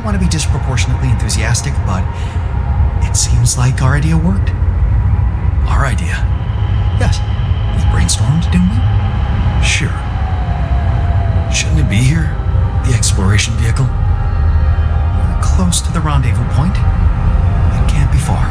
don't want to be disproportionately enthusiastic, but it seems like our idea worked. Our idea? Yes. We brainstormed, didn't we? Sure. Shouldn't it be here? The exploration vehicle? We're close to the rendezvous point. It can't be far.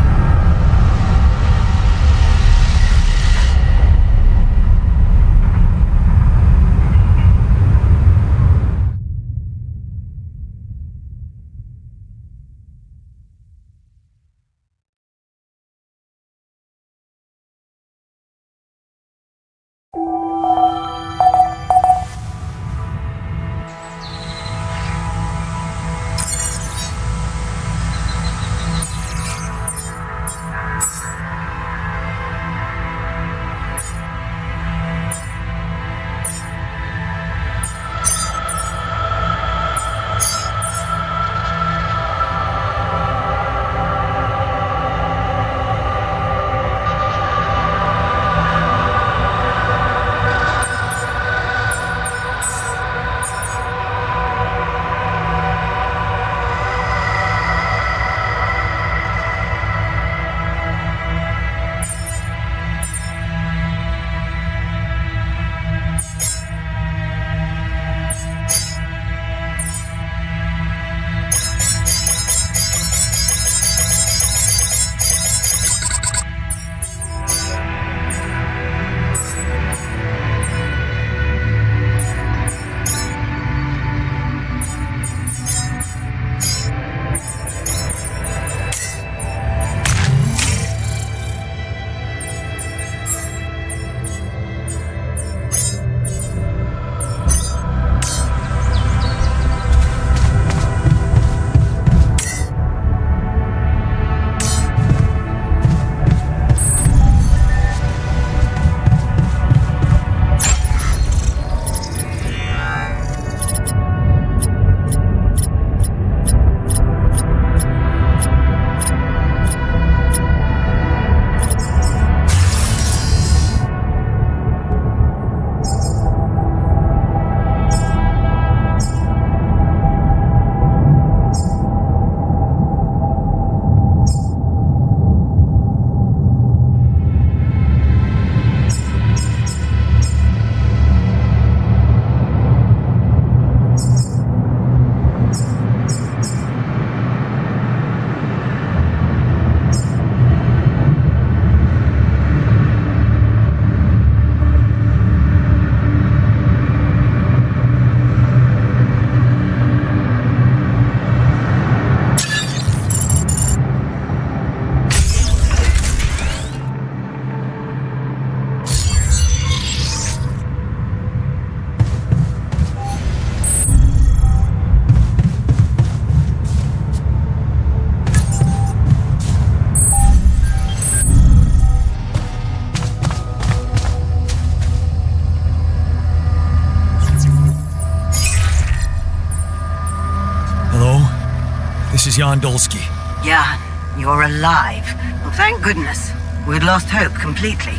This is Jan Dolski. Jan, you're alive. Well, thank goodness. We'd lost hope completely.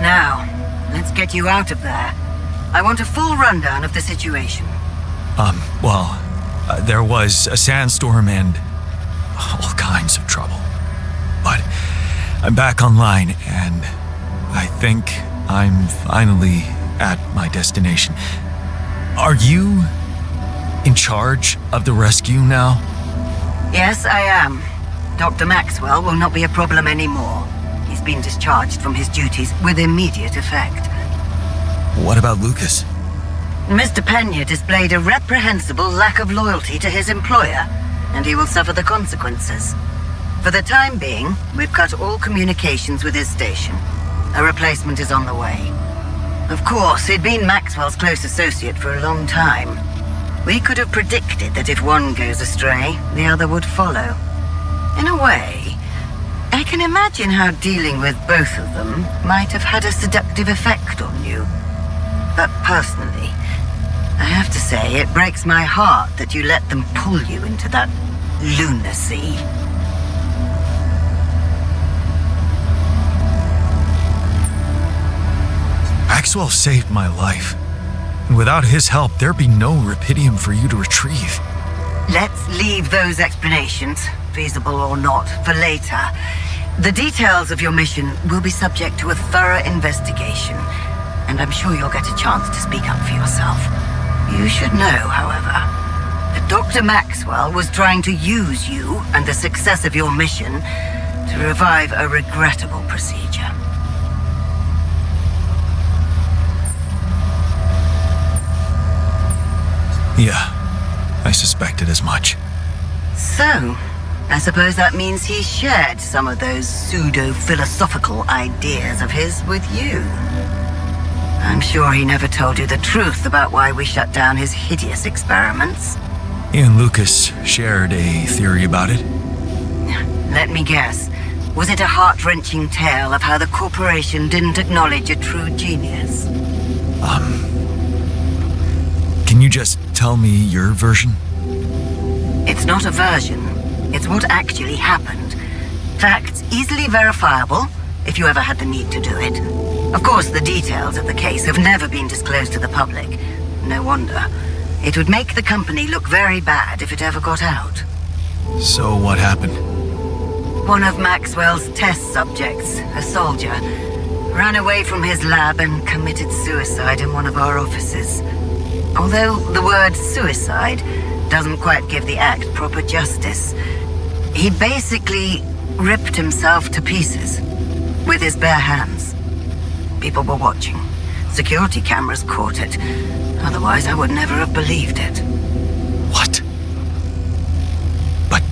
Now, let's get you out of there. I want a full rundown of the situation. There was a sandstorm and all kinds of trouble. But I'm back online, and I think I'm finally at my destination. Are you in charge of the rescue now? Yes, I am. Dr. Maxwell will not be a problem anymore. He's been discharged from his duties with immediate effect. What about Lucas? Mr. Pena displayed a reprehensible lack of loyalty to his employer, and he will suffer the consequences. For the time being, we've cut all communications with his station. A replacement is on the way. Of course, he'd been Maxwell's close associate for a long time. We could have predicted that if one goes astray, the other would follow. In a way, I can imagine how dealing with both of them might have had a seductive effect on you. But personally, I have to say it breaks my heart that you let them pull you into that lunacy. Maxwell saved my life. And without his help, there'd be no Raphidium for you to retrieve. Let's leave those explanations, feasible or not, for later. The details of your mission will be subject to a thorough investigation, and I'm sure you'll get a chance to speak up for yourself. You should know, however, that Dr. Maxwell was trying to use you and the success of your mission to revive a regrettable procedure. Yeah, I suspected as much. So, I suppose that means he shared some of those pseudo-philosophical ideas of his with you. I'm sure he never told you the truth about why we shut down his hideous experiments. He and Lucas shared a theory about it. Let me guess. Was it a heart-wrenching tale of how the corporation didn't acknowledge a true genius? Can you just tell me your version? It's not a version. It's what actually happened. Facts easily verifiable, if you ever had the need to do it. Of course, the details of the case have never been disclosed to the public. No wonder. It would make the company look very bad if it ever got out. So what happened? One of Maxwell's test subjects, a soldier, ran away from his lab and committed suicide in one of our offices. Although the word suicide doesn't quite give the act proper justice, he basically ripped himself to pieces with his bare hands. People were watching. Security cameras caught it. Otherwise, I would never have believed it. What? But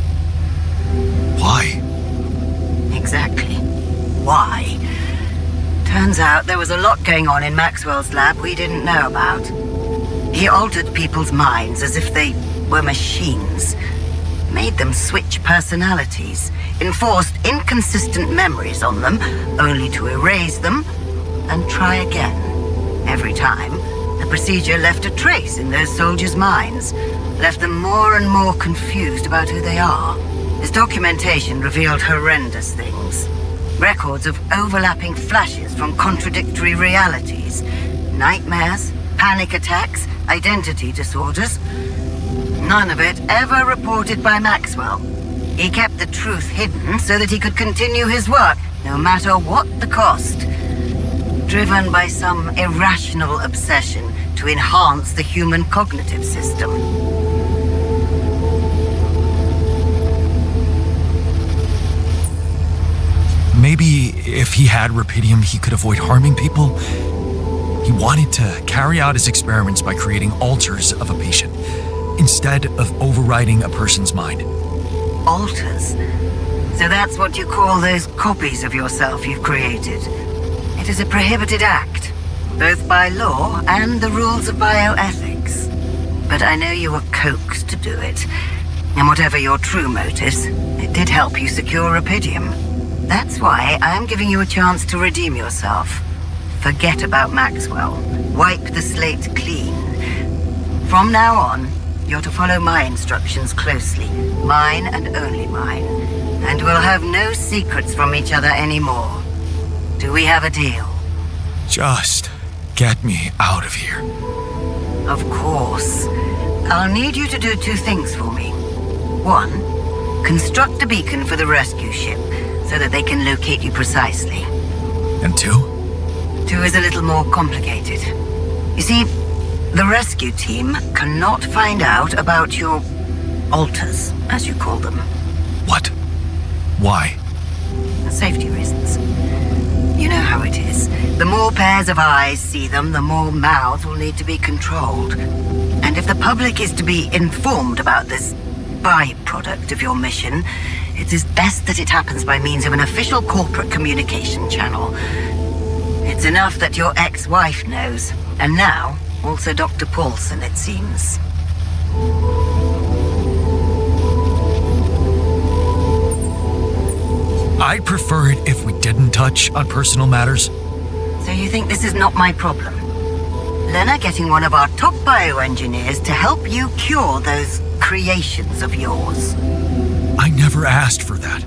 why? Exactly. Why? Turns out there was a lot going on in Maxwell's lab we didn't know about. He altered people's minds as if they were machines. Made them switch personalities. Enforced inconsistent memories on them, only to erase them and try again. Every time, the procedure left a trace in those soldiers' minds. Left them more and more confused about who they are. His documentation revealed horrendous things. Records of overlapping flashes from contradictory realities. Nightmares, panic attacks, identity disorders. None of it ever reported by Maxwell. He kept the truth hidden so that he could continue his work, no matter what the cost. Driven by some irrational obsession to enhance the human cognitive system. Maybe if he had Raphidium, he could avoid harming people? He wanted to carry out his experiments by creating alters of a patient, instead of overriding a person's mind. Alters? So that's what you call those copies of yourself you've created? It is a prohibited act, both by law and the rules of bioethics. But I know you were coaxed to do it. And whatever your true motives, it did help you secure Raphidium. That's why I'm giving you a chance to redeem yourself. Forget about Maxwell. Wipe the slate clean. From now on, you're to follow my instructions closely. Mine and only mine. And we'll have no secrets from each other anymore. Do we have a deal? Just get me out of here. Of course. I'll need you to do two things for me. One, construct a beacon for the rescue ship, so that they can locate you precisely. And two? Two is a little more complicated. You see, the rescue team cannot find out about your alters, as you call them. What? Why? Safety reasons. You know how it is. The more pairs of eyes see them, the more mouths will need to be controlled. And if the public is to be informed about this byproduct of your mission, it is best that it happens by means of an official corporate communication channel. It's enough that your ex-wife knows, and now also Dr. Paulson, it seems. I'd prefer it if we didn't touch on personal matters. So you think this is not my problem? Lena getting one of our top bioengineers to help you cure those creations of yours. I never asked for that.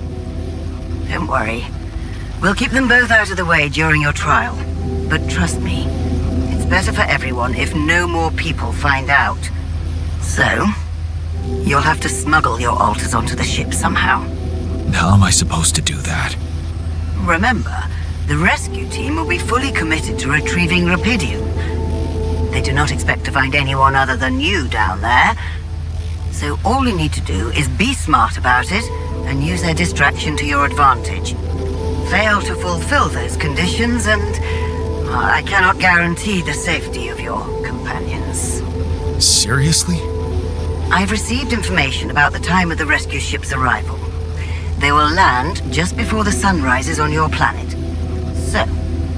Don't worry. We'll keep them both out of the way during your trial. But trust me, it's better for everyone if no more people find out. So, You'll have to smuggle your alters onto the ship somehow. How am I supposed to do that? Remember, the rescue team will be fully committed to retrieving Raphidium. They do not expect to find anyone other than you down there. So all you need to do is be smart about it and use their distraction to your advantage. Fail to fulfill those conditions and I cannot guarantee the safety of your companions. Seriously? I've received information about the time of the rescue ship's arrival. They will land just before the sun rises on your planet. So,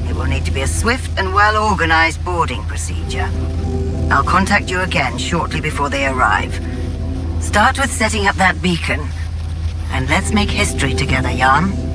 it will need to be a swift and well-organized boarding procedure. I'll contact you again shortly before they arrive. Start with setting up that beacon. And let's make history together, Jan.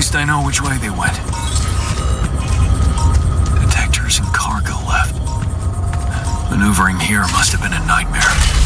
least I know which way they went. Detectors and cargo left. Maneuvering here must have been a nightmare.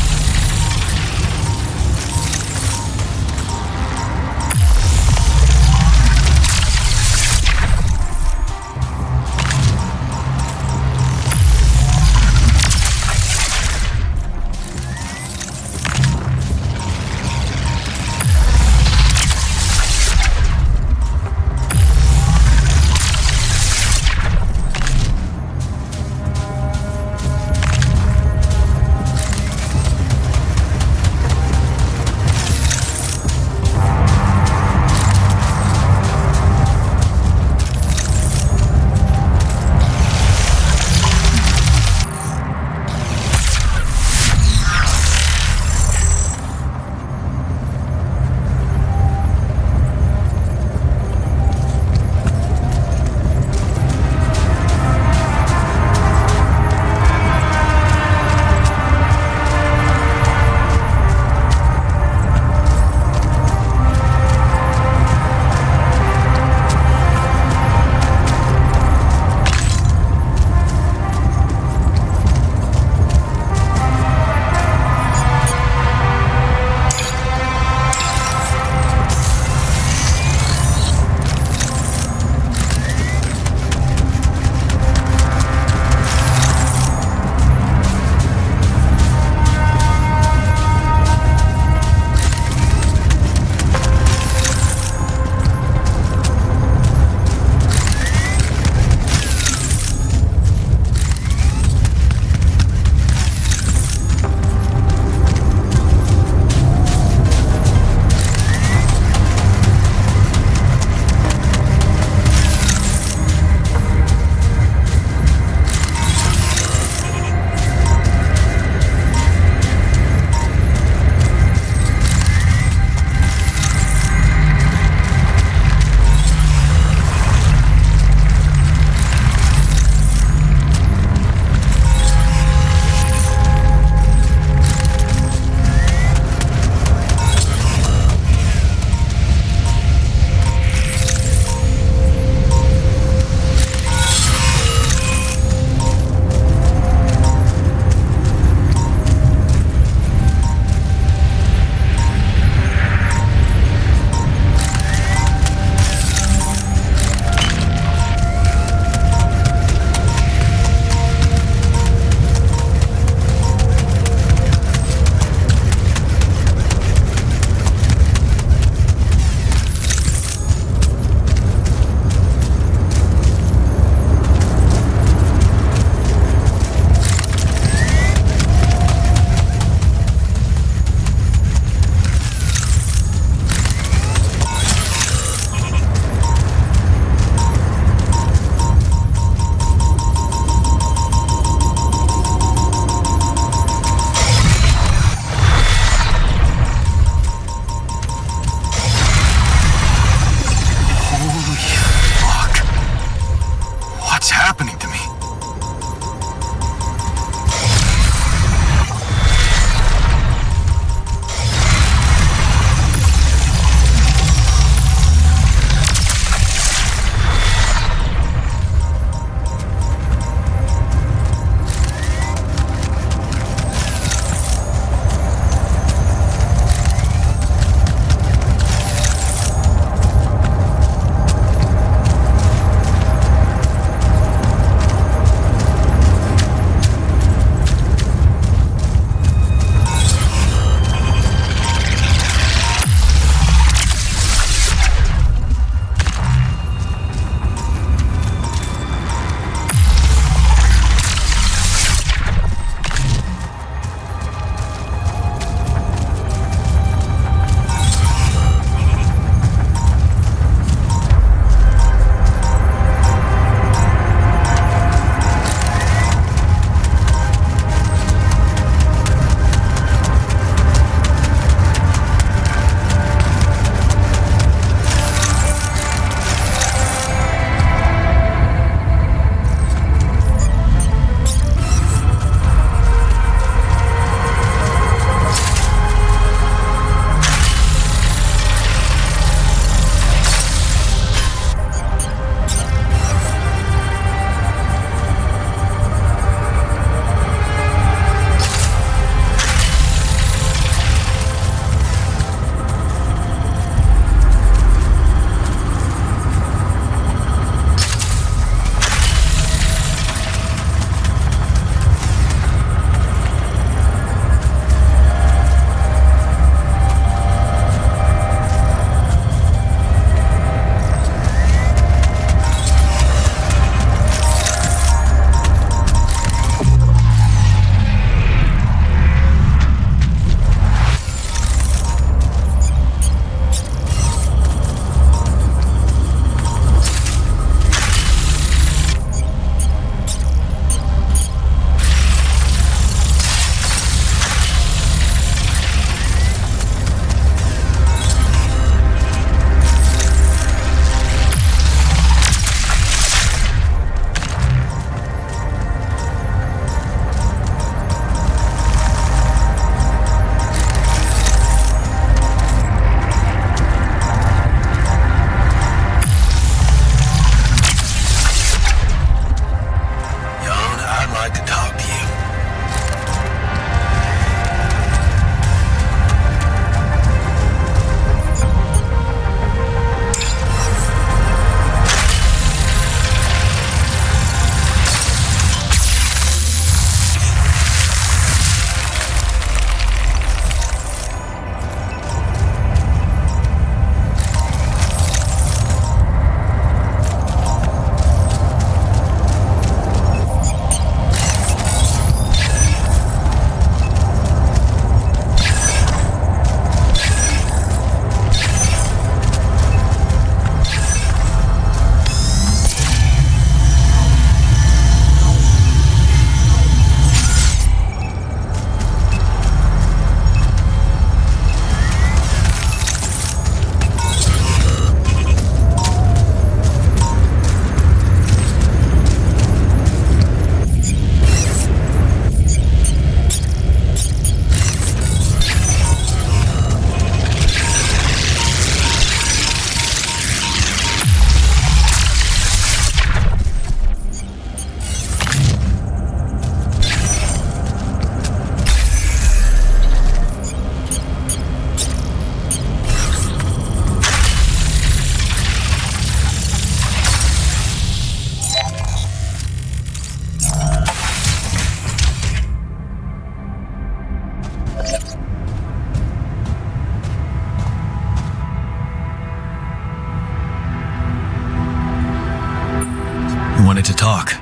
wanted to talk.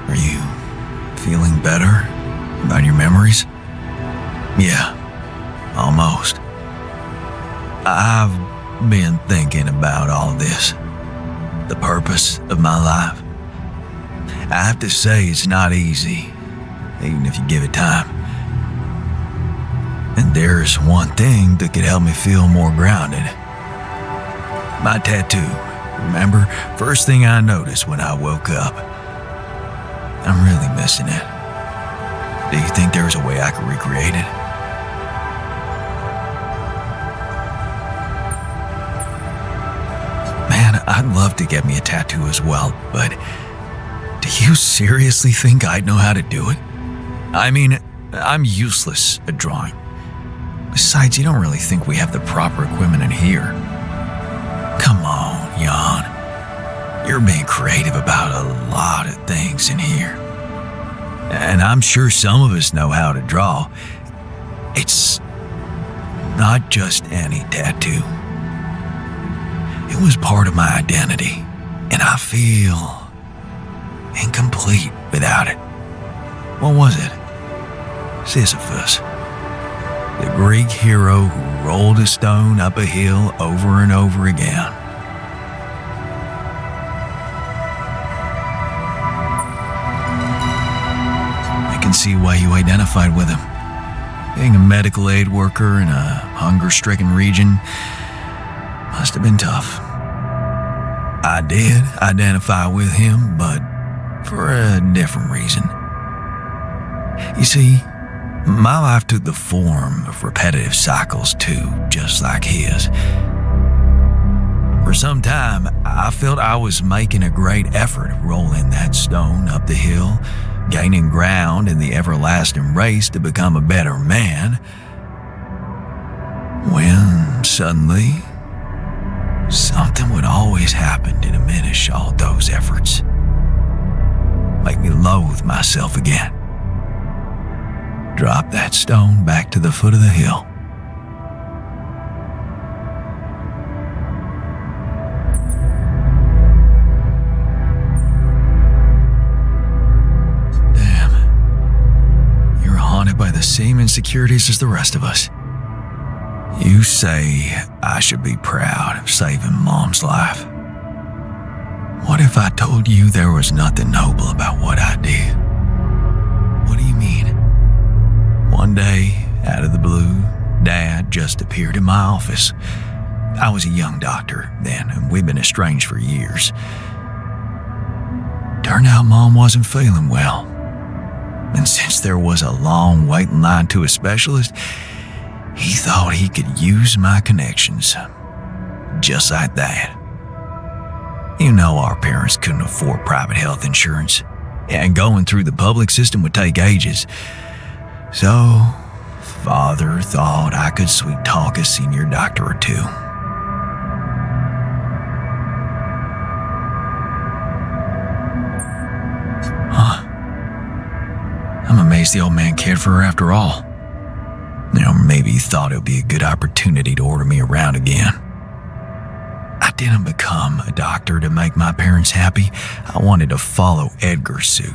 Are you feeling better about your memories? Yeah, almost. I've been thinking about all this, the purpose of my life. I have to say it's not easy, even if you give it time. And there's one thing that could help me feel more grounded. My tattoo, remember? First thing I noticed when I woke up. I'm really missing it. Do you think there was a way I could recreate it? Man, I'd love to get me a tattoo as well, but do you seriously think I'd know how to do it? I mean, I'm useless at drawing. Besides, you don't really think we have the proper equipment in here. Come on, Jan. You're being creative about a lot of things in here. And I'm sure some of us know how to draw. It's not just any tattoo. It was part of my identity, and I feel incomplete without it. What was it? Sisyphus, the Greek hero who rolled a stone up a hill over and over again. I can see why you identified with him. Being a medical aid worker in a hunger-stricken region must have been tough. I did identify with him, but for a different reason. You see, my life took the form of repetitive cycles too, just like his. For some time, I felt I was making a great effort rolling that stone up the hill, gaining ground in the everlasting race to become a better man, when suddenly, something would always happen to diminish all those efforts. Make me loathe myself again. Drop that stone back to the foot of the hill. Damn. You're haunted by the same insecurities as the rest of us. You say I should be proud of saving Mom's life. What if I told you there was nothing noble about what I did? What do you mean? One day, out of the blue, Dad just appeared in my office. I was a young doctor then, and we'd been estranged for years. Turned out Mom wasn't feeling well. And since there was a long waiting line to a specialist, he thought he could use my connections. Just like that. You know our parents couldn't afford private health insurance, and going through the public system would take ages. So, Father thought I could sweet-talk a senior doctor or two. Huh. I'm amazed the old man cared for her after all. Maybe he thought it would be a good opportunity to order me around again. I didn't become a doctor to make my parents happy. I wanted to follow Edgar's suit.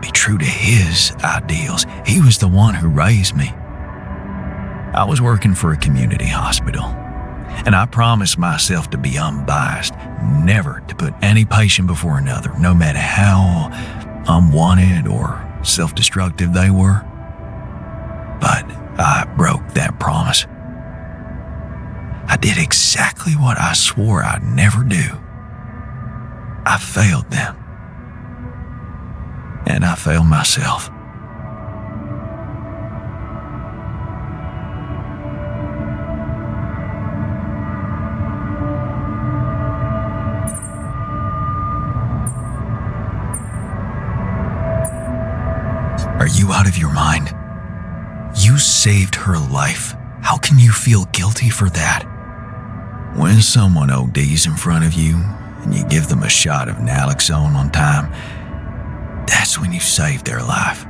Be true to his ideals. He was the one who raised me. I was working for a community hospital, and I promised myself to be unbiased, never to put any patient before another, no matter how unwanted or self-destructive they were. But I broke that promise. I did exactly what I swore I'd never do. I failed them. And I failed myself. Are you out of your mind? You saved her life. How can you feel guilty for that? When someone ODs in front of you and you give them a shot of naloxone on time, that's when you saved their life.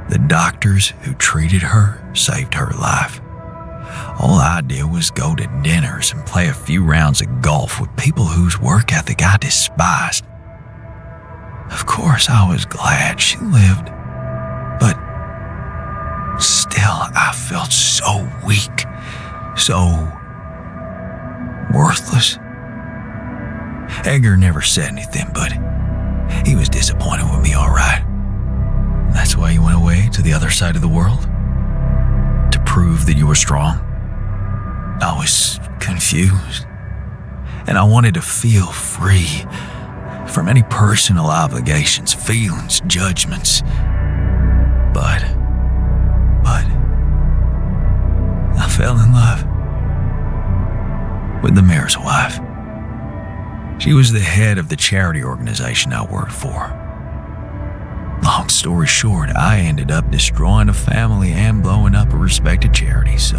The doctors who treated her saved her life. All I did was go to dinners and play a few rounds of golf with people whose work ethic I despised. Of course, I was glad she lived, but still, I felt so weak, so worthless. Edgar never said anything, but he was disappointed with me, all right. That's why you went away to the other side of the world? To prove that you were strong? I was confused, and I wanted to feel free from any personal obligations, feelings, judgments. But I fell in love with the mayor's wife. She was the head of the charity organization I worked for. Long story short, I ended up destroying a family and blowing up a respected charity, so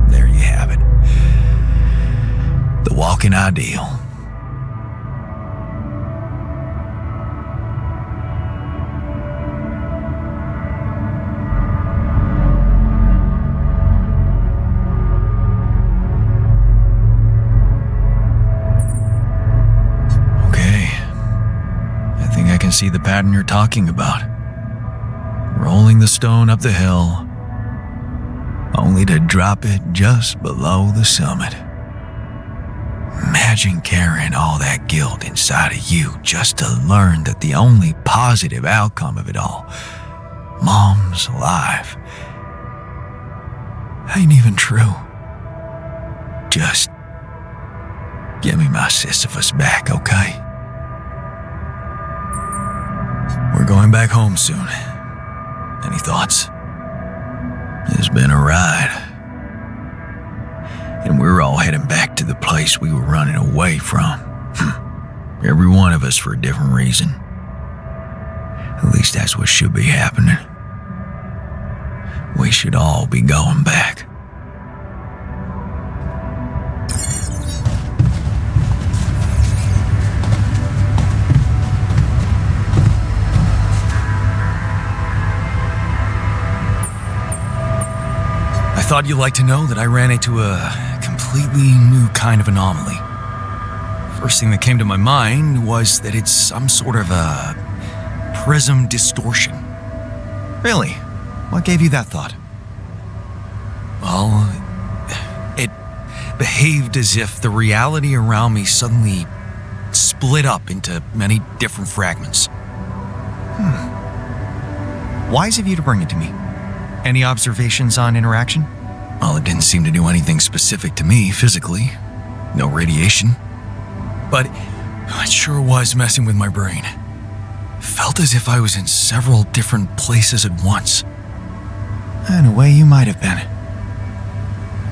there you have it. The walking ideal. See the pattern you're talking about. Rolling the stone up the hill, only to drop it just below the summit. Imagine carrying all that guilt inside of you just to learn that the only positive outcome of it all, Mom's life, ain't even true. Just give me my Sisyphus back, okay? We're going back home soon. Any thoughts? It's been a ride. And we're all heading back to the place we were running away from. Every one of us for a different reason. At least that's what should be happening. We should all be going back. I thought you'd like to know that I ran into a completely new kind of anomaly. First thing that came to my mind was that it's some sort of a prism distortion. Really? What gave you that thought? Well, it behaved as if the reality around me suddenly split up into many different fragments. Wise of you to bring it to me. Any observations on interaction? Well, it didn't seem to do anything specific to me physically. No radiation. But it sure was messing with my brain. Felt as if I was in several different places at once. In a way, you might have been.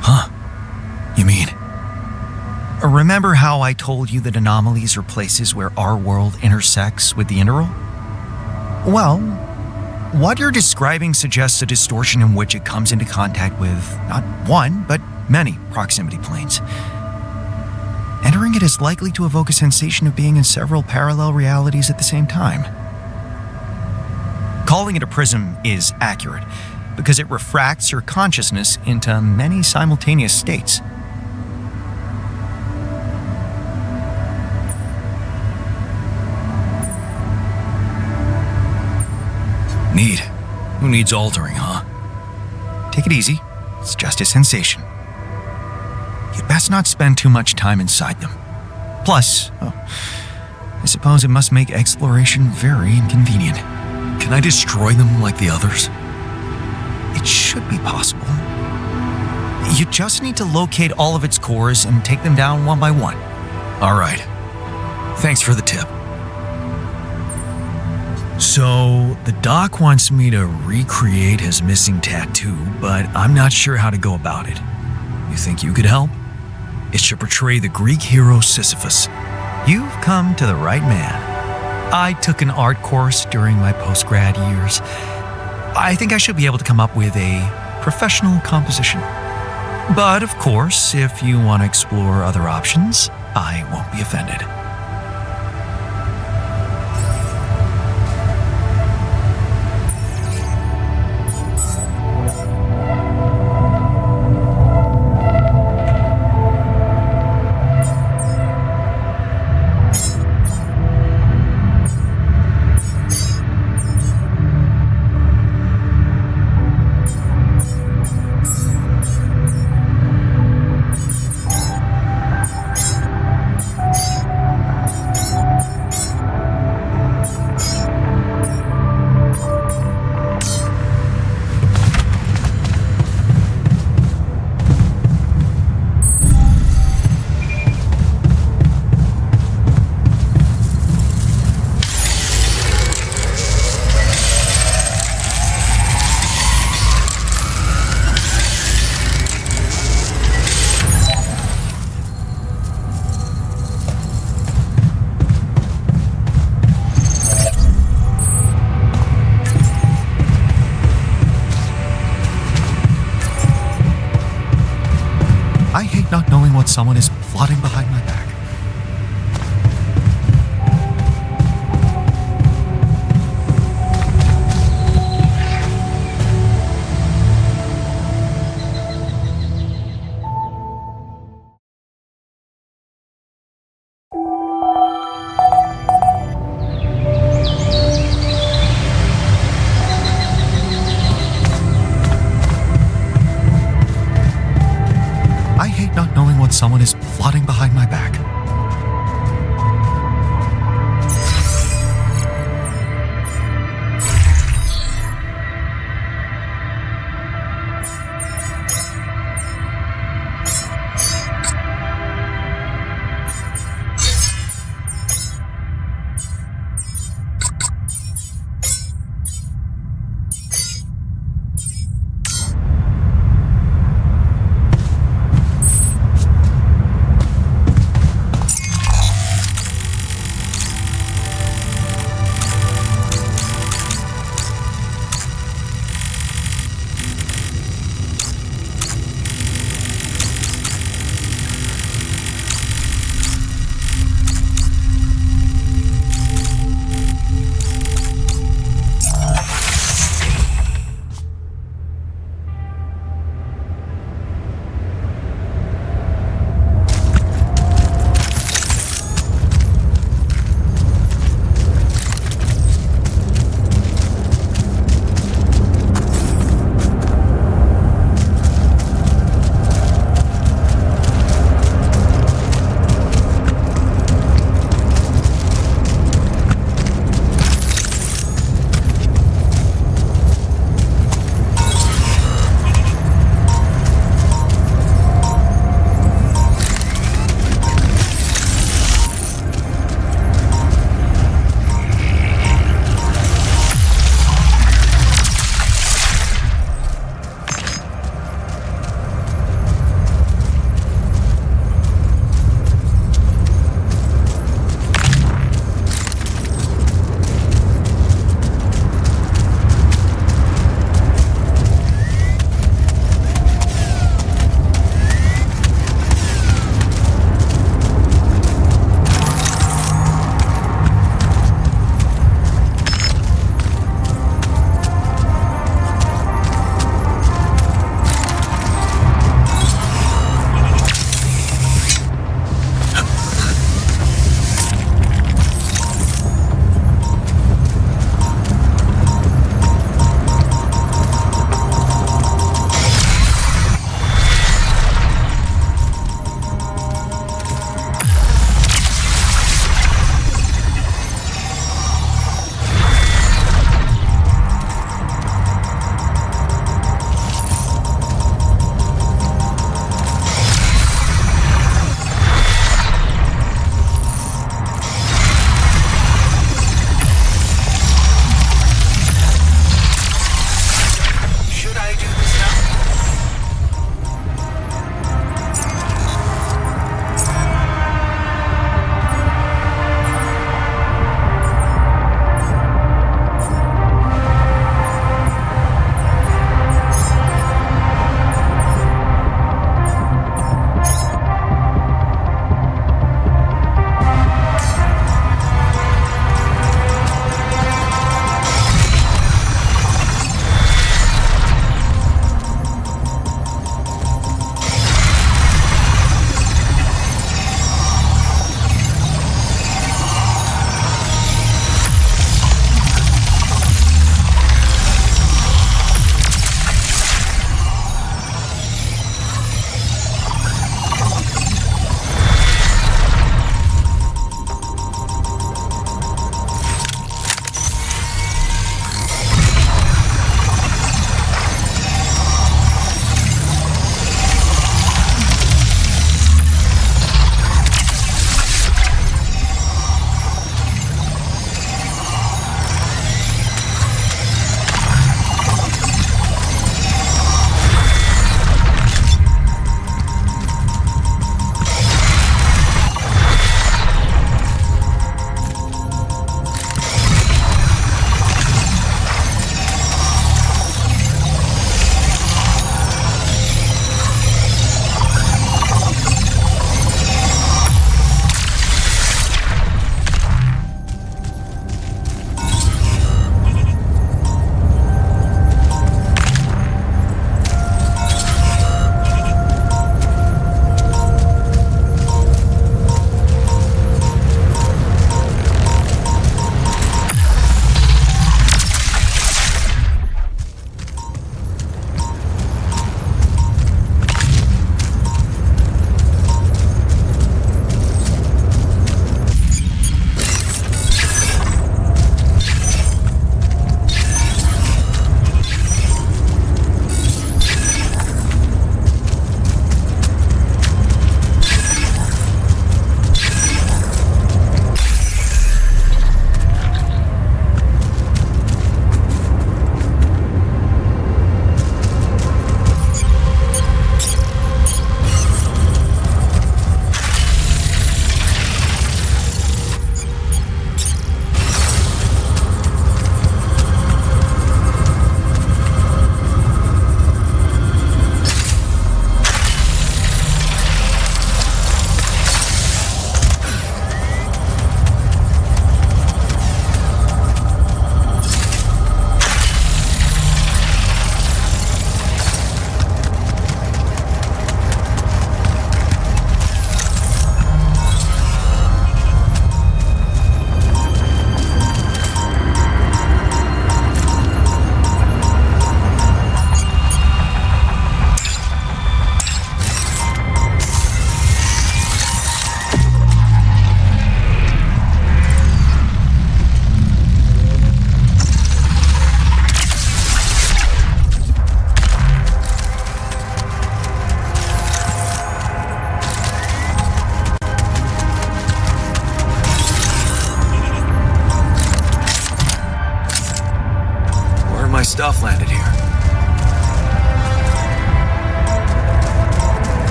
Huh? You mean? Remember how I told you that anomalies are places where our world intersects with the interworld? Well, what you're describing suggests a distortion in which it comes into contact with not one, but many proximity planes. Entering it is likely to evoke a sensation of being in several parallel realities at the same time. Calling it a prism is accurate, because it refracts your consciousness into many simultaneous states. Neat. Who needs altering, huh? Take it easy. It's just a sensation. You'd best not spend too much time inside them. Plus, I suppose it must make exploration very inconvenient. Can I destroy them like the others? It should be possible. You just need to locate all of its cores and take them down one by one. All right. Thanks for the tip. So, the doc wants me to recreate his missing tattoo, but I'm not sure how to go about it. You think you could help? It should portray the Greek hero Sisyphus. You've come to the right man. I took an art course during my post-grad years. I think I should be able to come up with a professional composition. But, of course, if you want to explore other options, I won't be offended. someone is plotting behind my back. I hate not knowing what someone is plotting behind my back.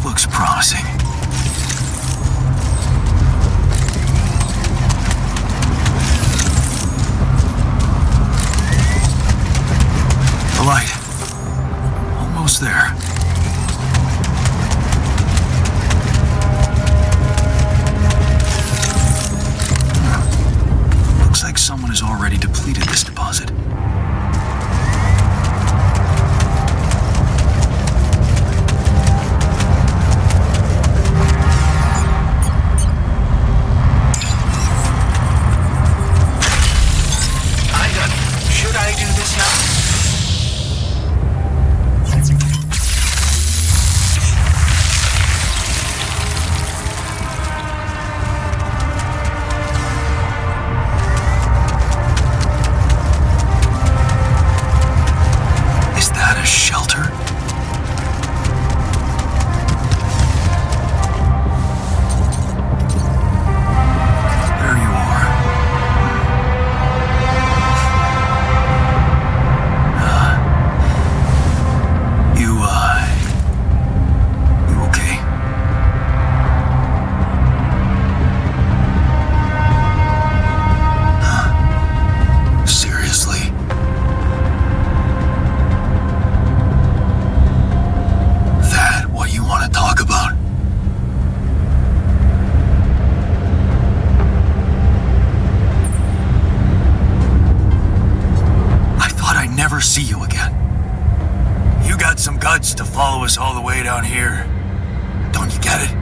looks promising. The light. Almost there. Looks like someone has already depleted this deposit. See you again. You got some guts to follow us all the way down here. Don't you get it?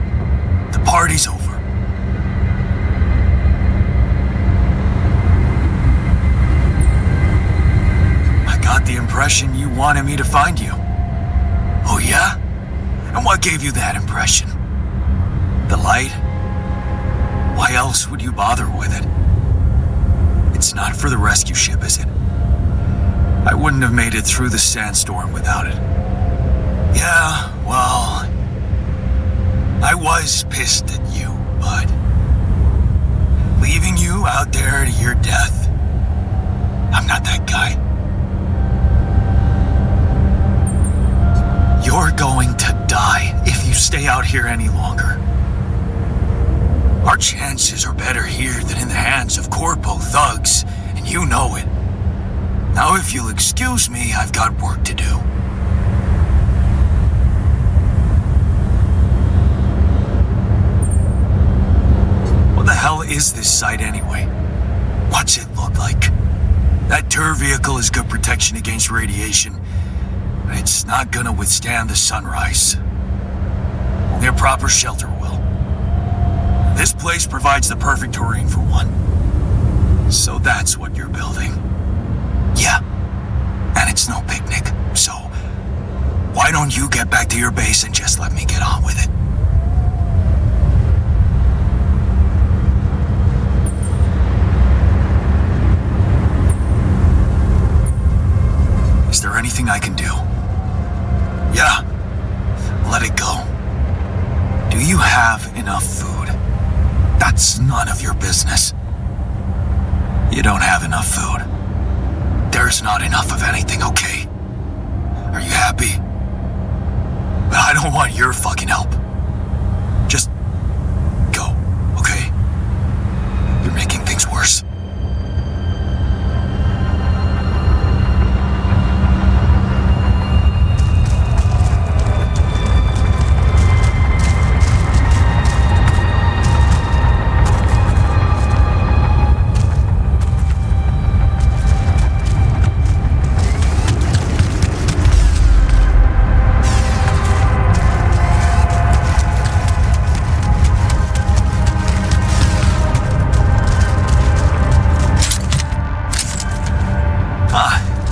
The party's over. I got the impression you wanted me to find you. Oh yeah? And what gave you that impression? The light? Why else would you bother with it? It's not for the rescue ship, is it? I wouldn't have made it through the sandstorm without it. Yeah, well, I was pissed at you, but leaving you out there to your death, I'm not that guy. You're going to die if you stay out here any longer. Our chances are better here than in the hands of corpo thugs, and you know it. Now, if you'll excuse me, I've got work to do. What the hell is this site anyway? What's it look like? That tour vehicle is good protection against radiation, but it's not gonna withstand the sunrise. Only a proper shelter will. This place provides the perfect terrain for one. So that's what you're building. Yeah, and it's no picnic, so why don't you get back to your base and just let me get on with it? Is there anything I can do? Yeah, let it go. Do you have enough food? That's none of your business. You don't have enough food. There's not enough of anything, okay? Are you happy? But I don't want your fucking help. Just go, okay? You're making things worse.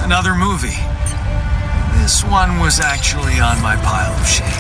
Another movie. This one was actually on my pile of shame.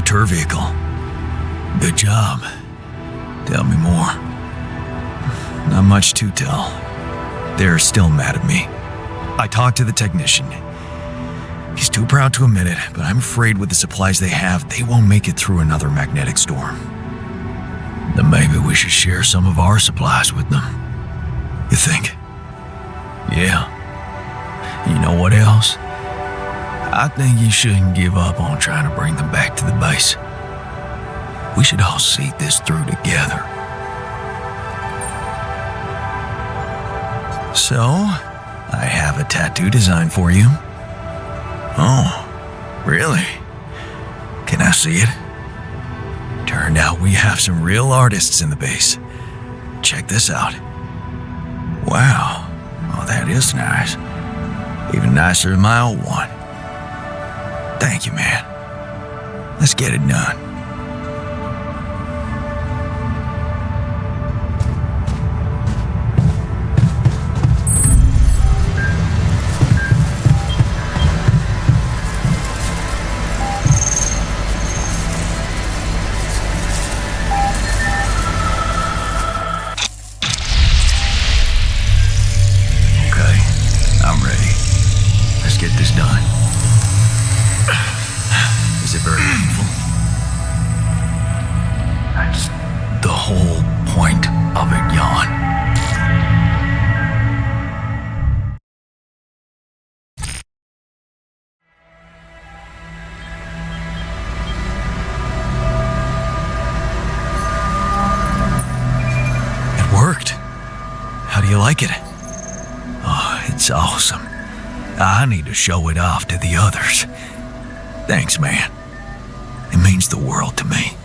saboteur vehicle. Good job. Tell me more. Not much to tell. They're still mad at me. I talked to the technician. He's too proud to admit it, but I'm afraid with the supplies they have, they won't make it through another magnetic storm. Then maybe we should share some of our supplies with them. You think? Yeah. You know what else? I think you shouldn't give up on trying to bring them back to the base. We should all see this through together. So, I have a tattoo design for you. Oh, really? Can I see it? Turned out we have some real artists in the base. Check this out. Wow, oh, that is nice. Even nicer than my old one. Thank you, man. Let's get it done. You like it? Oh, it's awesome. I need to show it off to the others. Thanks, man. It means the world to me.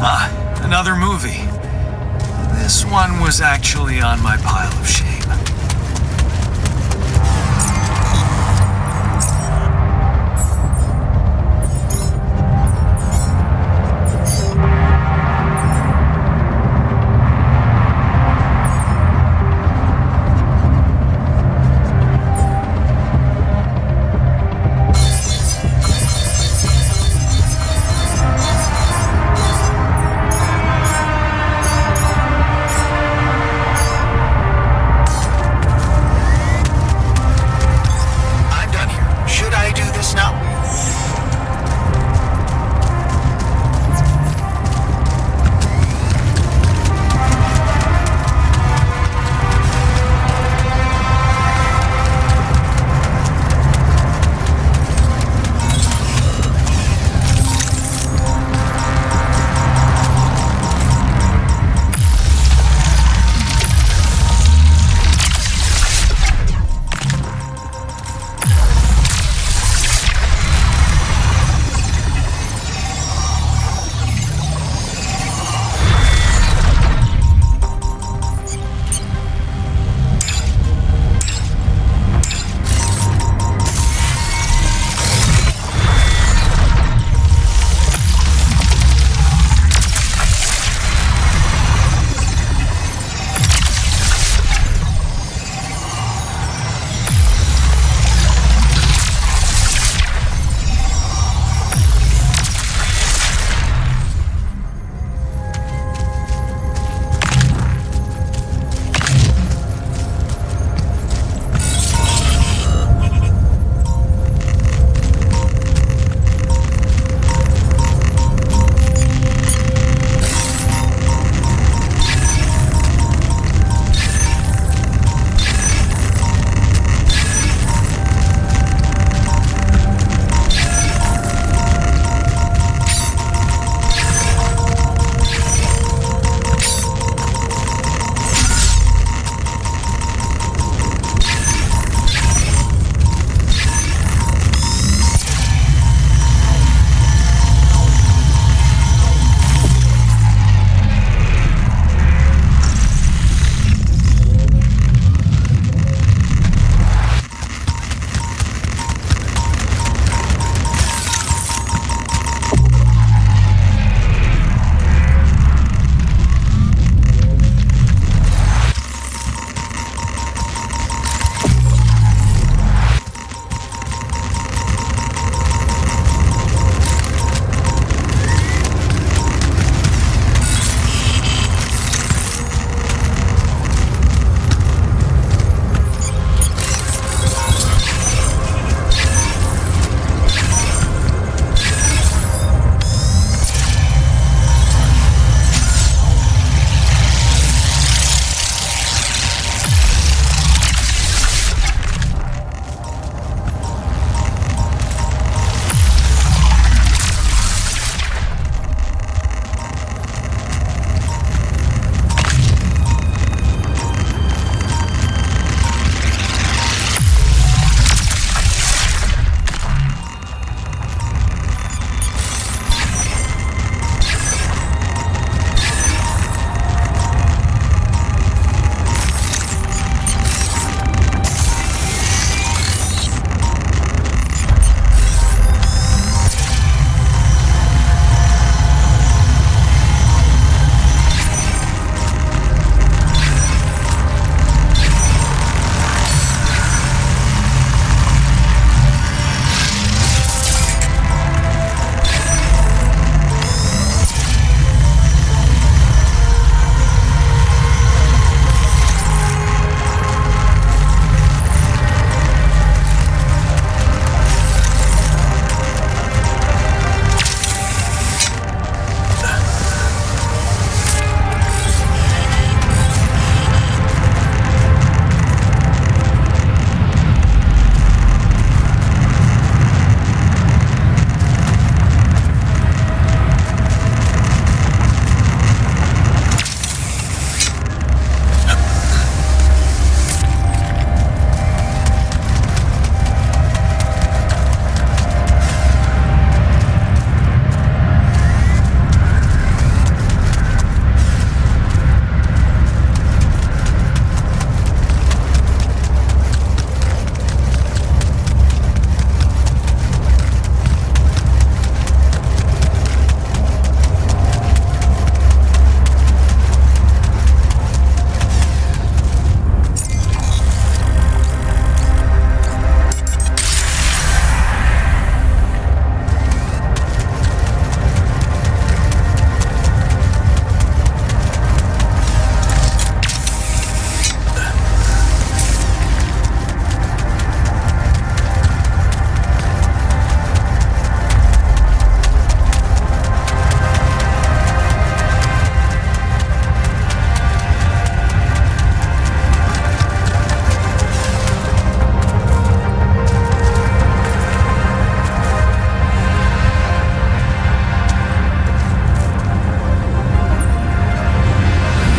Another movie. This one was actually on my pile of shame.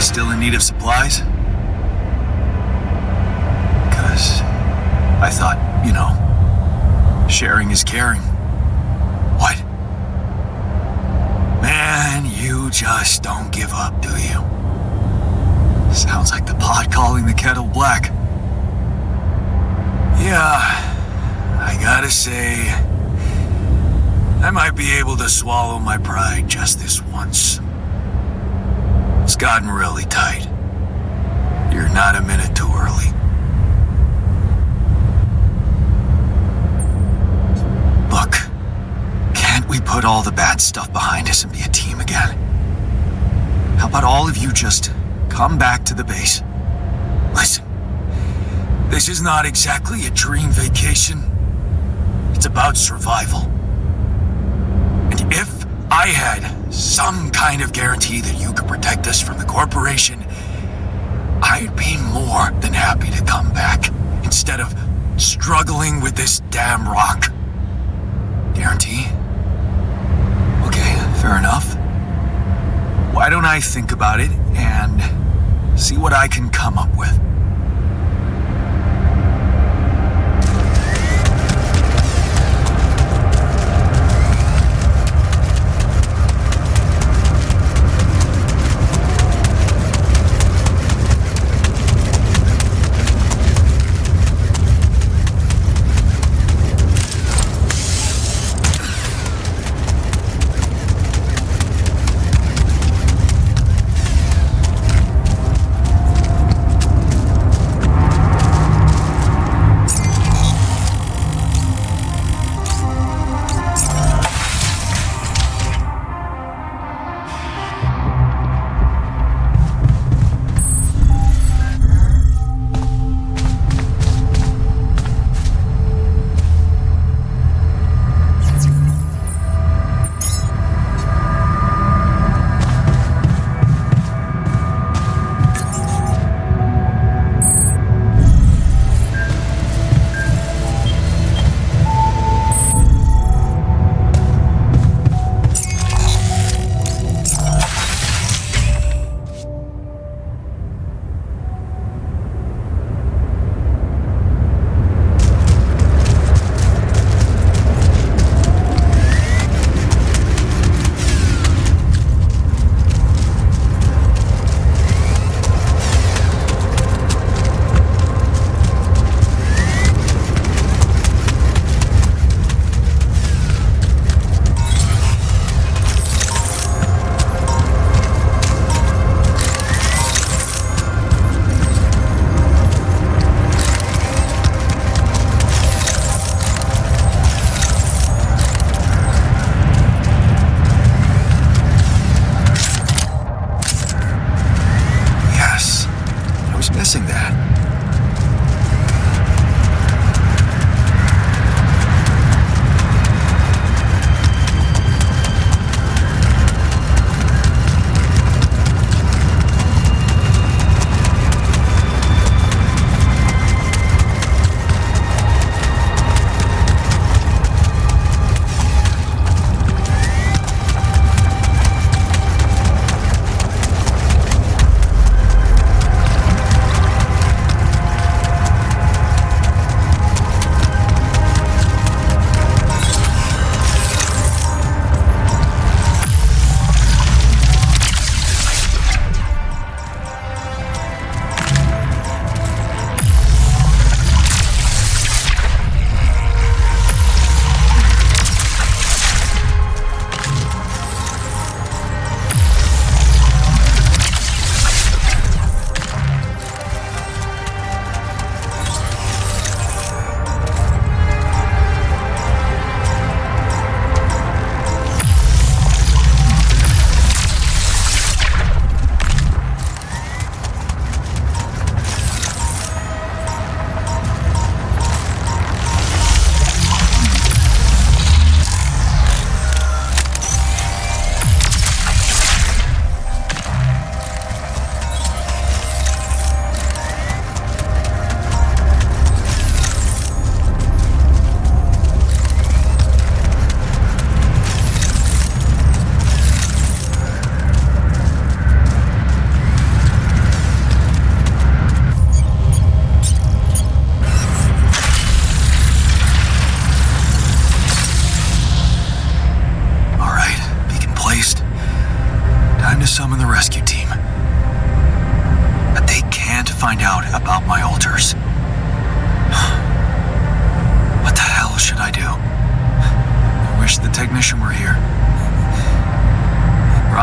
still in need of supplies? Because I thought, sharing is caring. What? Man, you just don't give up, do you? Sounds like the pot calling the kettle black. Yeah, I gotta say, I might be able to swallow my pride just this once. It's gotten really tight. You're not a minute too early. Look, can't we put all the bad stuff behind us and be a team again? How about all of you just come back to the base? Listen, this is not exactly a dream vacation. It's about survival. And if I had some kind of guarantee that you could protect us from the corporation, I'd be more than happy to come back instead of struggling with this damn rock. Guarantee? Okay, fair enough. Why don't I think about it and see what I can come up with?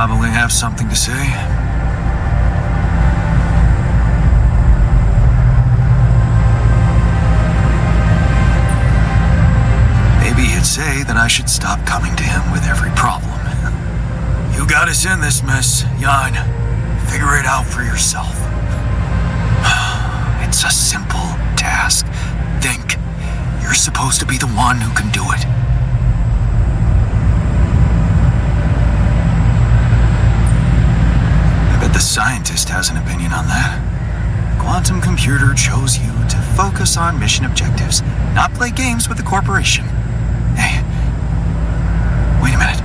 probably have something to say. Maybe he'd say that I should stop coming to him with every problem. You got us in this mess, Jan. Figure it out for yourself. It's a simple task. Think. You're supposed to be the one who can do it. I bet the scientist has an opinion on that. The quantum computer chose you to focus on mission objectives, not play games with the corporation. Hey, wait a minute.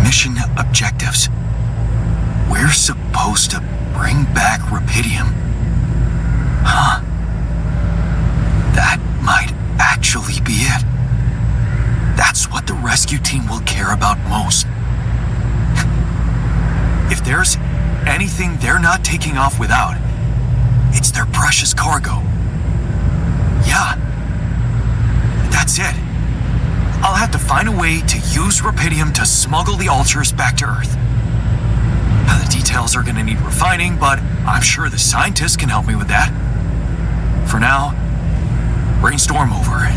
Mission objectives. We're supposed to bring back Raphidium. Huh. That might actually be it. That's what the rescue team will care about most. If there's anything they're not taking off without, it's their precious cargo. Yeah. That's it. I'll have to find a way to use Raphidium to smuggle the Ultras back to Earth. The details are gonna need refining, but I'm sure the scientists can help me with that. For now, brainstorm over.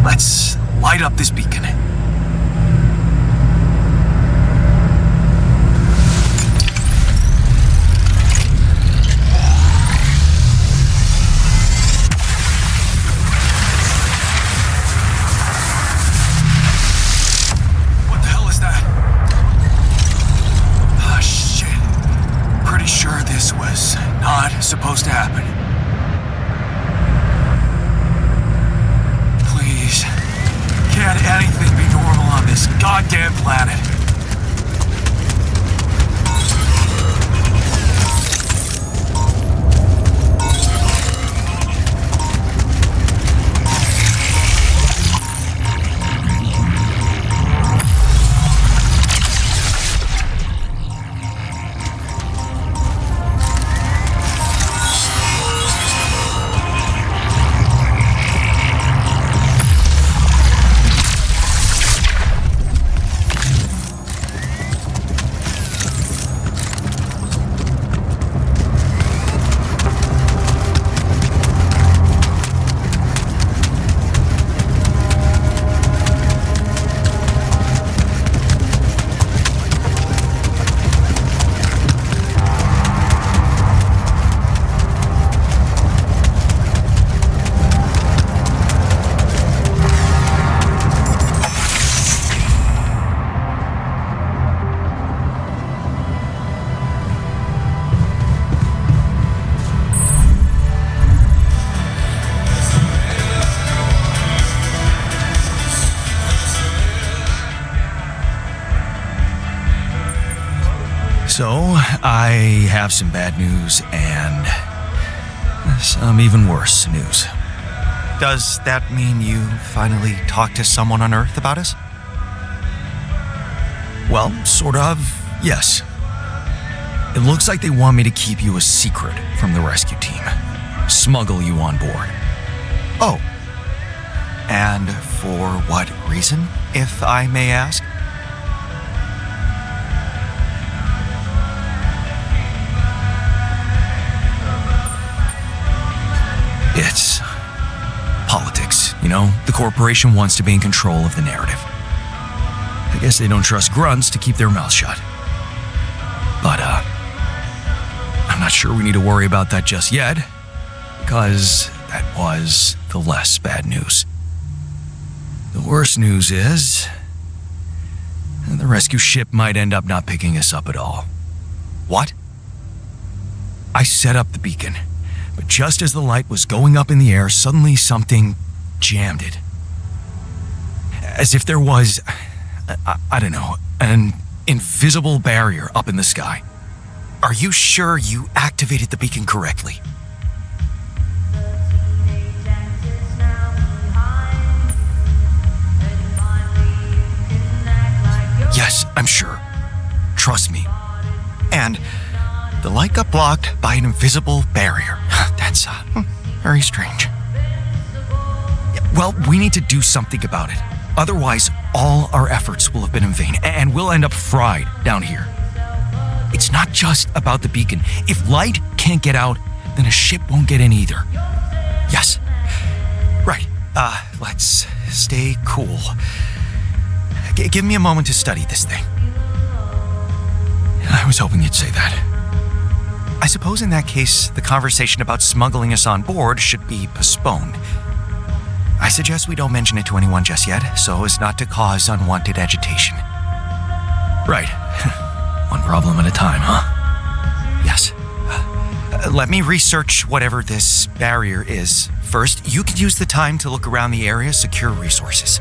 Let's light up this beacon. Supposed to happen. Please, can't anything be normal on this goddamn planet? So, I have some bad news and some even worse news. Does that mean you finally talked to someone on Earth about us? Well, sort of, yes. It looks like they want me to keep you a secret from the rescue team. Smuggle you on board. Oh. And for what reason, if I may ask? It's politics, you know? The corporation wants to be in control of the narrative. I guess they don't trust grunts to keep their mouths shut. But, I'm not sure we need to worry about that just yet, because that was the less bad news. The worst news is the rescue ship might end up not picking us up at all. What? I set up the beacon. But just as the light was going up in the air, suddenly something jammed it. As if there was, I don't know, an invisible barrier up in the sky. Are you sure you activated the beacon correctly? Yes, I'm sure. Trust me. And the light got blocked by an invisible barrier. That's very strange. Well, we need to do something about it. Otherwise, all our efforts will have been in vain, and and we'll end up fried down here. It's not just about the beacon. If light can't get out, then a ship won't get in either. Yes. Right. Let's stay cool. Give me a moment to study this thing. I was hoping you'd say that. I suppose in that case, the conversation about smuggling us on board should be postponed. I suggest we don't mention it to anyone just yet, so as not to cause unwanted agitation. Right. One problem at a time, huh? Yes. Let me research whatever this barrier is. First, you can use the time to look around the area, secure resources.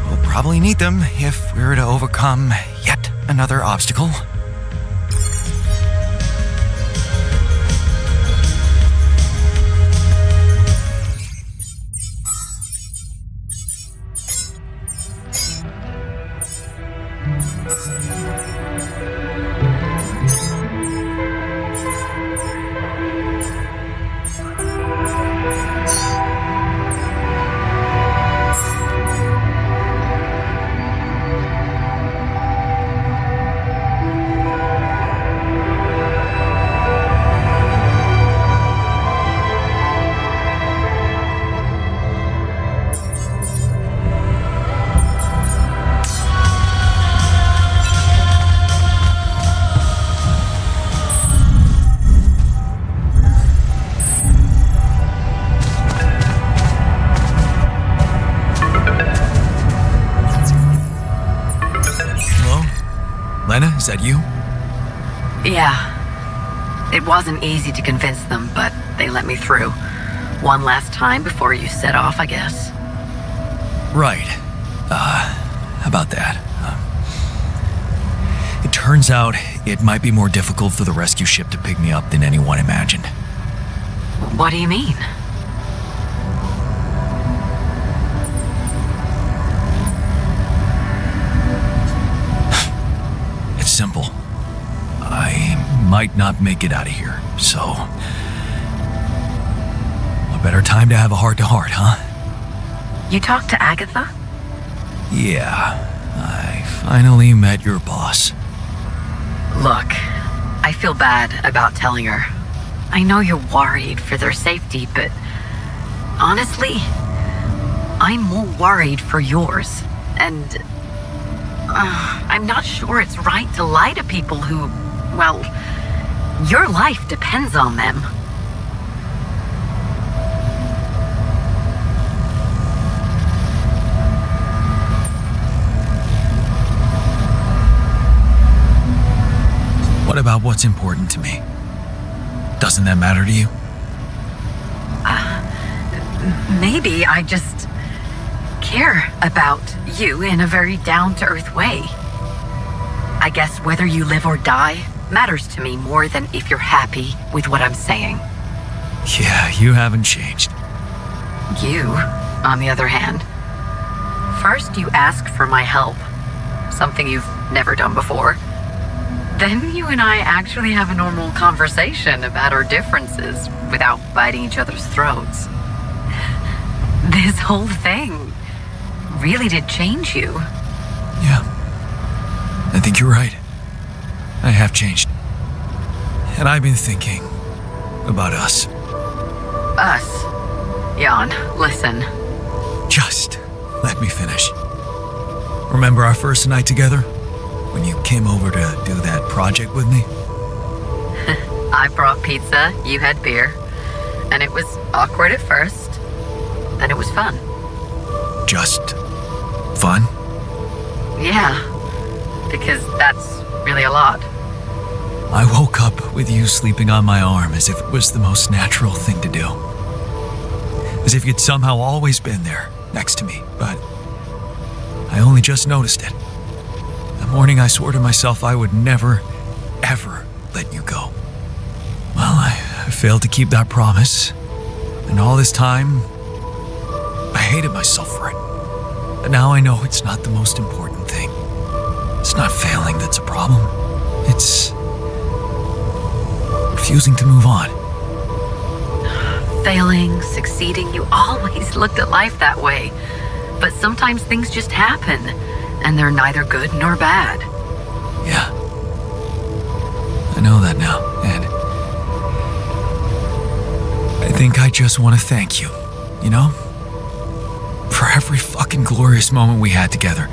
We'll probably need them if we're to overcome yet another obstacle. Lena, is that you? Yeah. It wasn't easy to convince them, but they let me through. One last time before you set off, I guess. Right. About that. It turns out it might be more difficult for the rescue ship to pick me up than anyone imagined. What do you mean? It's simple. I might not make it out of here, so... What better time to have a heart-to-heart, huh? You talked to Agatha? Yeah, I finally met your boss. Look, I feel bad about telling her. I know you're worried for their safety, but honestly, I'm more worried for yours. And I'm not sure it's right to lie to people who, well, your life depends on them. What about what's important to me? Doesn't that matter to you? Maybe I just care about you in a very down-to-earth way. I guess whether you live or die matters to me more than if you're happy with what I'm saying. Yeah, you haven't changed. You, on the other hand, first you ask for my help, something you've never done before. Then you and I actually have a normal conversation about our differences without biting each other's throats. This whole thing really did change you. Yeah, I think you're right. I have changed. And I've been thinking about us. Us? Jan, listen. Just let me finish. Remember our first night together? When you came over to do that project with me? I brought pizza, you had beer, and it was awkward at first. Then it was fun. Just fun? Yeah, because that's really a lot. I woke up with you sleeping on my arm as if it was the most natural thing to do. As if you'd somehow always been there, next to me, but I only just noticed it. The morning I swore to myself I would never, ever let you go. Well, I failed to keep that promise, and all this time, I hated myself for it. But now I know it's not the most important thing. It's not failing that's a problem. It's refusing to move on. Failing, succeeding, you always looked at life that way. But sometimes things just happen. and they're neither good nor bad. Yeah. I know that now, and I think I just want to thank you, you know? For every fucking glorious moment we had together.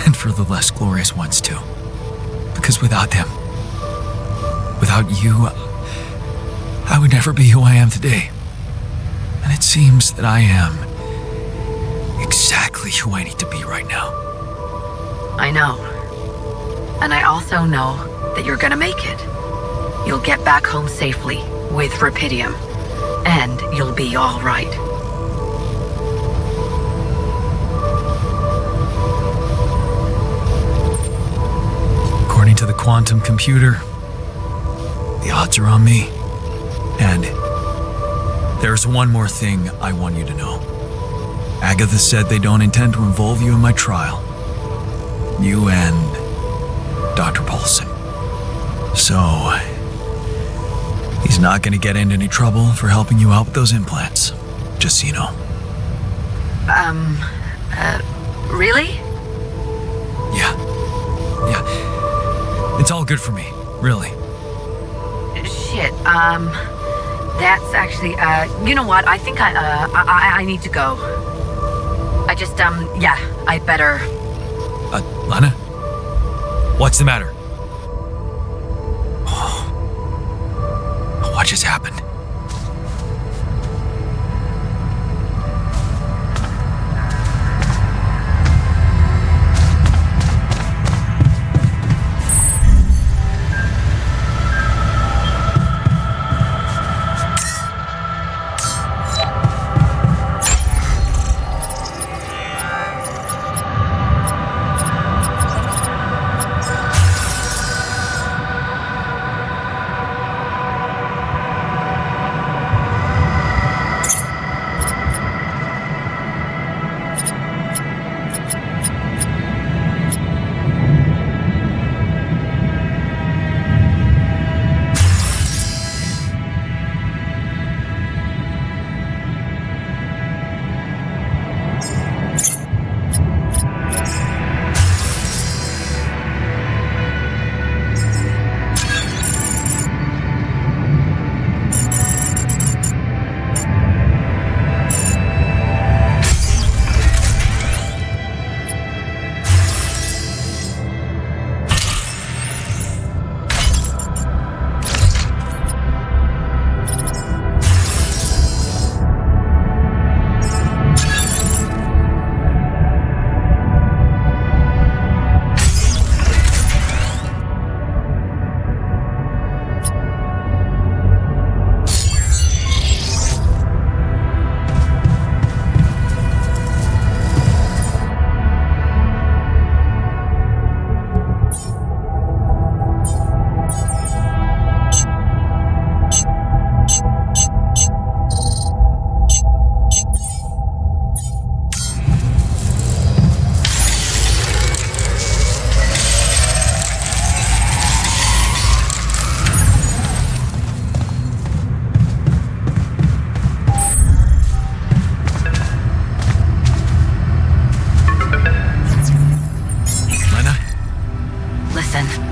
And for the less glorious ones, too. Because without them, without you, I would never be who I am today. And it seems that I am exactly who I need to be right now. I know. And I also know that you're gonna make it. You'll get back home safely with Raphidium, and you'll be all right. According to the quantum computer, the odds are on me. And there's one more thing I want you to know. Agatha said they don't intend to involve you in my trial. You and Dr. Paulson. So, he's not going to get into any trouble for helping you out with those implants. Just so you know. Really? Yeah. It's all good for me, really. Shit, that's actually, you know what? I think I need to go. I just, yeah, I better... Lana? What's the matter? What just happened?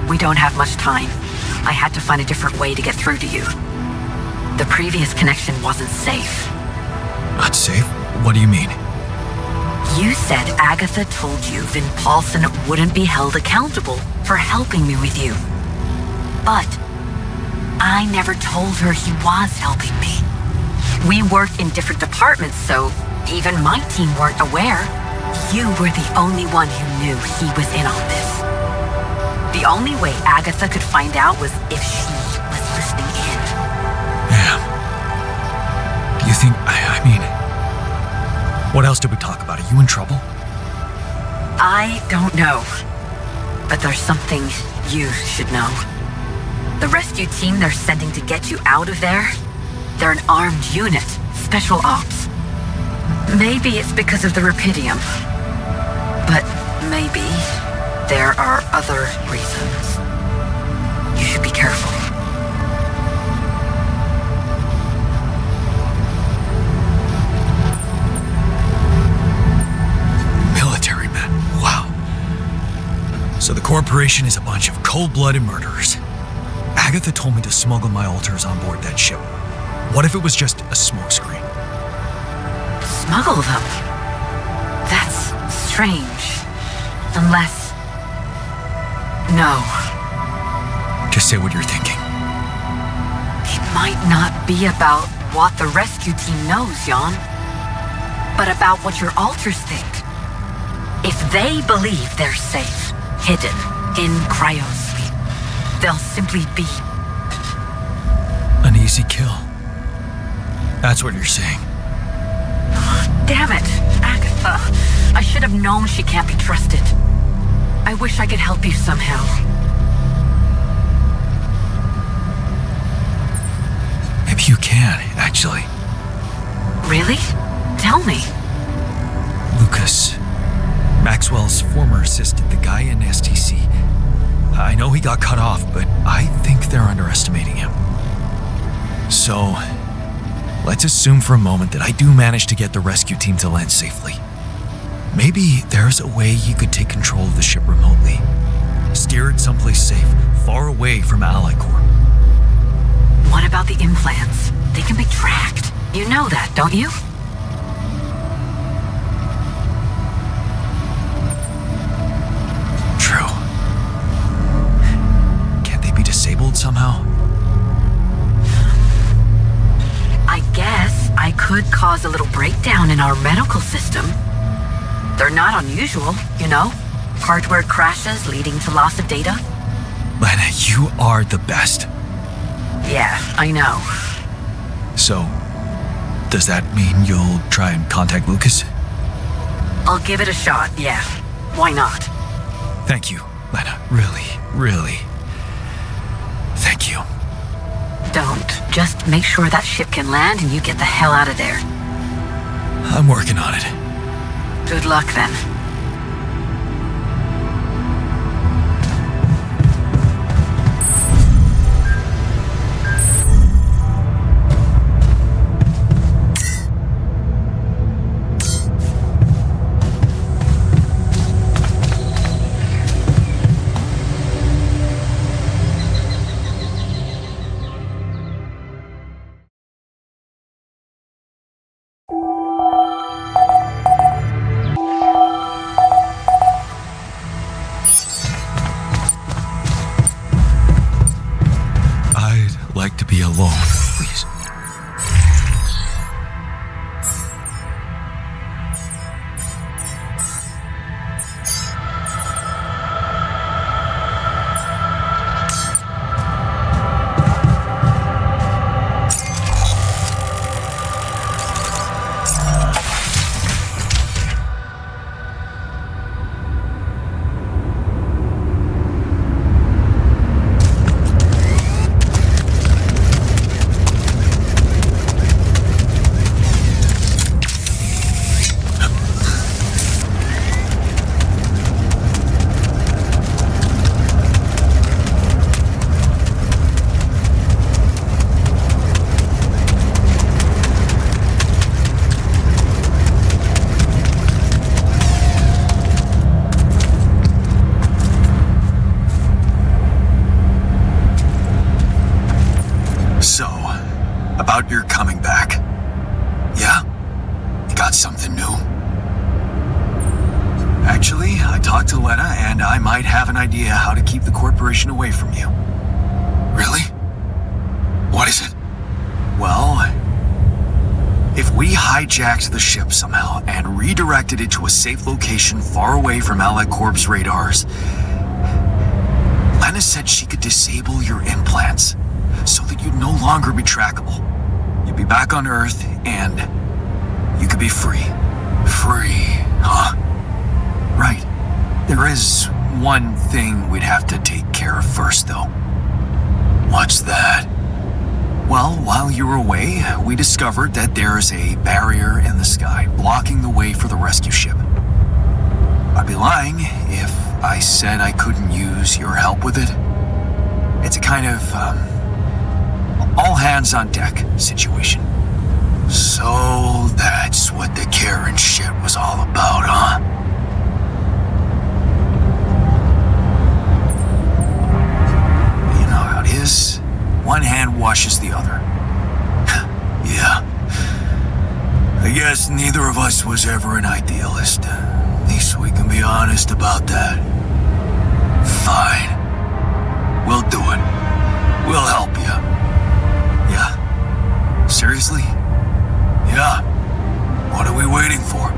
We don't have much time. I had to find a different way to get through to you. The previous connection wasn't safe. Not safe? What do you mean? You said Agatha told you Vin Paulson wouldn't be held accountable for helping me with you. But I never told her he was helping me. We worked in different departments, so even my team weren't aware. You were the only one who knew he was in on this. The only way Agatha could find out was if she was listening in. Damn. Do you think... I mean... What else did we talk about? Are you in trouble? I don't know. But there's something you should know. The rescue team they're sending to get you out of there, they're an armed unit, special ops. Maybe it's because of the Raphidium. But maybe there are other reasons. You should be careful. Military men. Wow. So the corporation is a bunch of cold-blooded murderers. Agatha told me to smuggle my alters on board that ship. What if it was just a smokescreen? Smuggle them? That's strange. Unless... No. Just say what you're thinking. It might not be about what the rescue team knows, Jan. But about what your alters think. If they believe they're safe, hidden, in cryosleep, they'll simply be... An easy kill. That's what you're saying. Damn it, Agatha. I should have known she can't be trusted. I wish I could help you somehow. Maybe you can, actually. Really? Tell me. Lucas. Maxwell's former assistant, the guy in STC. I know he got cut off, but I think they're underestimating him. So, let's assume for a moment that I do manage to get the rescue team to land safely. Maybe there's a way you could take control of the ship remotely. Steer it someplace safe, far away from Allied Corp. What about the implants? They can be tracked. You know that, don't you? True. Can't they be disabled somehow? I guess I could cause a little breakdown in our medical system. They're not unusual, you know? Hardware crashes leading to loss of data. Lena, you are the best. Yeah, I know. So, does that mean you'll try and contact Lucas? I'll give it a shot, yeah. Why not? Thank you, Lena. Really, really. Thank you. Don't. Just make sure that ship can land and you get the hell out of there. I'm working on it. Good luck then. Like to be alone, please. About your coming back. Yeah? You got something new? Actually, I talked to Lena, and I might have an idea how to keep the corporation away from you. Really? What is it? Well, if we hijacked the ship somehow and redirected it to a safe location far away from Allied Corp's radars, Lena said she could disable your implants so that you'd no longer be trackable. You'd be back on Earth, and you could be free. Free, huh? Right. There is one thing we'd have to take care of first, though. What's that? Well, while you were away, we discovered that there's a barrier in the sky blocking the way for the rescue ship. I'd be lying if I said I couldn't use your help with it. It's a kind of, all hands on deck situation. So that's what the Karen shit was all about, huh? one hand washes the other. Yeah. I guess neither of us was ever an idealist. At least we can be honest about that. Fine. We'll do it. We'll help you. Yeah? Seriously? Yeah. What are we waiting for?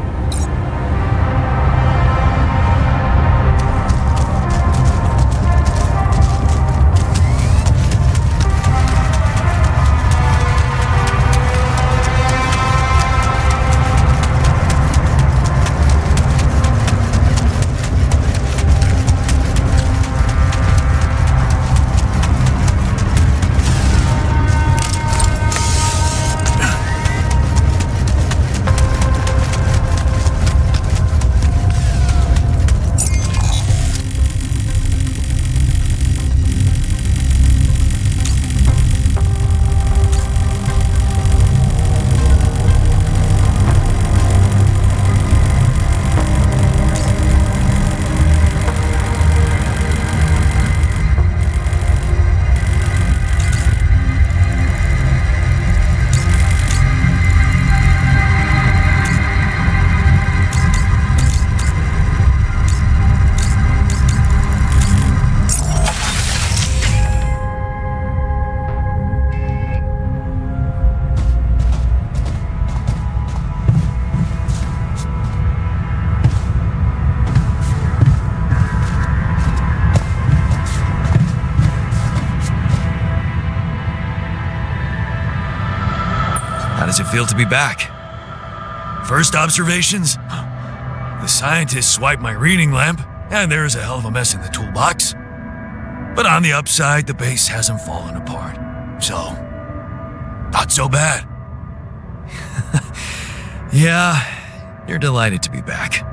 How does it feel to be back? First observations? The scientists swiped my reading lamp, and there's a hell of a mess in the toolbox. But on the upside, the base hasn't fallen apart. So, not so bad. Yeah, you're delighted to be back.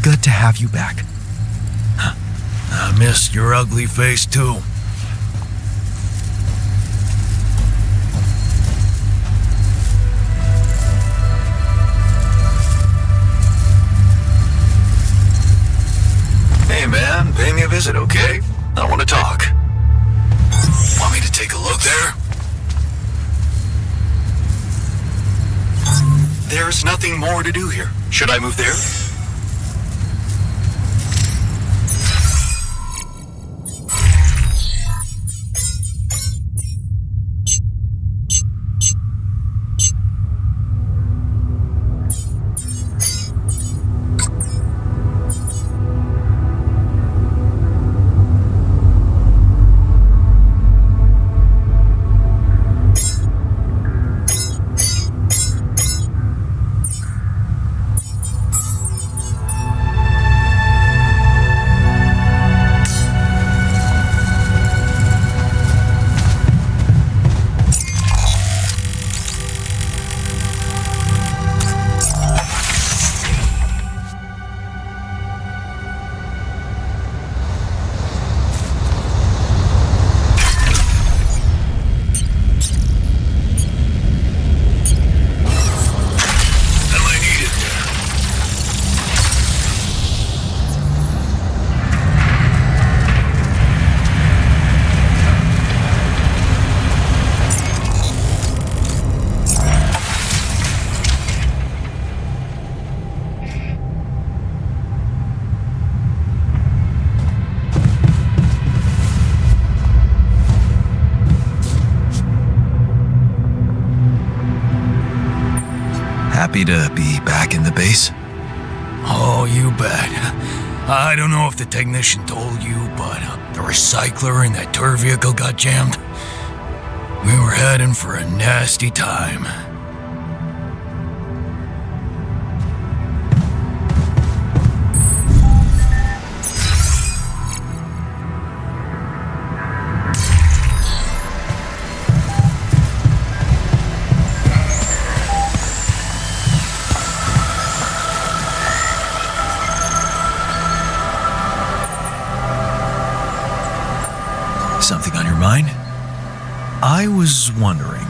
Good to have you back. I missed your ugly face too. Hey man, pay me a visit, okay? I want to talk. Want me to take a look there? There's nothing more to do here. Should I move there? Happy to be back in the base? Oh, you bet. I don't know if the technician told you, but the recycler in that tour vehicle got jammed. We were heading for a nasty time. something on your mind? I was wondering,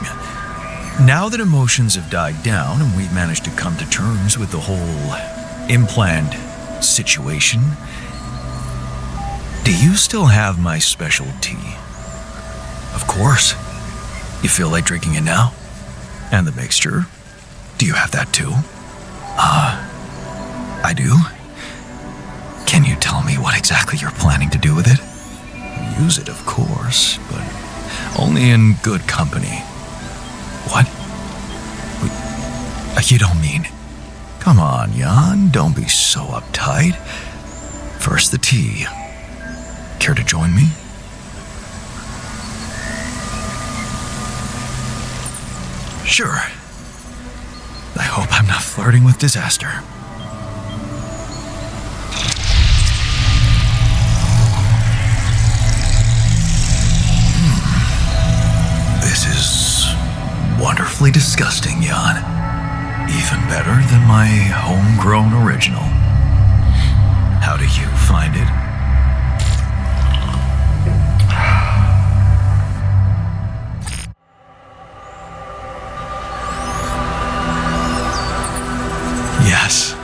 now that emotions have died down and we've managed to come to terms with the whole implant situation, do you still have my special tea? Of course. You feel like drinking it now? And the mixture? Do you have that too? I do? Can you tell me what exactly you're planning to do with it? Use it, of course, but only in good company. What? You don't mean... Come on, Jan, don't be so uptight. First the tea. Care to join me? Sure. I hope I'm not flirting with disaster. This is wonderfully disgusting, Jan. Even better than my homegrown original. How do you find it? Yes.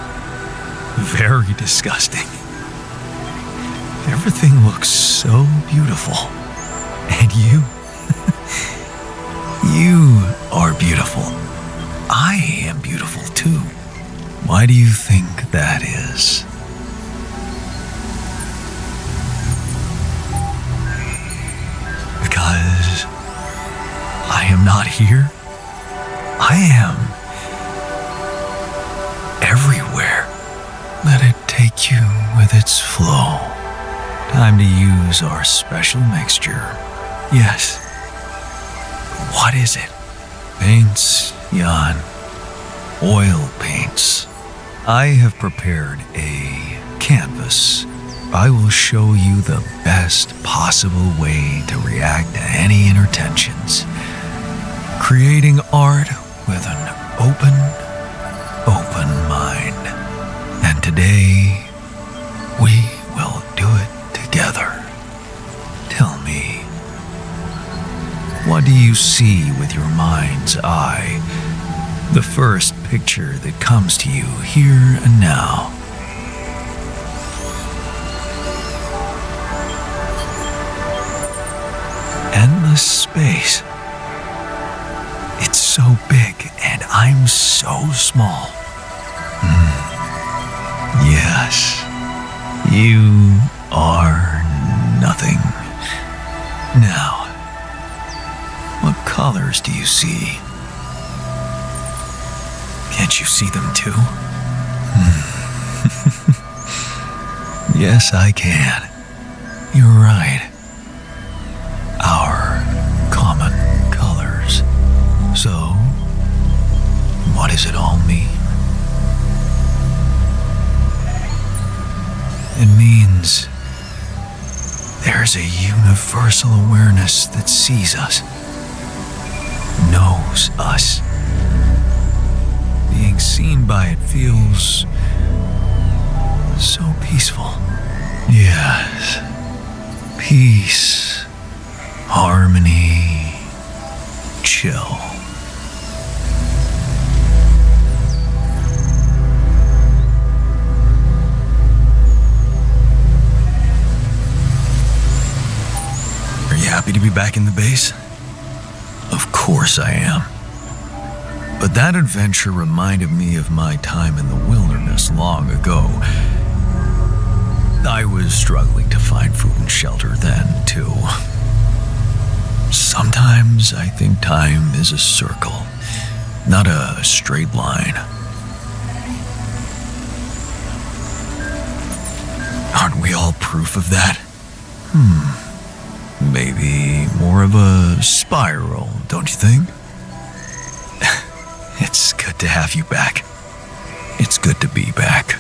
Very disgusting. Everything looks so beautiful. And you? You are beautiful. I am beautiful too. Why do you think that is? Because I am not here. I am everywhere. Let it take you with its flow. Time to use our special mixture. Yes. What is it? Paints, Jan. Oil paints. I have prepared a canvas. I will show you the best possible way to react to any inner tensions. Creating art with an open mind. And today, we will do it together. Tell me, what do you see with your mind's eye? The first picture that comes to you here and now. Endless space. It's so big and I'm so small. Yes, you are nothing. Now, what colors do you see? Can't you see them too? Yes, I can. You're right. Our common colors. So, what does it all mean? It means there's a universal awareness that sees us, knows us. Being seen by it feels so peaceful. Yes, peace, harmony, chill. Are you happy to be back in the base? Of course I am. But that adventure reminded me of my time in the wilderness long ago. I was struggling to find food and shelter then, too. Sometimes I think time is a circle, not a straight line. Aren't we all proof of that? Maybe more of a spiral, don't you think? It's good to have you back. It's good to be back.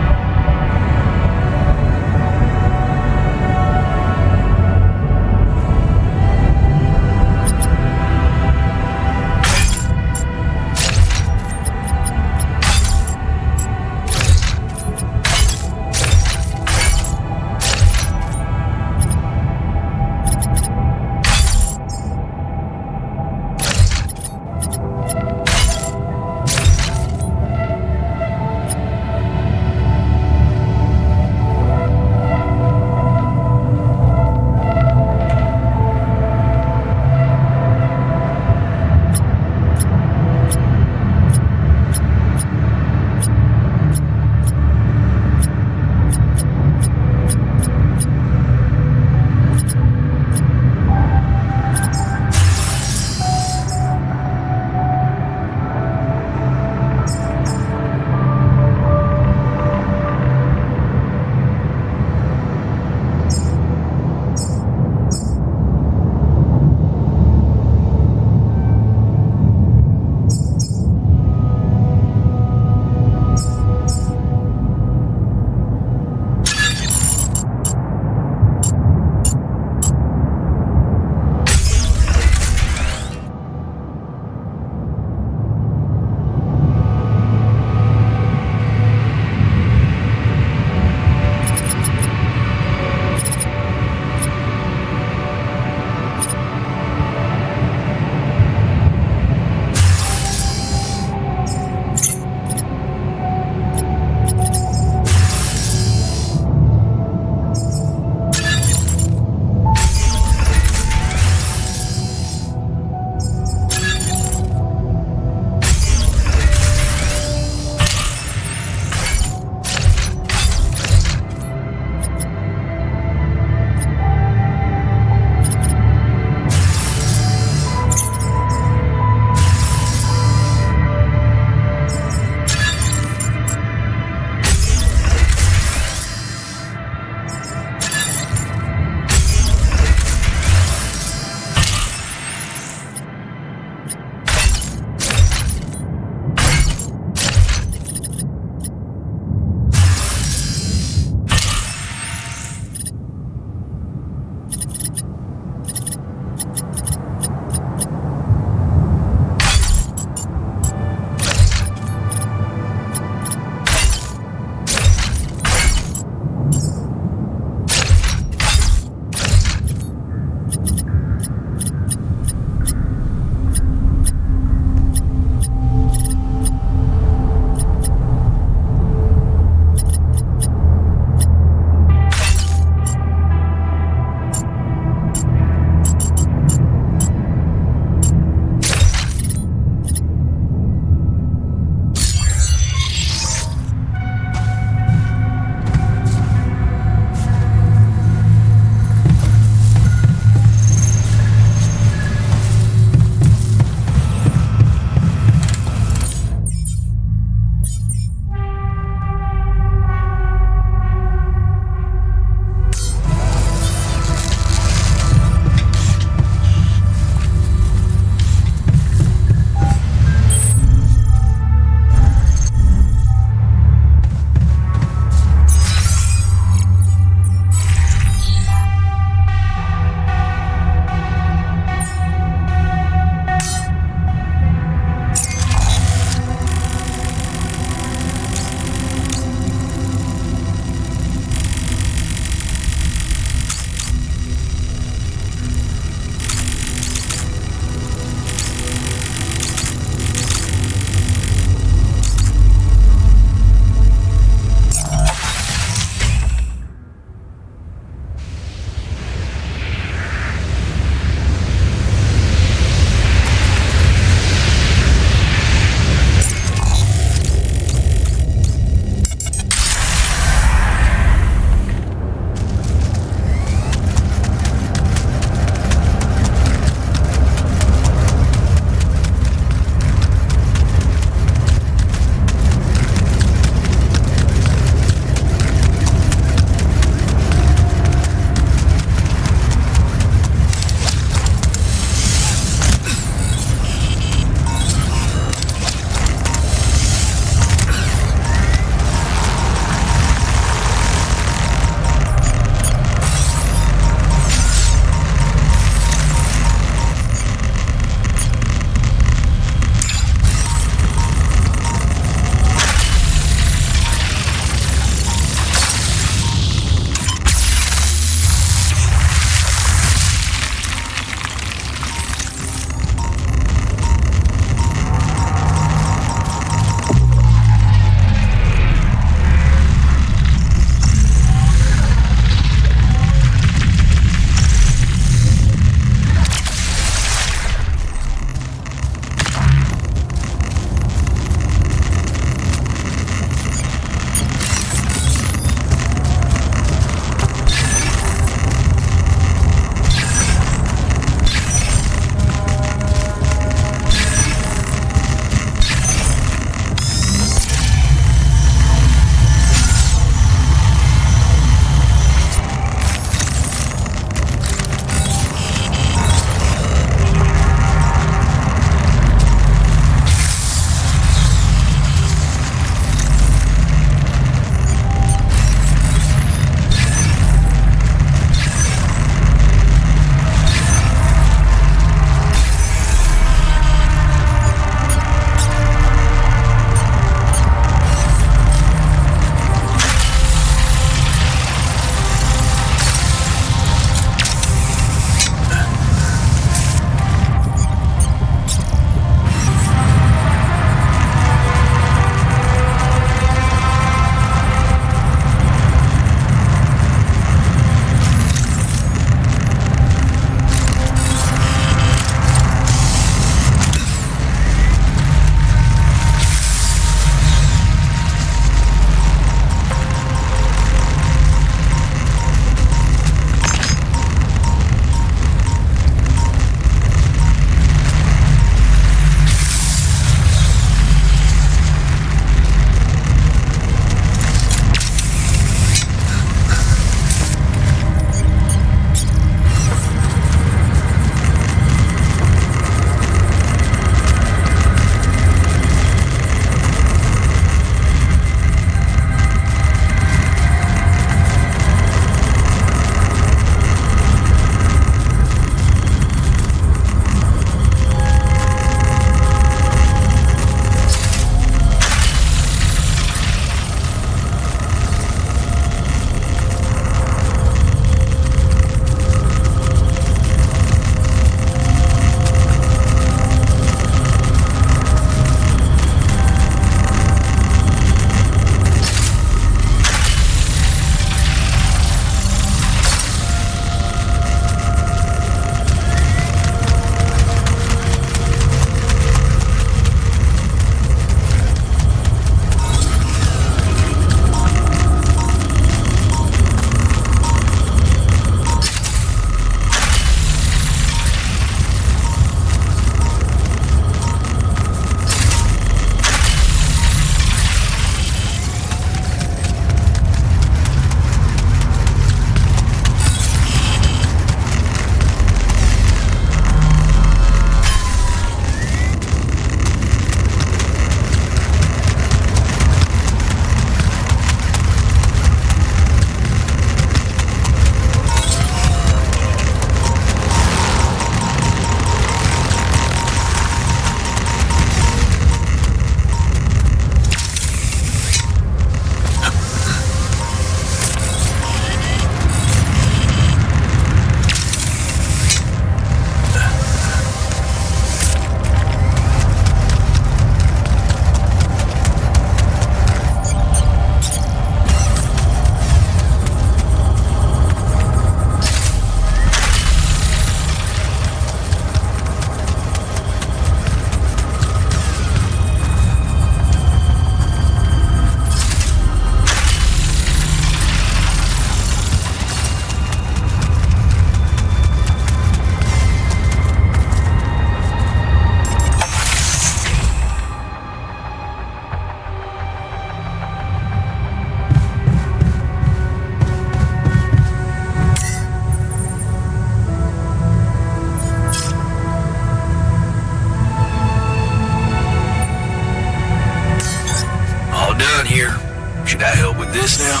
Can I help with this now?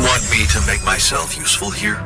Want me to make myself useful here?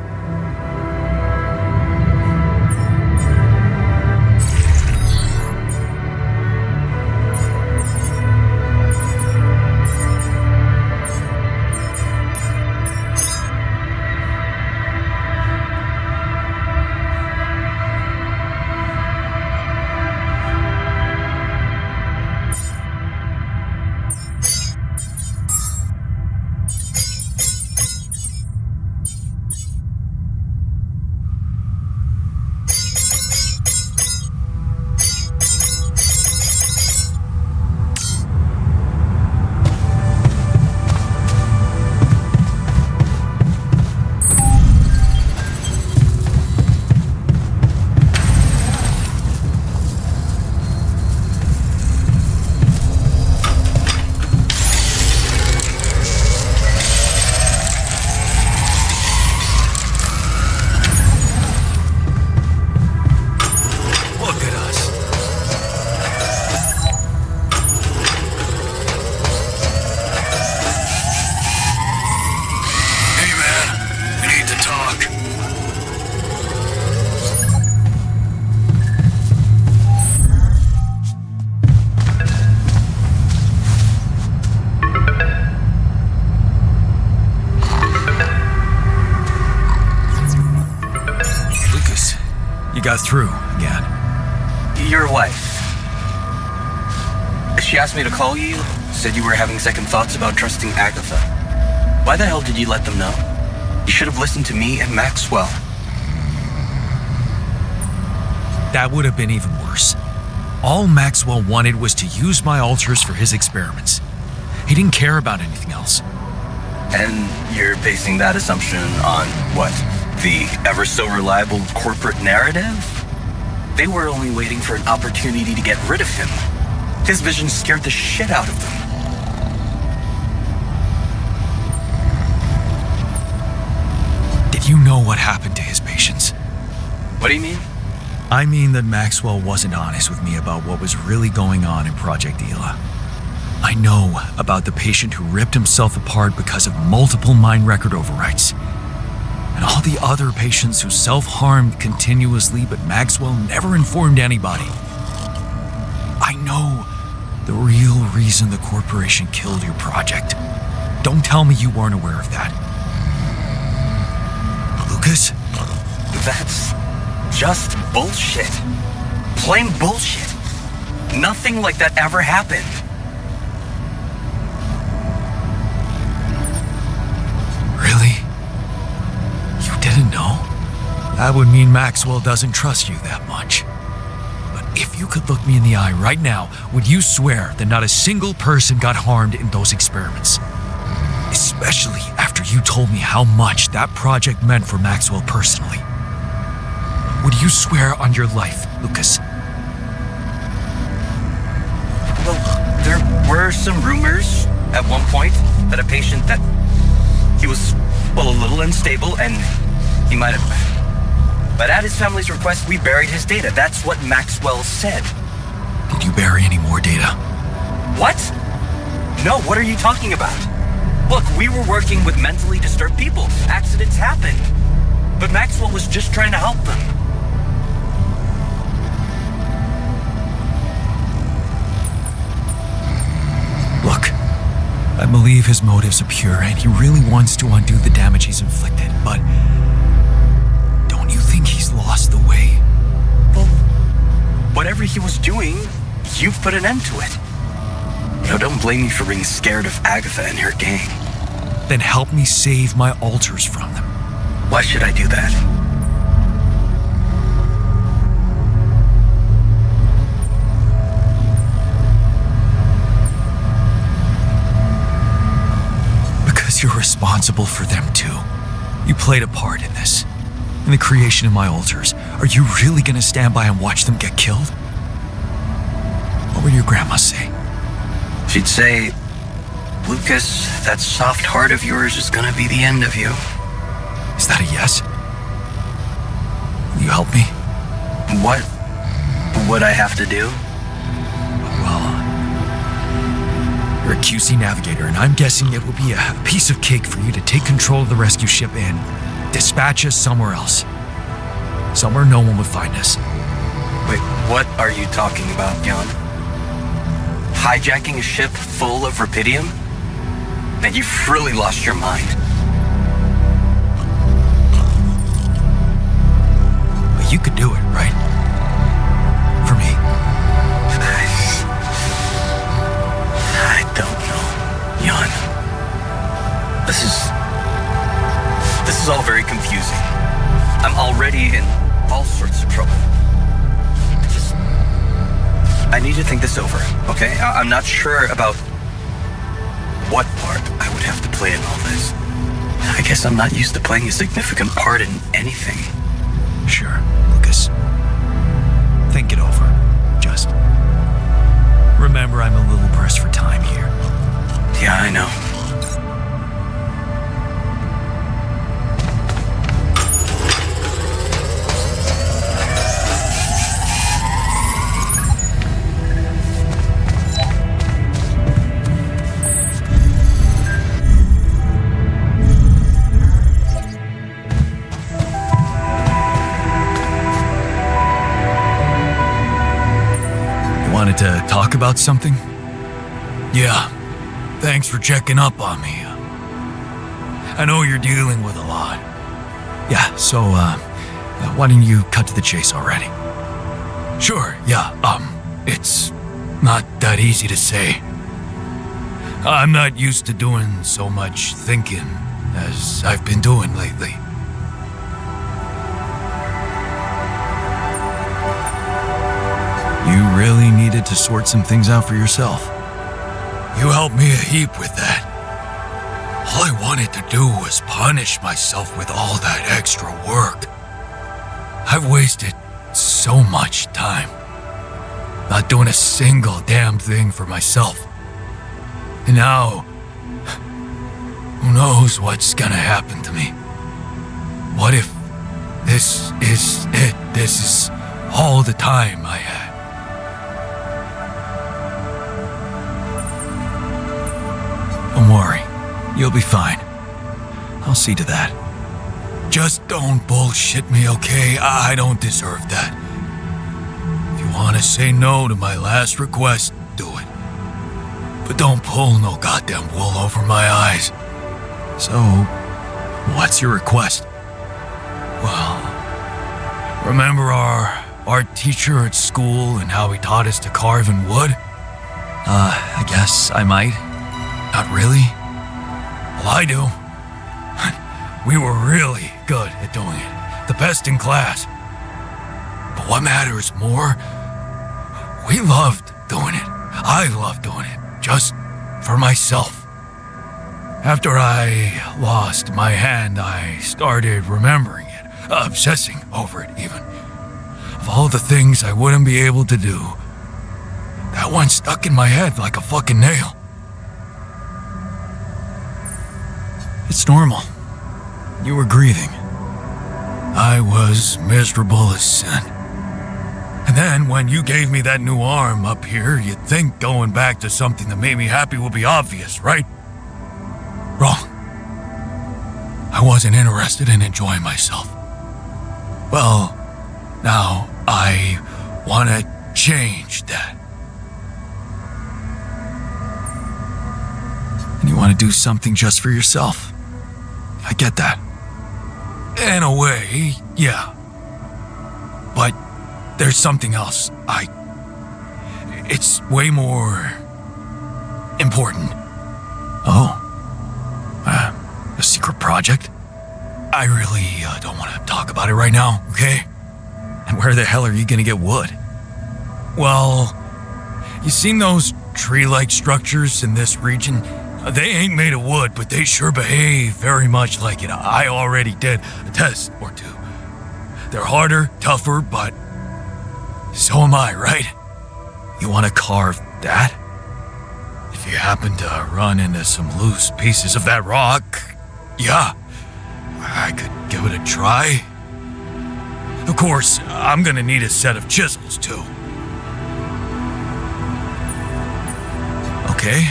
Got through again. Your wife. She asked me to call you, said you were having second thoughts about trusting Agatha. Why the hell did you let them know? You should have listened to me and Maxwell. That would have been even worse. All Maxwell wanted was to use my altars for his experiments. He didn't care about anything else. And you're basing that assumption on what? The ever-so-reliable corporate narrative? They were only waiting for an opportunity to get rid of him. His vision scared the shit out of them. Did you know what happened to his patients? What do you mean? I mean that Maxwell wasn't honest with me about what was really going on in Project Ela. I know about the patient who ripped himself apart because of multiple mind record overwrites. And all the other patients who self-harmed continuously, but Maxwell never informed anybody. I know the real reason the corporation killed your project. Don't tell me you weren't aware of that. Lucas? That's just bullshit. Plain bullshit. Nothing like that ever happened. Really? Didn't know? That would mean Maxwell doesn't trust you that much. But if you could look me in the eye right now, would you swear that not a single person got harmed in those experiments? Especially after you told me how much that project meant for Maxwell personally. Would you swear on your life, Lucas? Well, there were some rumors at one point that a patient that he was, well, a little unstable and he might have. But at his family's request, we buried his data. That's what Maxwell said. Did you bury any more data? What? No, what are you talking about? Look, we were working with mentally disturbed people. Accidents happen. But Maxwell was just trying to help them. Look, I believe his motives are pure and he really wants to undo the damage he's inflicted, but don't you think he's lost the way? Well, whatever he was doing, you've put an end to it. Now don't blame me for being scared of Agatha and her gang. Then help me save my altars from them. Why should I do that? Because you're responsible for them too. You played a part in this. In the creation of my altars. Are you really gonna stand by and watch them get killed? What would your grandma say? She'd say, Lucas, that soft heart of yours is gonna be the end of you. Is that a yes? Will you help me? What would I have to do? Well, you're QC navigator, and I'm guessing it will be a piece of cake for you to take control of the rescue ship and dispatch us somewhere else. Somewhere no one would find us. Wait, what are you talking about, Jan? Hijacking a ship full of Raphidium? Man, you've really lost your mind. But you could do it, right? For me. I don't know, Jan. This is all very confusing. I'm already in all sorts of trouble. I need to think this over, okay? I'm not sure about what part I would have to play in all this. I guess I'm not used to playing a significant part in anything. Sure, Lucas. Think it over. Just remember I'm a little pressed for time here. Yeah, I know. Wanted to talk about something? Yeah. Thanks for checking up on me. I know you're dealing with a lot. Yeah, so, why don't you cut to the chase already? Sure, yeah, it's not that easy to say. I'm not used to doing so much thinking as I've been doing lately. You really needed to sort some things out for yourself. You helped me a heap with that. All I wanted to do was punish myself with all that extra work. I've wasted so much time, not doing a single damn thing for myself. And now, who knows what's gonna happen to me? What if this is it? This is all the time I had. Don't worry, you'll be fine. I'll see to that. Just don't bullshit me, okay? I don't deserve that. If you want to say no to my last request, do it. But don't pull no goddamn wool over my eyes. So, what's your request? Well, remember our art teacher at school and how he taught us to carve in wood? I guess I might. Not really? Well, I do. We were really good at doing it. The best in class. But what matters more, we loved doing it. I loved doing it. Just for myself. After I lost my hand, I started remembering it. Obsessing over it, even. Of all the things I wouldn't be able to do, that one stuck in my head like a fucking nail. It's normal. You were grieving. I was miserable as sin. And then when you gave me that new arm up here, you'd think going back to something that made me happy would be obvious, right? Wrong. I wasn't interested in enjoying myself. Well, now I want to change that. And you want to do something just for yourself. I get that. In a way, yeah. But there's something else. It's way more important. Oh? A secret project? I really don't want to talk about it right now, okay? And where the hell are you gonna get wood? Well, you seen those tree-like structures in this region? They ain't made of wood, but they sure behave very much like it. I already did a test or two. They're harder, tougher, but so am I, right? You want to carve that? If you happen to run into some loose pieces of that rock, yeah, I could give it a try. Of course, I'm gonna need a set of chisels, too. Okay.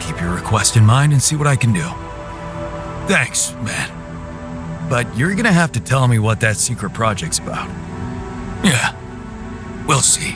keep your request in mind and see what I can do. Thanks, man. But you're gonna have to tell me what that secret project's about. Yeah, we'll see.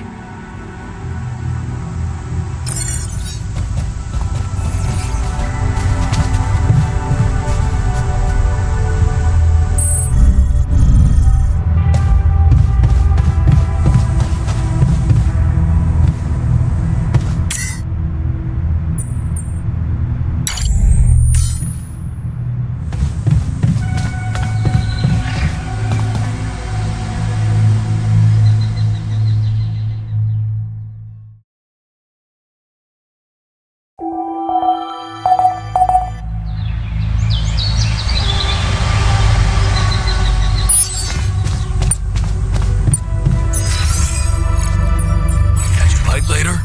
Later?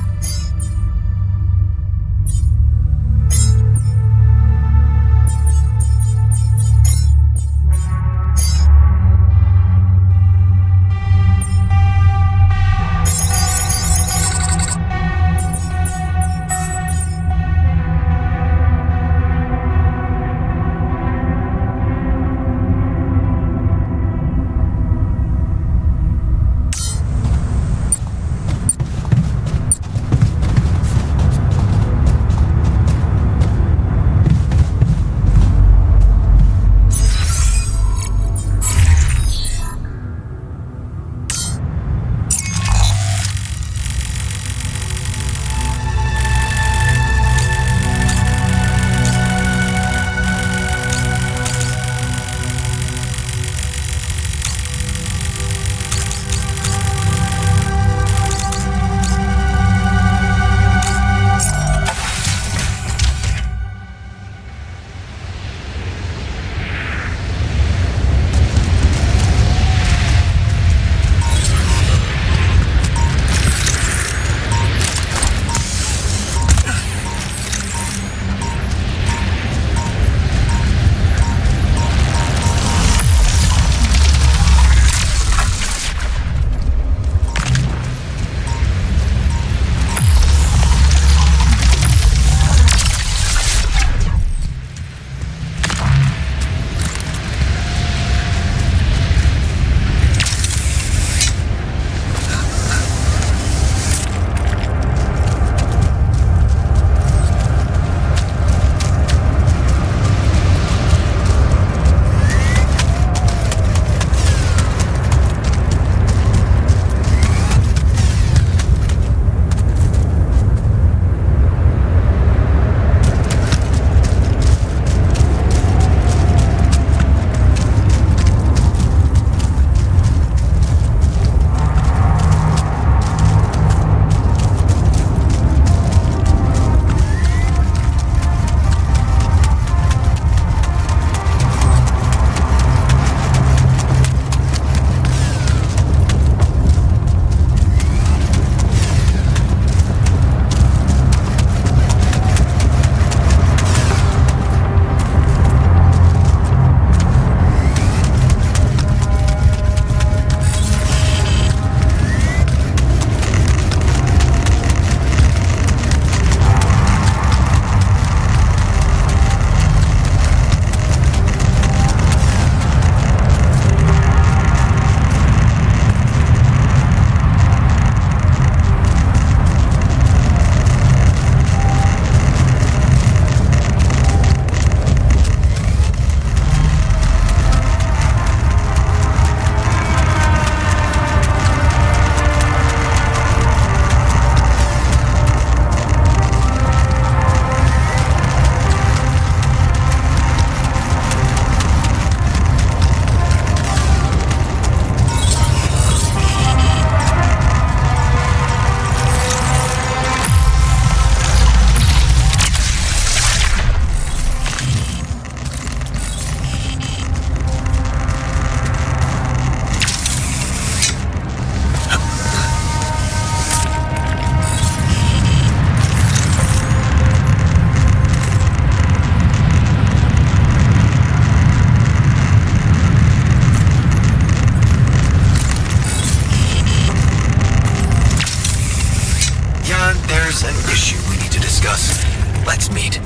There's an issue we need to discuss. Let's meet.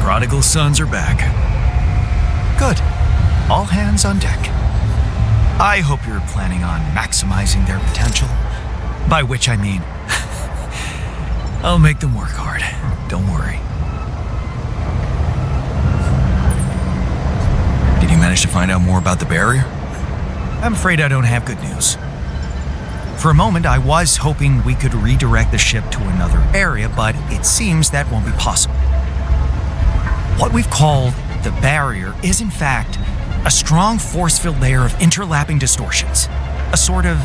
Prodigal sons are back. Good. All hands on deck. I hope you're planning on maximizing their potential. By which I mean, I'll make them work hard. Don't worry. Did you manage to find out more about the barrier? I'm afraid I don't have good news. For a moment, I was hoping we could redirect the ship to another area, but it seems that won't be possible. What we've called the barrier is, in fact, a strong force-filled layer of interlapping distortions, a sort of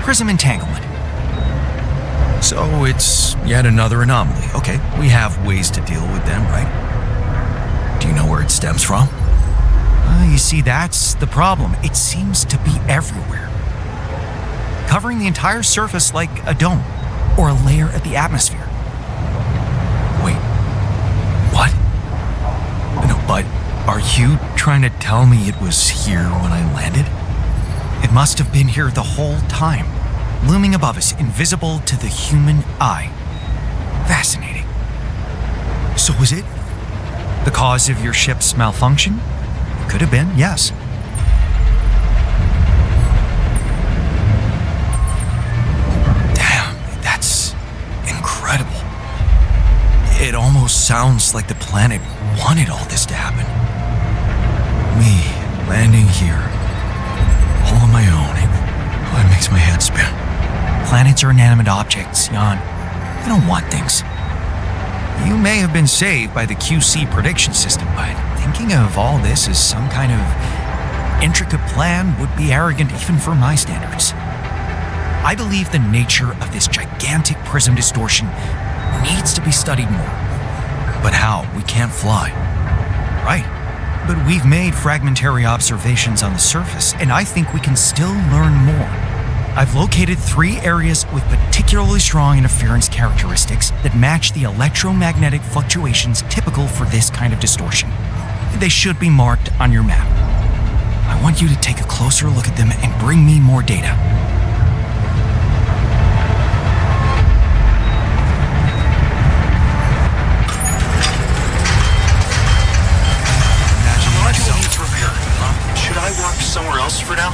prism entanglement. So it's yet another anomaly. Okay, we have ways to deal with them, right? Do you know where it stems from? You see, that's the problem. It seems to be everywhere, covering the entire surface like a dome or a layer of the atmosphere. Wait, what? No, but are you trying to tell me it was here when I landed? It must have been here the whole time, looming above us, invisible to the human eye. Fascinating. So was it the cause of your ship's malfunction? Could have been, yes. Damn, that's incredible. It almost sounds like the planet wanted all this to happen. Me landing here, all on my own, it makes my head spin. Planets are inanimate objects, Jan. They don't want things. You may have been saved by the QC prediction system, but thinking of all this as some kind of intricate plan would be arrogant even for my standards. I believe the nature of this gigantic prism distortion needs to be studied more. But how? We can't fly. Right. But we've made fragmentary observations on the surface, and I think we can still learn more. I've located 3 areas with particularly strong interference characteristics that match the electromagnetic fluctuations typical for this kind of distortion. They should be marked on your map. I want you to take a closer look at them and bring me more data. Should I walk somewhere else for now?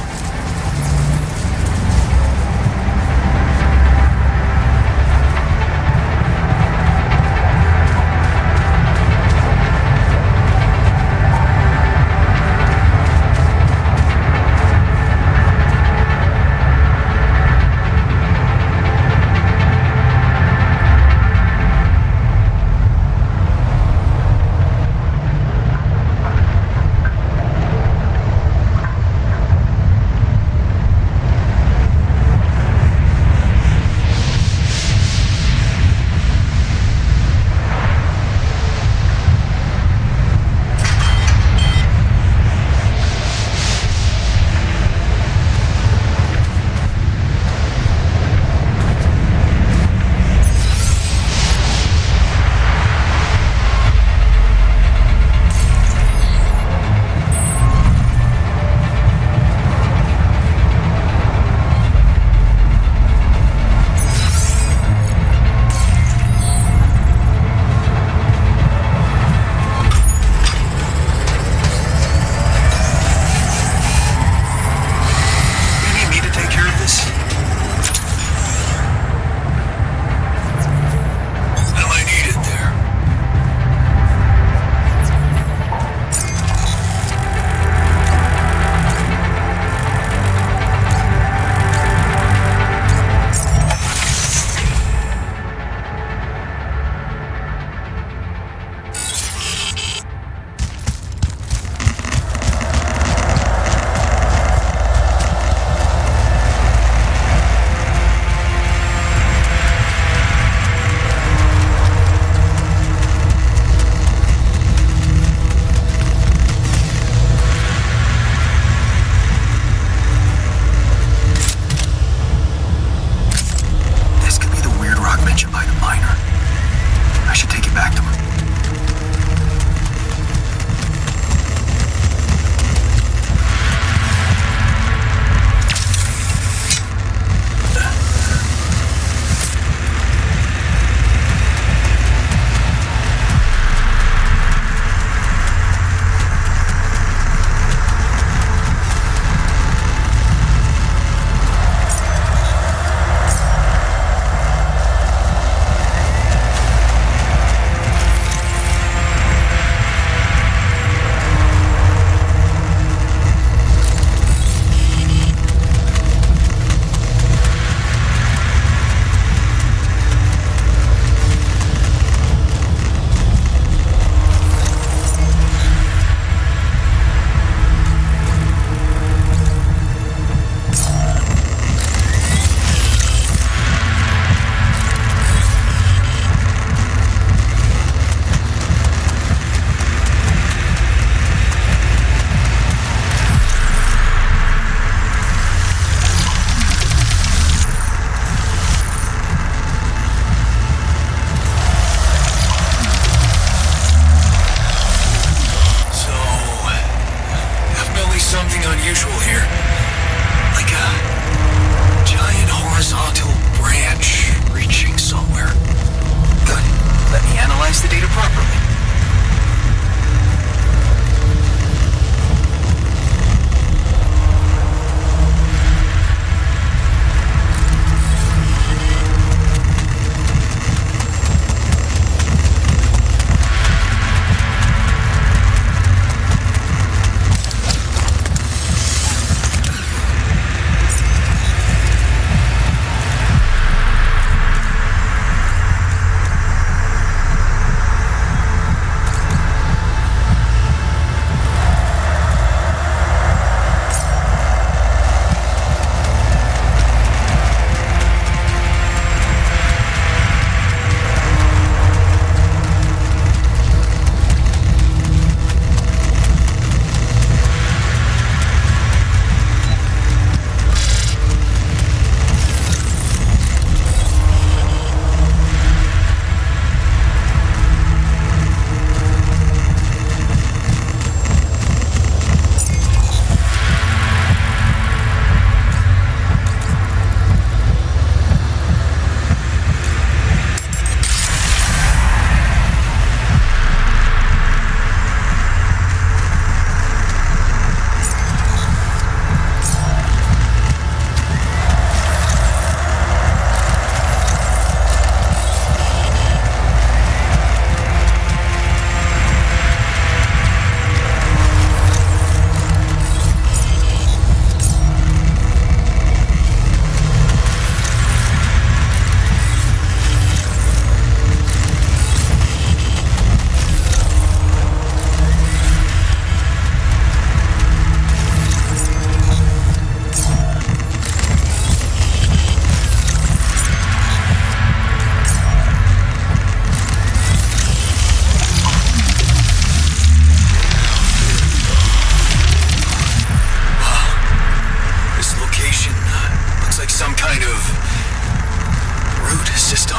system.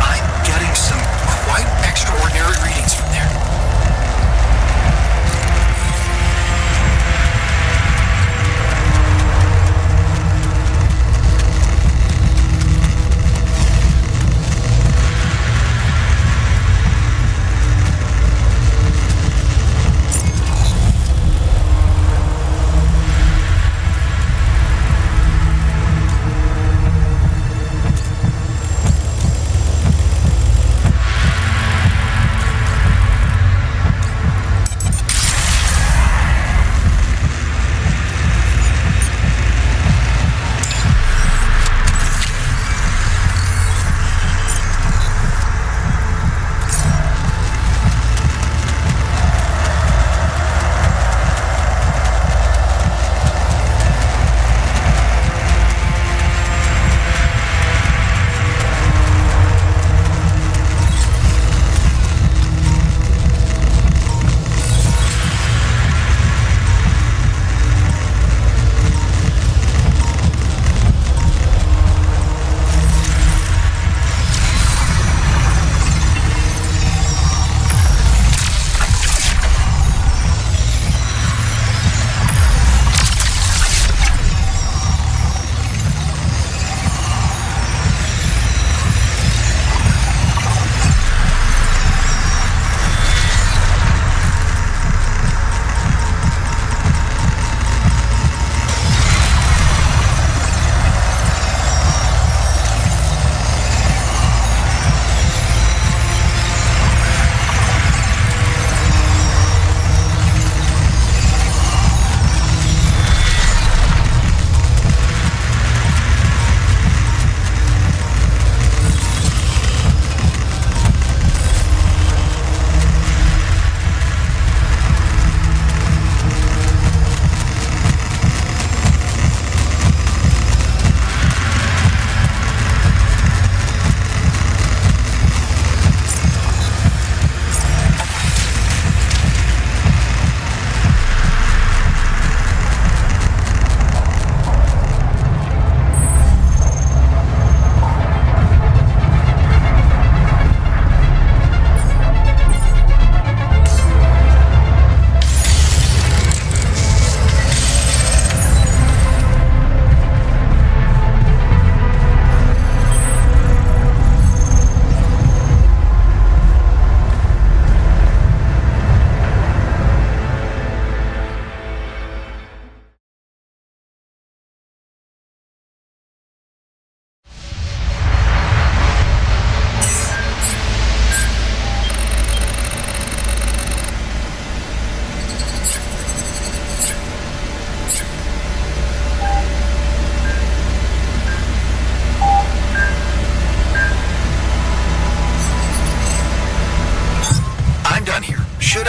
I'm getting some quite extraordinary readings from there.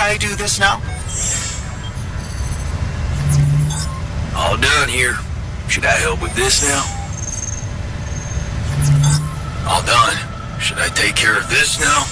I do this now? All done here. Should I help with this now? All done. Should I take care of this now?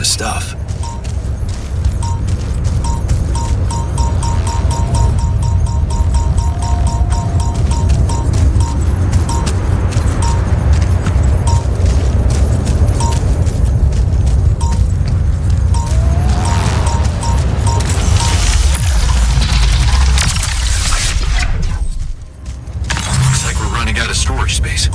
of stuff. Looks like we're running out of storage space.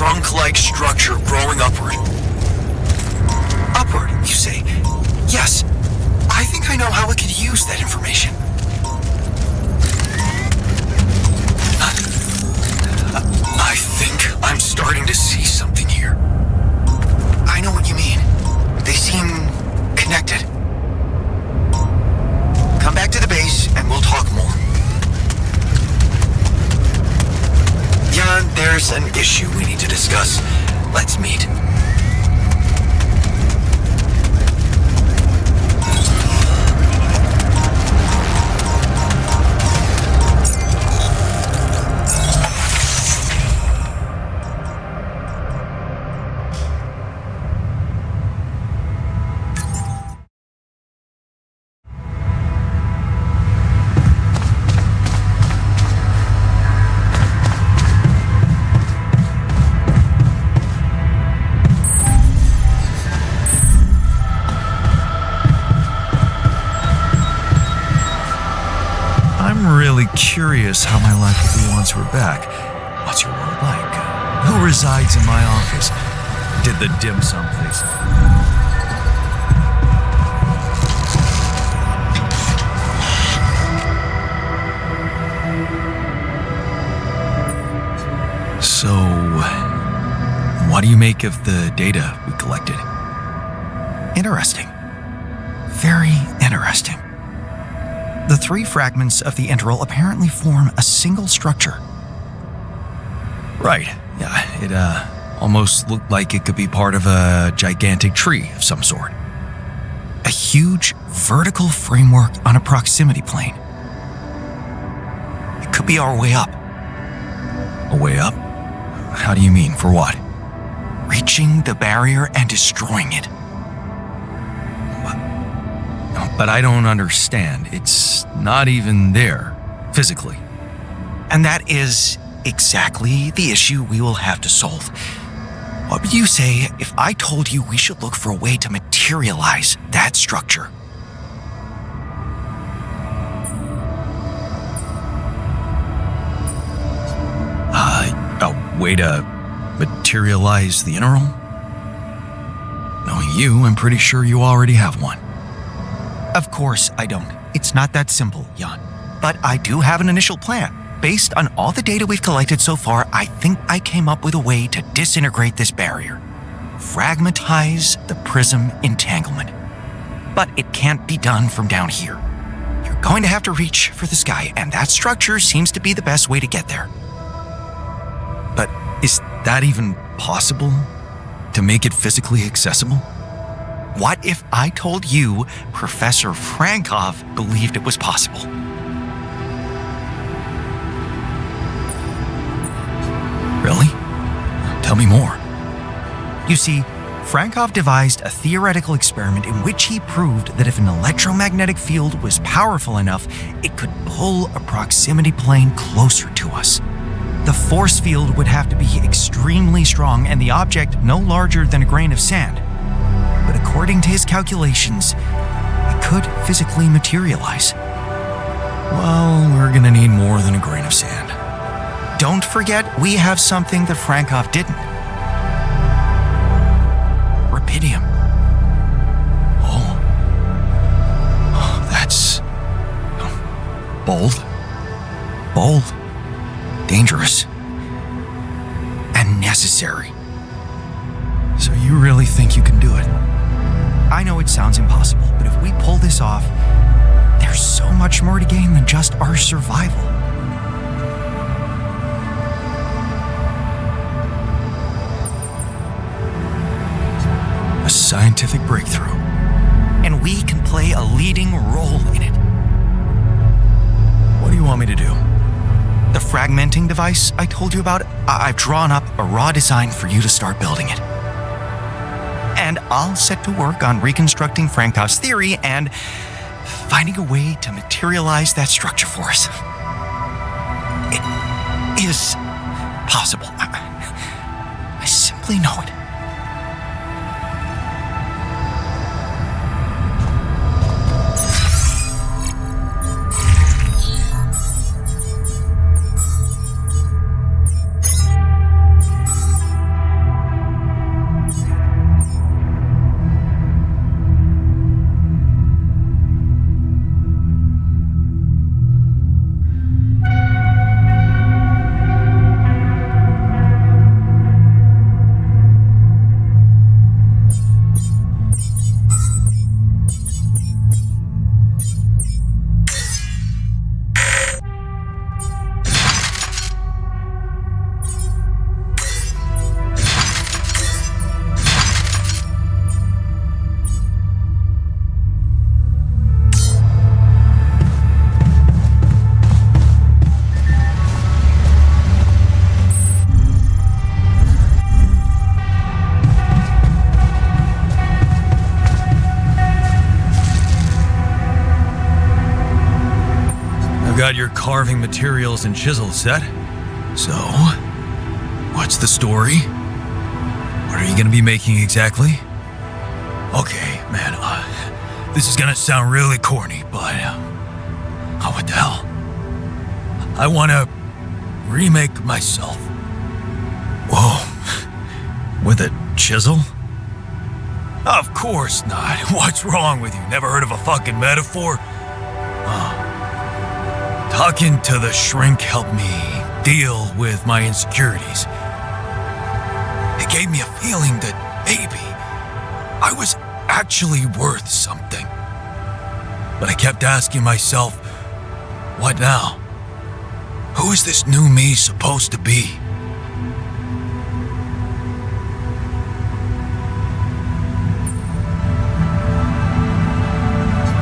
trunk-like structure growing upward. Upward, you say? Yes. I think I know how we could use that information. I think I'm starting to see something here. I know what you mean. They seem connected. Come back to the base and we'll talk more. Jan, there's an issue we need to discuss. Let's meet. really curious how my life would be once we're back. What's your world like? Who resides in my office? Did the dim sum place? So, what do you make of the data we collected? Interesting. Very interesting. The 3 fragments of the interval apparently form a single structure. Right. Yeah, it almost looked like it could be part of a gigantic tree of some sort. A huge vertical framework on a proximity plane. It could be our way up. A way up? How do you mean? For what? Reaching the barrier and destroying it. But I don't understand. It's not even there, physically. And that is exactly the issue we will have to solve. What would you say if I told you we should look for a way to materialize that structure? A way to materialize the interval? Knowing you, I'm pretty sure you already have one. Of course I don't. It's not that simple, Jan. But I do have an initial plan. Based on all the data we've collected so far, I think I came up with a way to disintegrate this barrier. Fragmentize the prism entanglement. But it can't be done from down here. You're going to have to reach for the sky, and that structure seems to be the best way to get there. But is that even possible? To make it physically accessible? What if I told you Professor Frankov believed it was possible? Really? Tell me more. You see, Frankov devised a theoretical experiment in which he proved that if an electromagnetic field was powerful enough, it could pull a proximity plane closer to us. The force field would have to be extremely strong and the object no larger than a grain of sand. But according to his calculations, it could physically materialize. Well, we're gonna need more than a grain of sand. Don't forget, we have something that Frankov didn't. Raphidium. Oh. That's... bold. Bold. Dangerous. And necessary. So you really think you can do it? I know it sounds impossible, but if we pull this off, there's so much more to gain than just our survival. A scientific breakthrough. And we can play a leading role in it. What do you want me to do? The fragmenting device I told you about, I've drawn up a raw design for you to start building it. And I'll set to work on reconstructing Frankov's theory and finding a way to materialize that structure for us. It is possible. I simply know it. Got your carving materials and chisels set. So, what's the story? What are you gonna be making exactly? Okay, man, this is gonna sound really corny, but... oh, what the hell? I want to remake myself. Whoa. With a chisel? Of course not. What's wrong with you? Never heard of a fucking metaphor? Talking to the shrink helped me deal with my insecurities. It gave me a feeling that maybe I was actually worth something. But I kept asking myself, what now? Who is this new me supposed to be?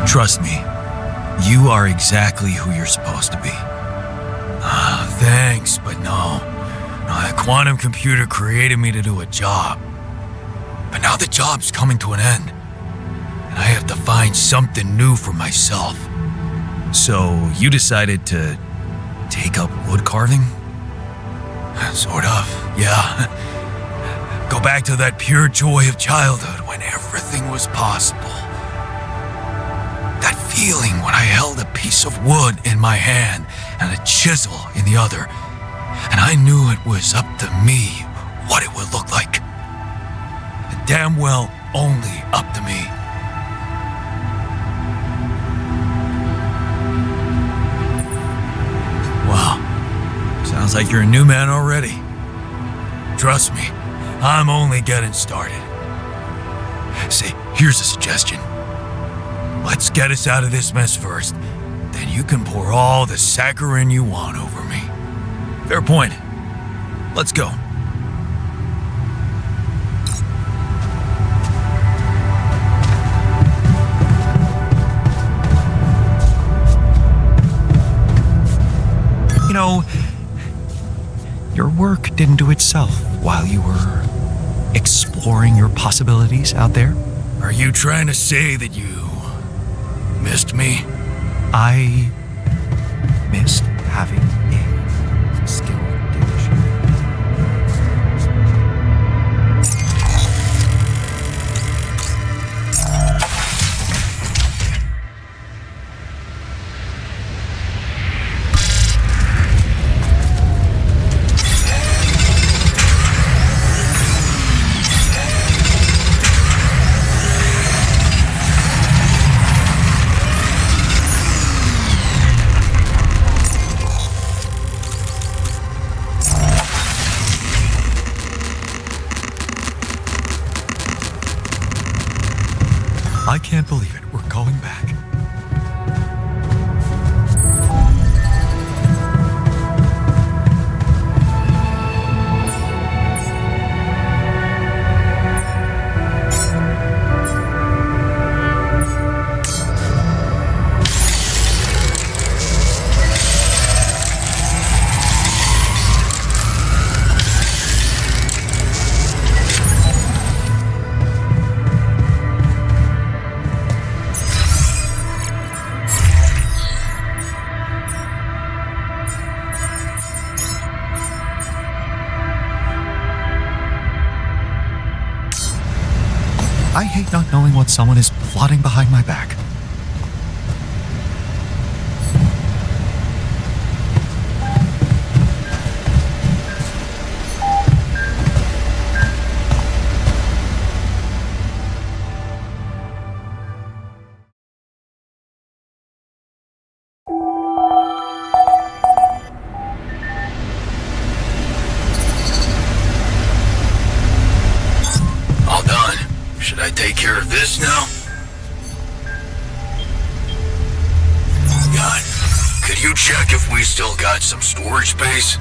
Trust me, you are exactly who you're supposed to be. Thanks, but no. The quantum computer created me to do a job. But now the job's coming to an end, and I have to find something new for myself. So you decided to take up wood carving? Sort of, yeah. Go back to that pure joy of childhood when everything was possible. That feeling when I held a piece of wood in my hand and a chisel in the other, and I knew it was up to me what it would look like. And damn well only up to me. Wow, sounds like you're a new man already. Trust me, I'm only getting started. See, here's a suggestion. Let's get us out of this mess first. Then you can pour all the saccharin you want over me. Fair point. Let's go. You know, your work didn't do itself while you were exploring your possibilities out there. Are you trying to say that you missed me? I missed having a skill division. I can't believe it. We're going back. I hate not knowing what someone is plotting behind my back. Should I take care of this now? God, could you check if we still got some storage space?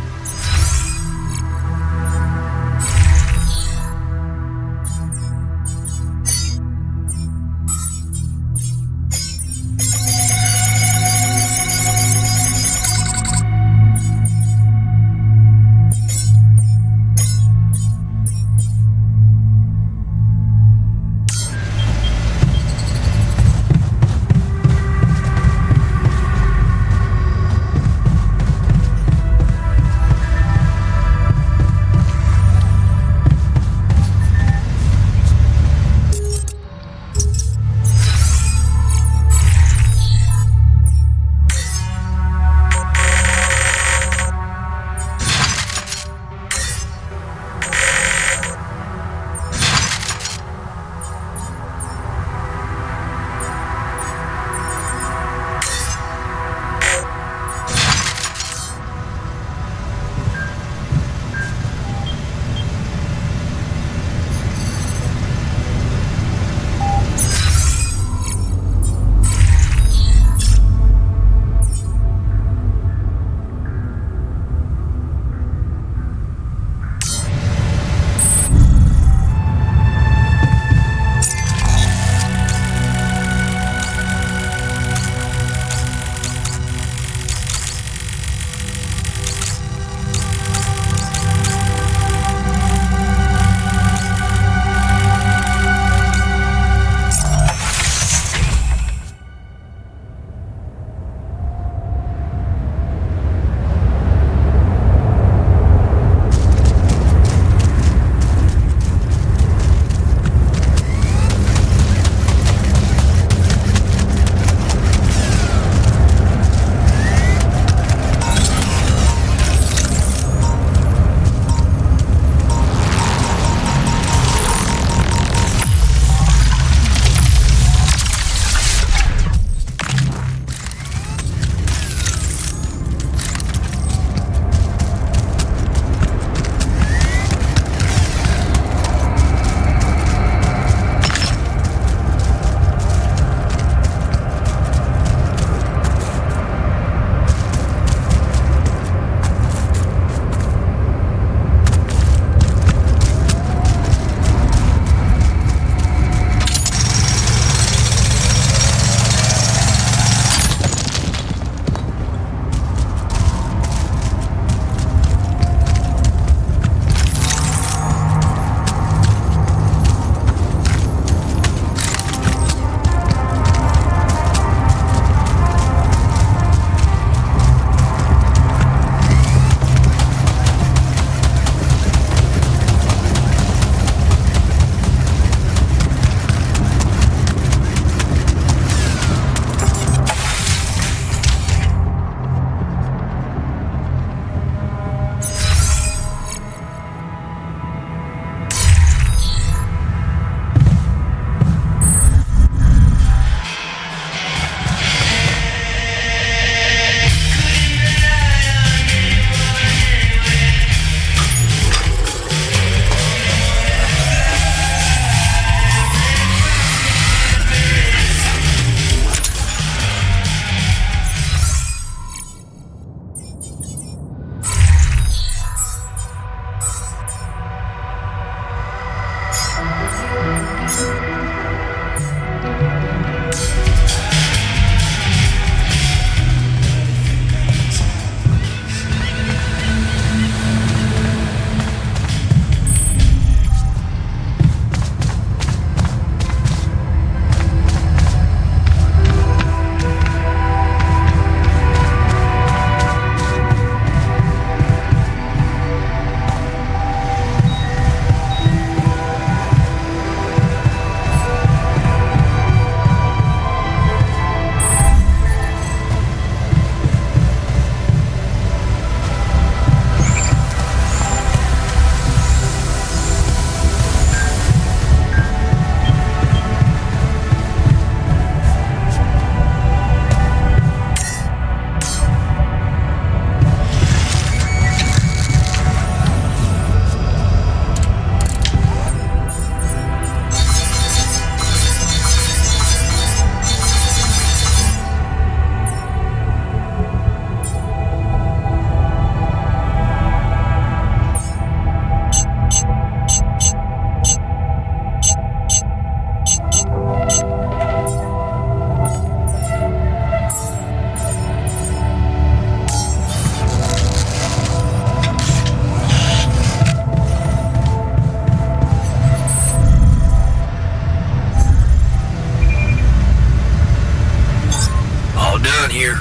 down here.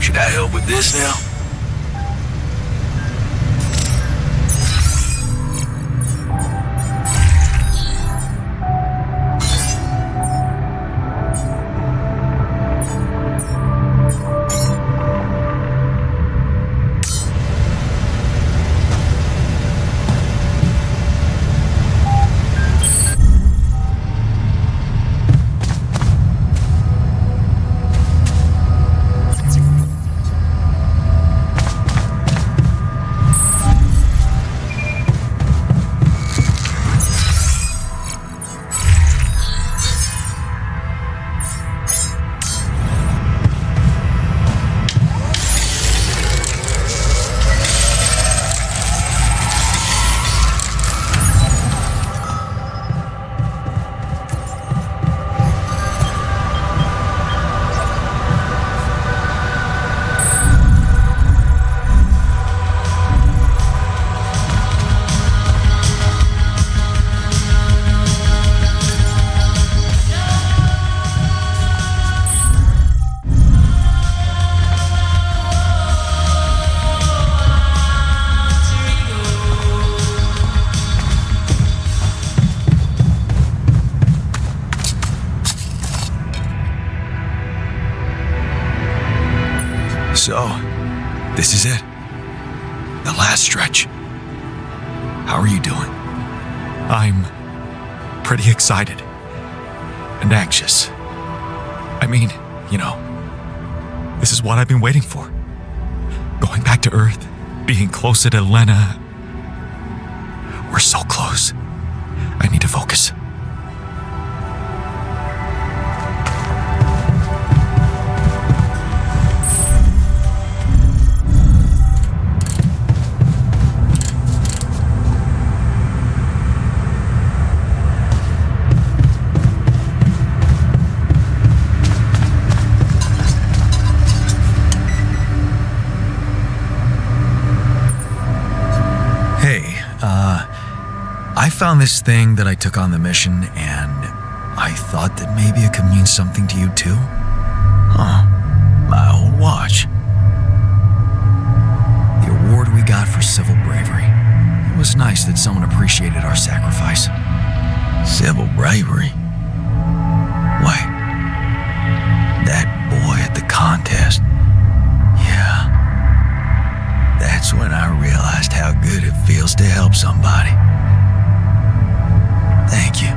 Should I help with this now? So, this is it. The last stretch. How are you doing? I'm pretty excited and anxious. I mean, this is what I've been waiting for. Going back to Earth, being closer to Lena. We're so close. I need to focus. I found this thing that I took on the mission, and I thought that maybe it could mean something to you too. Huh. My old watch. The award we got for civil bravery. It was nice that someone appreciated our sacrifice. Civil bravery? Why? That boy at the contest. Yeah. That's when I realized how good it feels to help somebody. Thank you.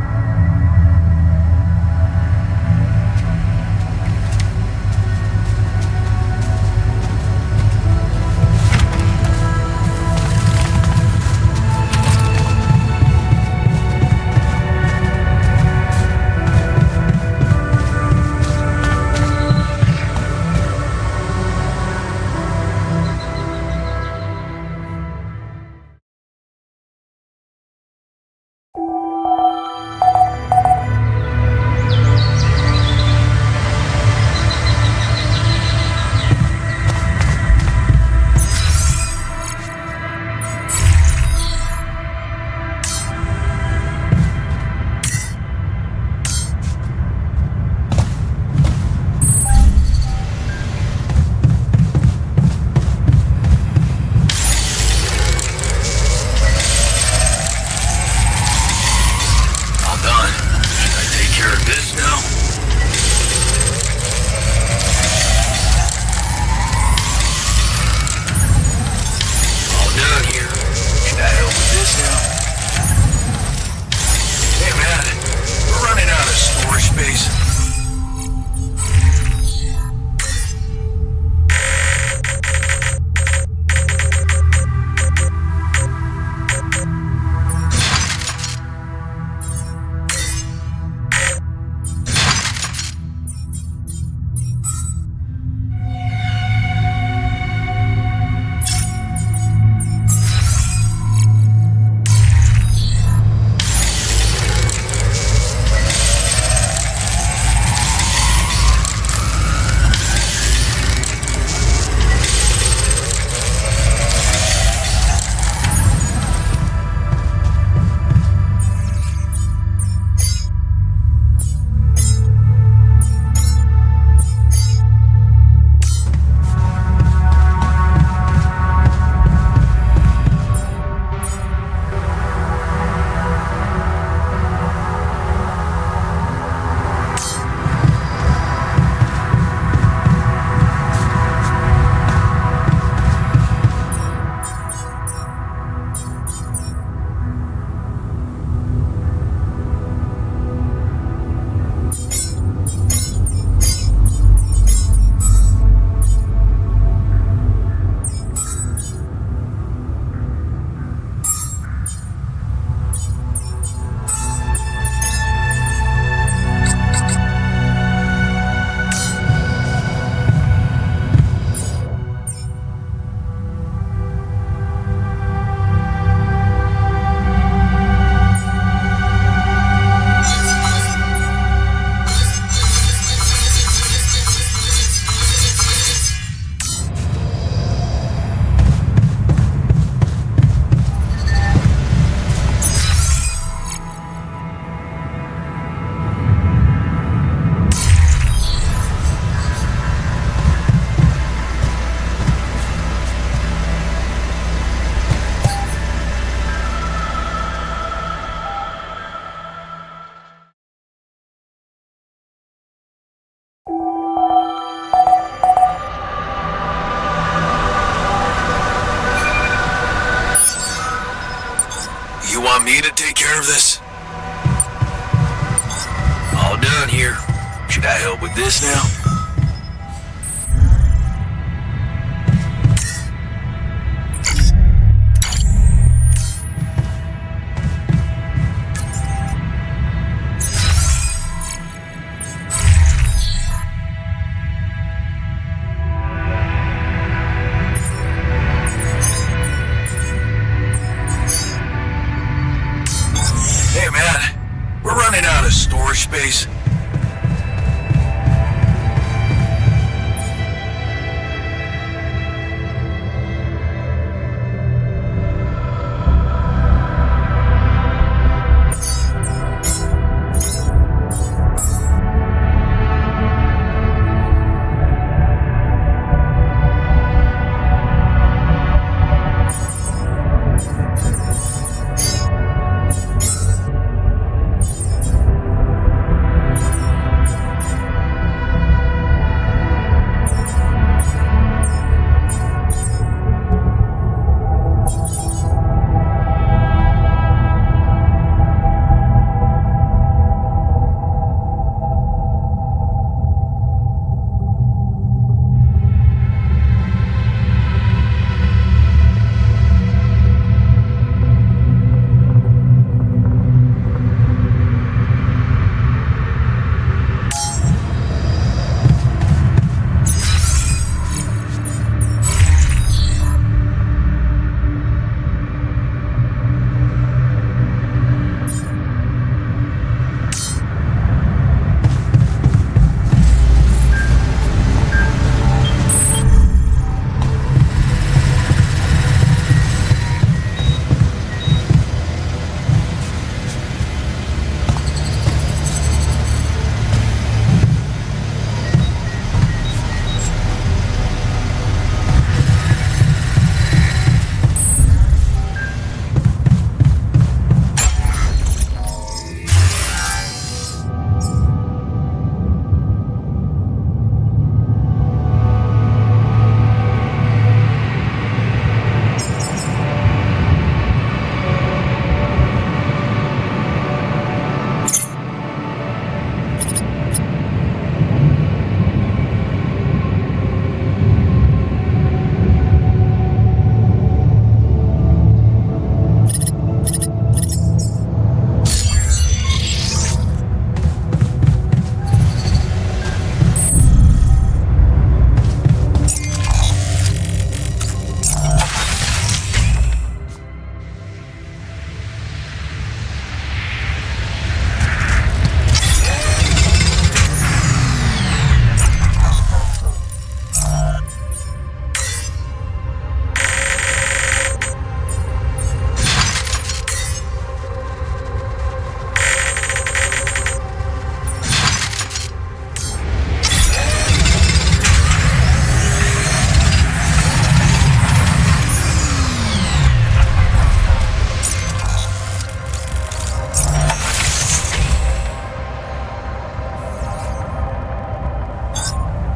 want me to take care of this? All done here. Should I help with this now? Hey man, we're running out of storage space.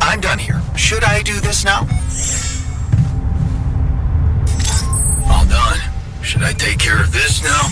I'm done here. Should I do this now? All done. Should I take care of this now?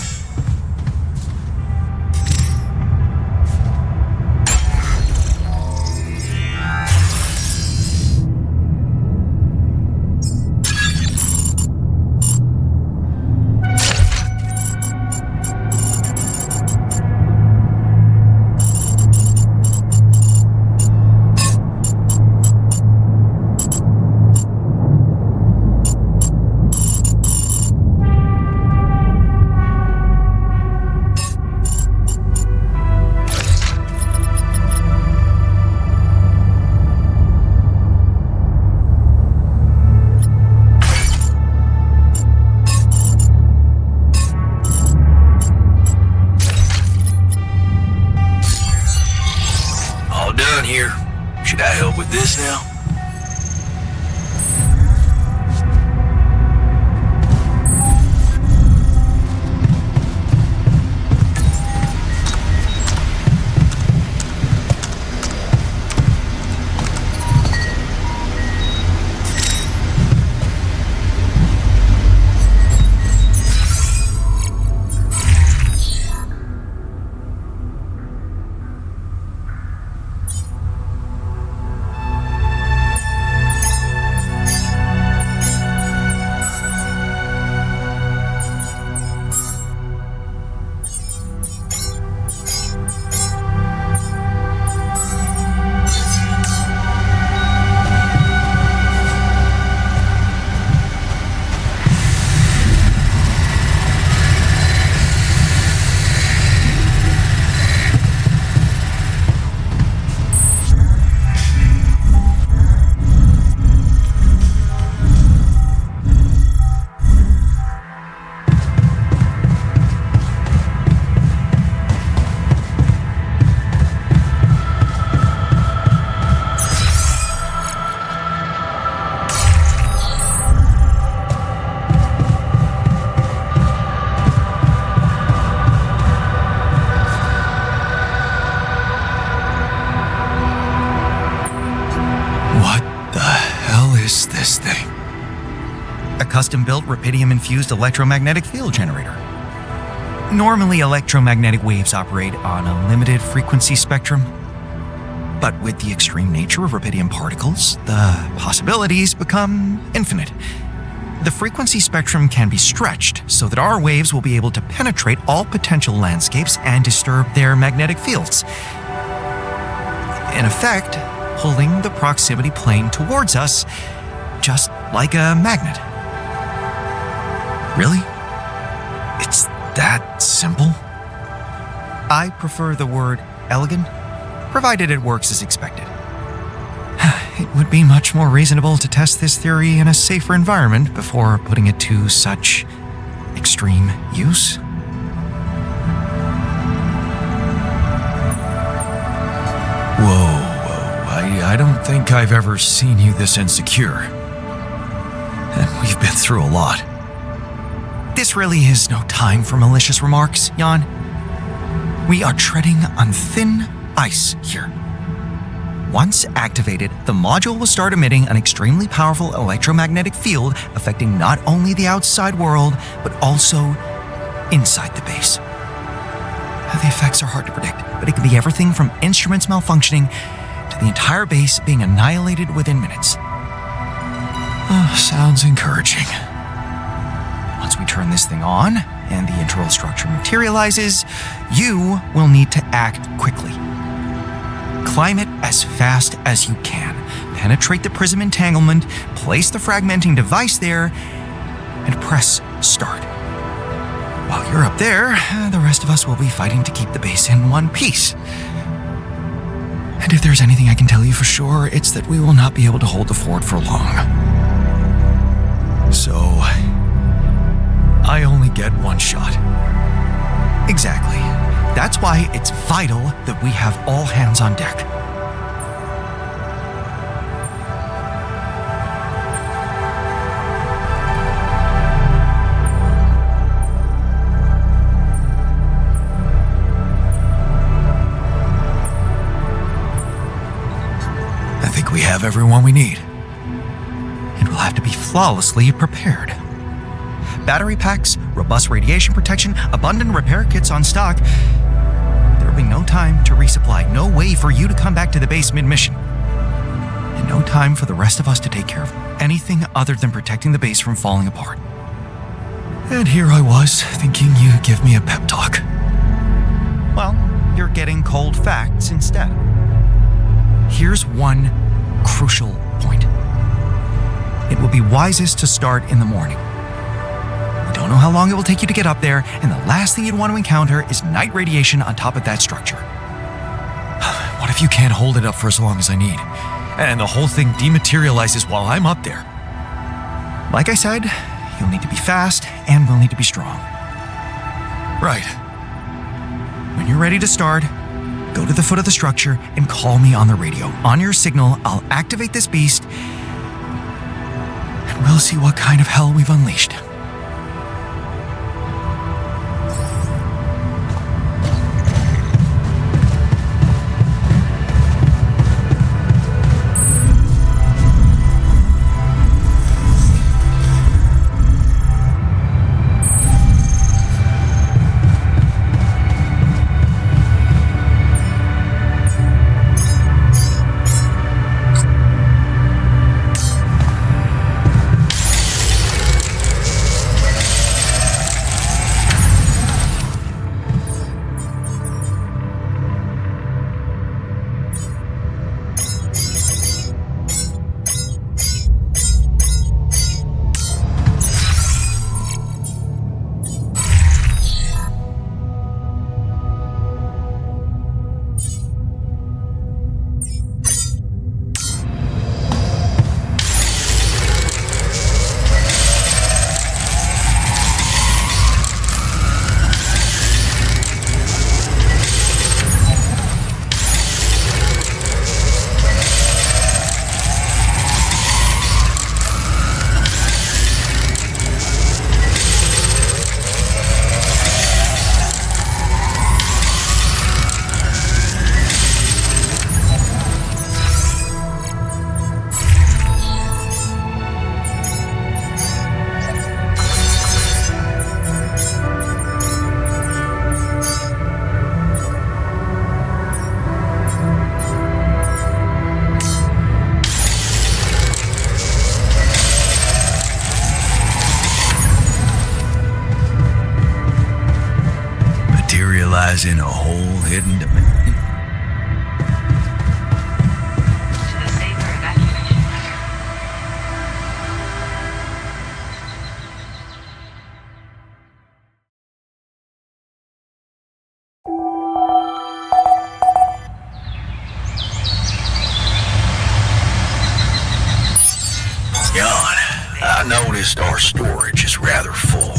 is this thing? A custom-built Raphidium-infused electromagnetic field generator. Normally, electromagnetic waves operate on a limited frequency spectrum. But with the extreme nature of Raphidium particles, the possibilities become infinite. The frequency spectrum can be stretched so that our waves will be able to penetrate all potential landscapes and disturb their magnetic fields. In effect, pulling the proximity plane towards us, just like a magnet. Really? It's that simple? I prefer the word elegant, provided it works as expected. It would be much more reasonable to test this theory in a safer environment before putting it to such extreme use. Whoa. I don't think I've ever seen you this insecure. And we've been through a lot. This really is no time for malicious remarks, Jan. We are treading on thin ice here. Once activated, the module will start emitting an extremely powerful electromagnetic field affecting not only the outside world, but also inside the base. The effects are hard to predict, but it can be everything from instruments malfunctioning to the entire base being annihilated within minutes. Sounds encouraging. Once we turn this thing on and the internal structure materializes, you will need to act quickly. Climb it as fast as you can. Penetrate the prism entanglement, place the fragmenting device there, and press start. While you're up there, the rest of us will be fighting to keep the base in one piece. And if there's anything I can tell you for sure, it's that we will not be able to hold the fort for long. So, I only get one shot. Exactly. That's why it's vital that we have all hands on deck. I think we have everyone we need. It will have to be flawlessly prepared. Battery packs, robust radiation protection, abundant repair kits on stock. There will be no time to resupply, no way for you to come back to the base mid-mission. And no time for the rest of us to take care of anything other than protecting the base from falling apart. And here I was, thinking you'd give me a pep talk. Well, you're getting cold facts instead. Here's one crucial point. It will be wisest to start in the morning. We don't know how long it will take you to get up there, and the last thing you'd want to encounter is night radiation on top of that structure. What if you can't hold it up for as long as I need, and the whole thing dematerializes while I'm up there? Like I said, you'll need to be fast, and we'll need to be strong. Right. When you're ready to start, go to the foot of the structure and call me on the radio. On your signal, I'll activate this beast, and we'll see what kind of hell we've unleashed. as in a whole hidden dimension. To the safer evacuation. Jan, I noticed our storage is rather full.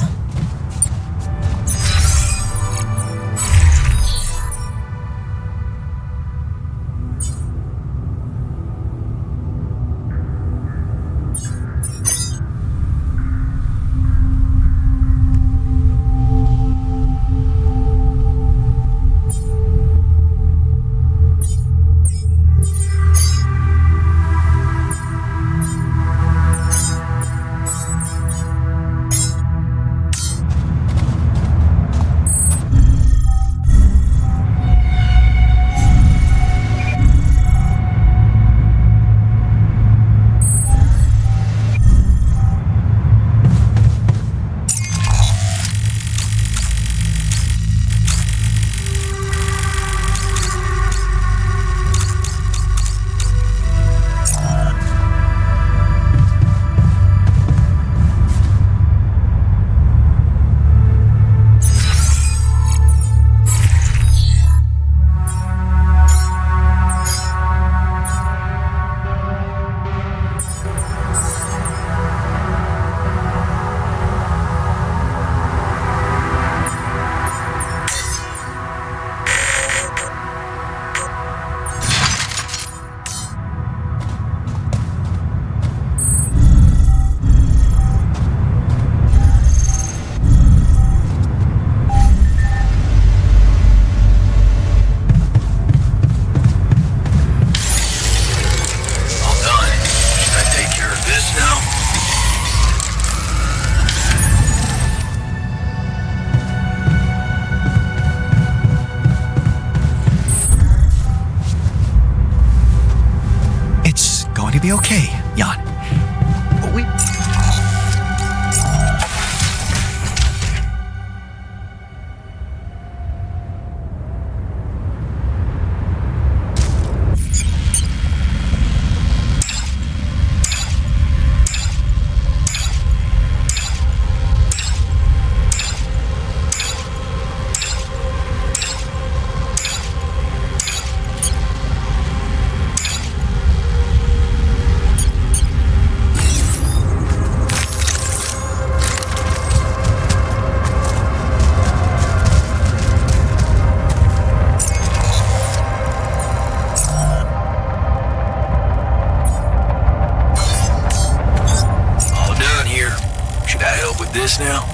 To be okay, Jan. We... this now?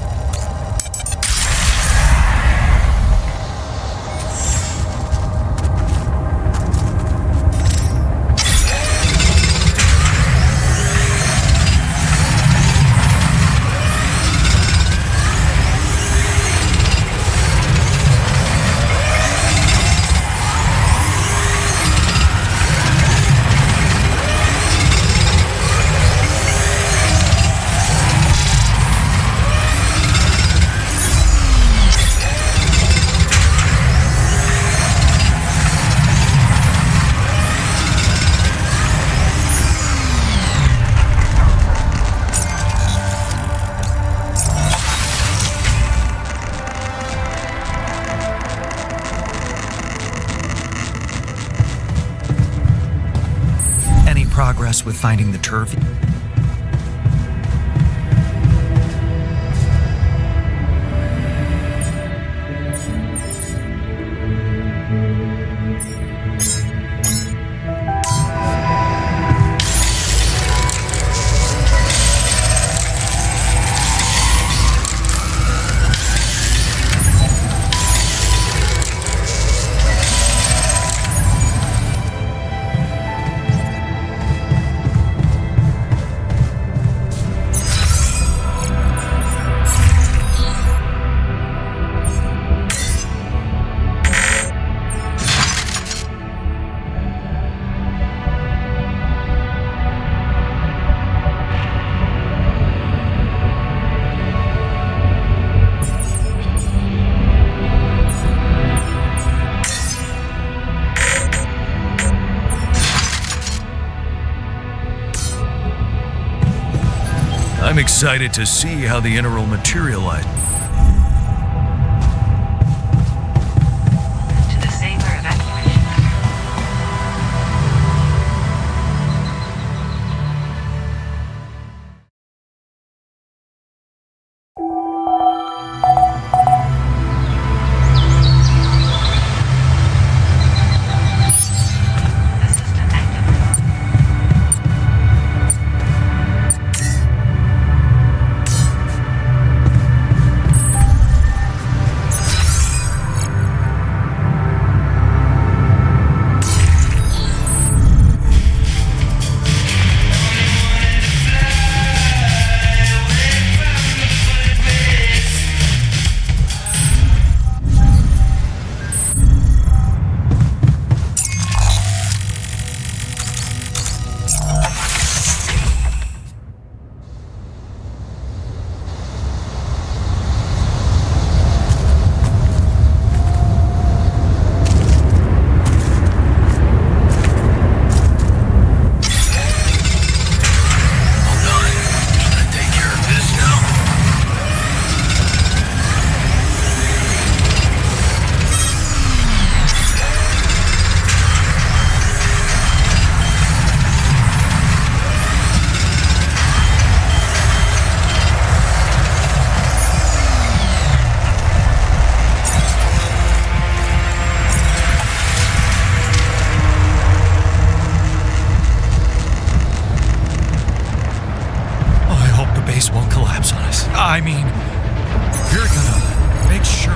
Progress with finding the turf. I'm excited to see how the integral materializes. To the Saber evacuation. Assistant active. Won't collapse on us. I mean, you're gonna make sure.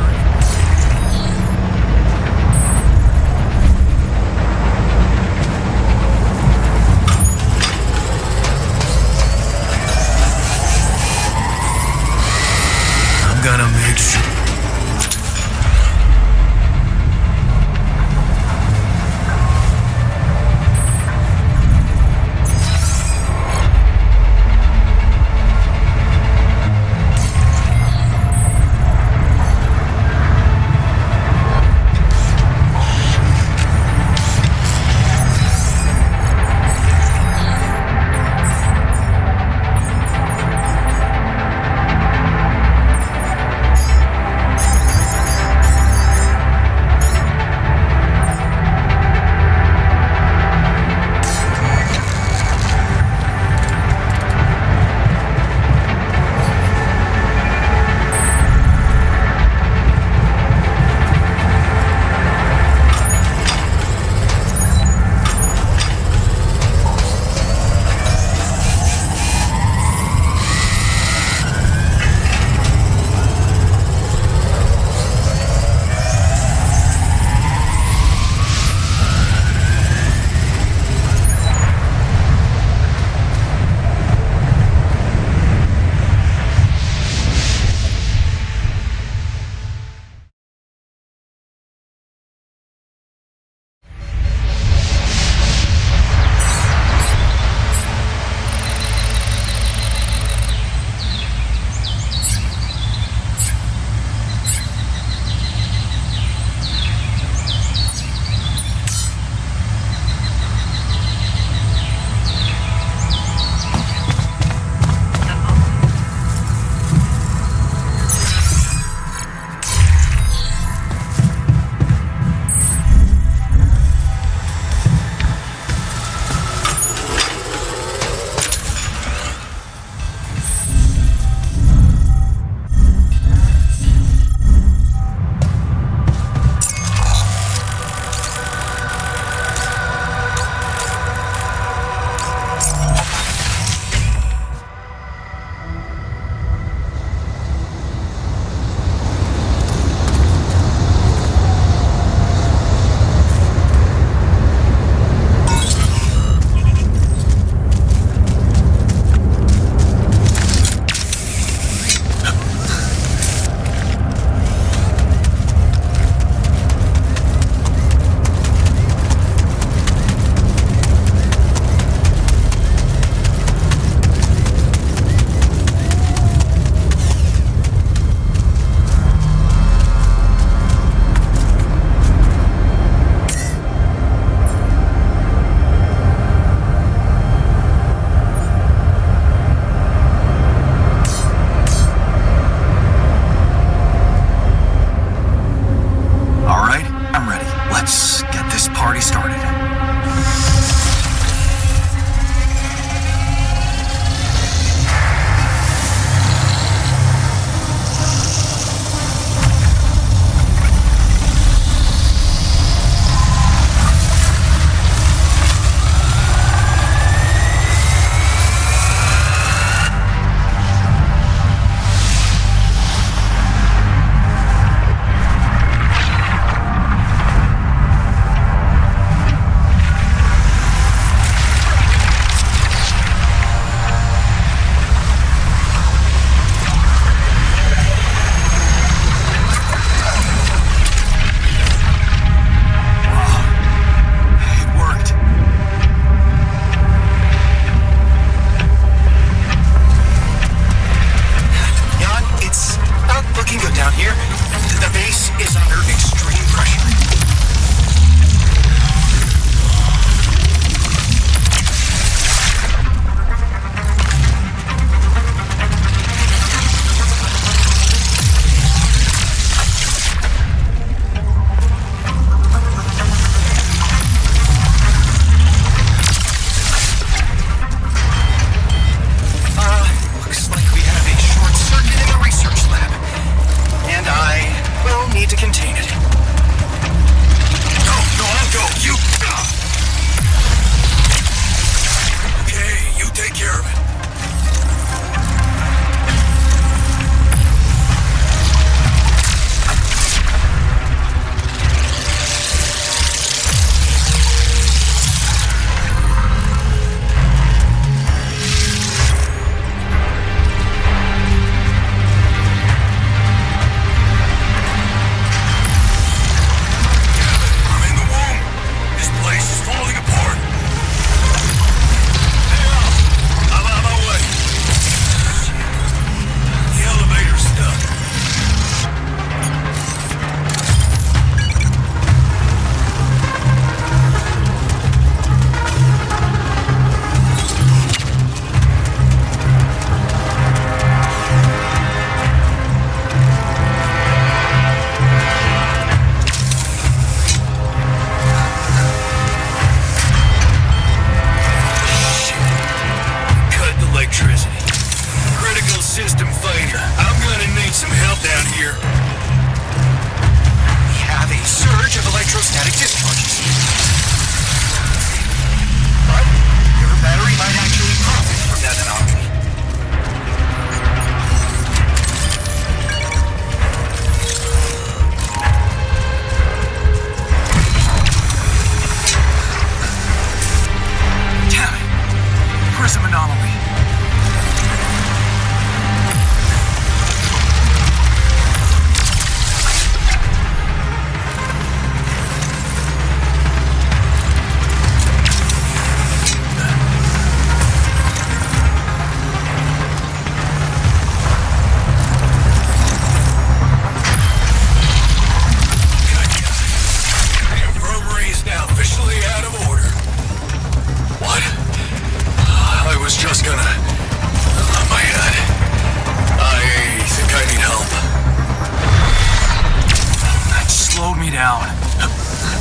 I'm gonna make sure.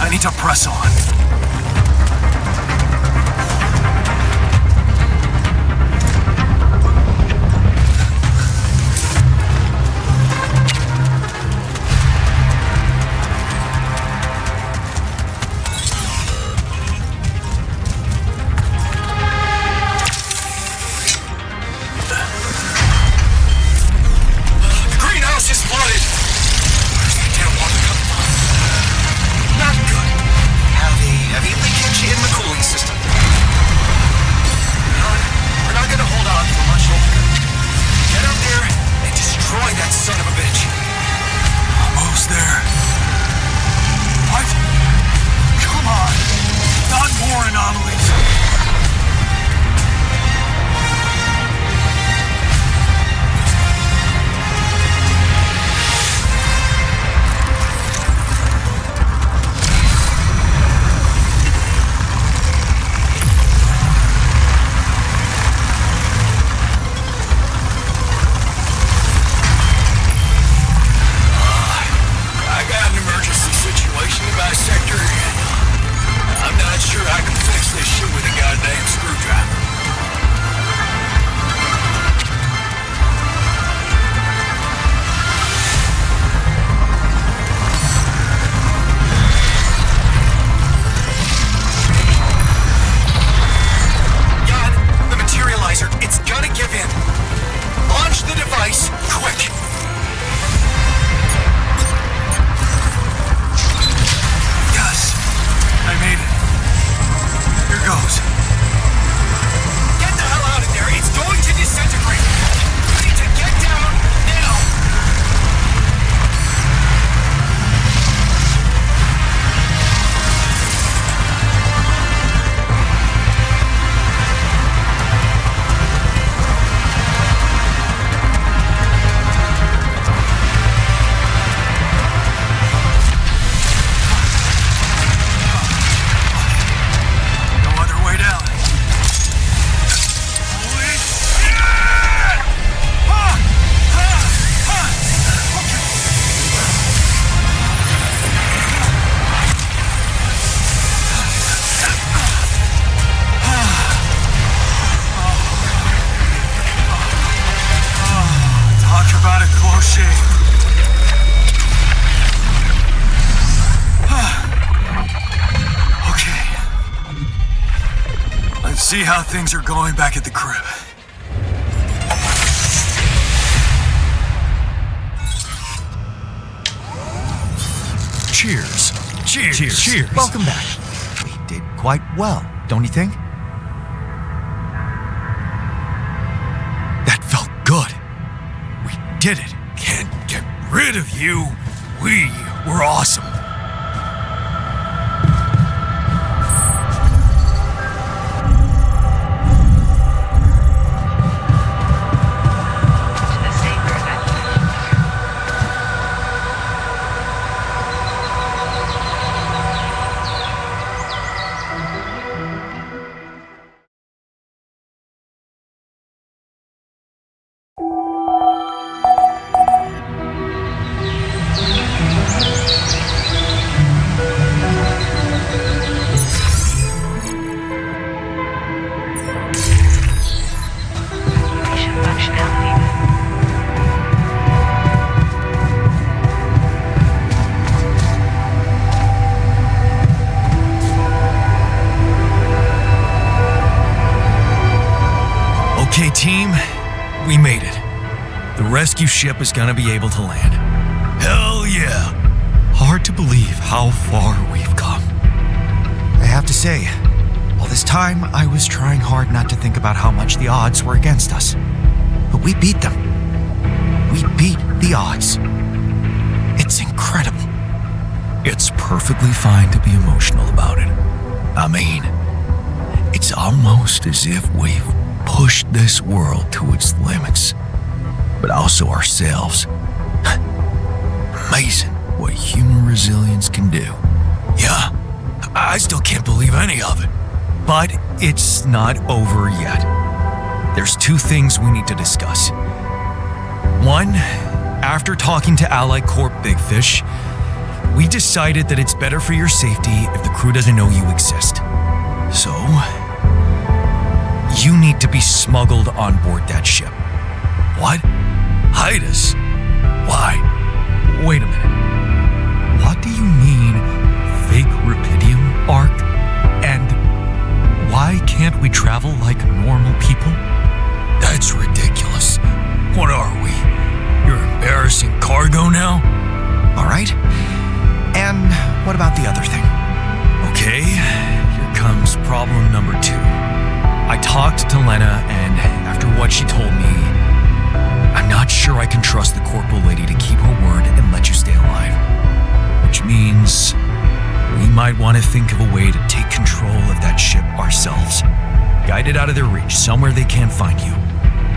I need to press on. See how things are going back at the crib. Cheers. Cheers. Cheers. Welcome back. We did quite well, don't you think? That felt good. We did it. Can't get rid of you. We were awesome. Okay, team, we made it. The rescue ship is gonna be able to land. Hell yeah! Hard to believe how far we've come. I have to say, all this time I was trying hard not to think about how much the odds were against us. But we beat them. We beat the odds. It's incredible. It's perfectly fine to be emotional about it. I mean, it's almost as if we've pushed this world to its limits, but also ourselves. Amazing what human resilience can do. Yeah, I still can't believe any of it. But it's not over yet. There's two things we need to discuss. One, after talking to Allied Corp Big Fish, we decided that it's better for your safety if the crew doesn't know you exist. So, you need to be smuggled on board that ship. What? Hide us? Why? Wait a minute. What do you mean, fake Raphidium arc? And why can't we travel like normal people? That's ridiculous. What are we? You're embarrassing cargo now? All right. And what about the other thing? Okay, here comes problem number 2. I talked to Lena, and after what she told me, I'm not sure I can trust the corporal lady to keep her word and let you stay alive. Which means we might want to think of a way to take control of that ship ourselves. Guide it out of their reach, somewhere they can't find you.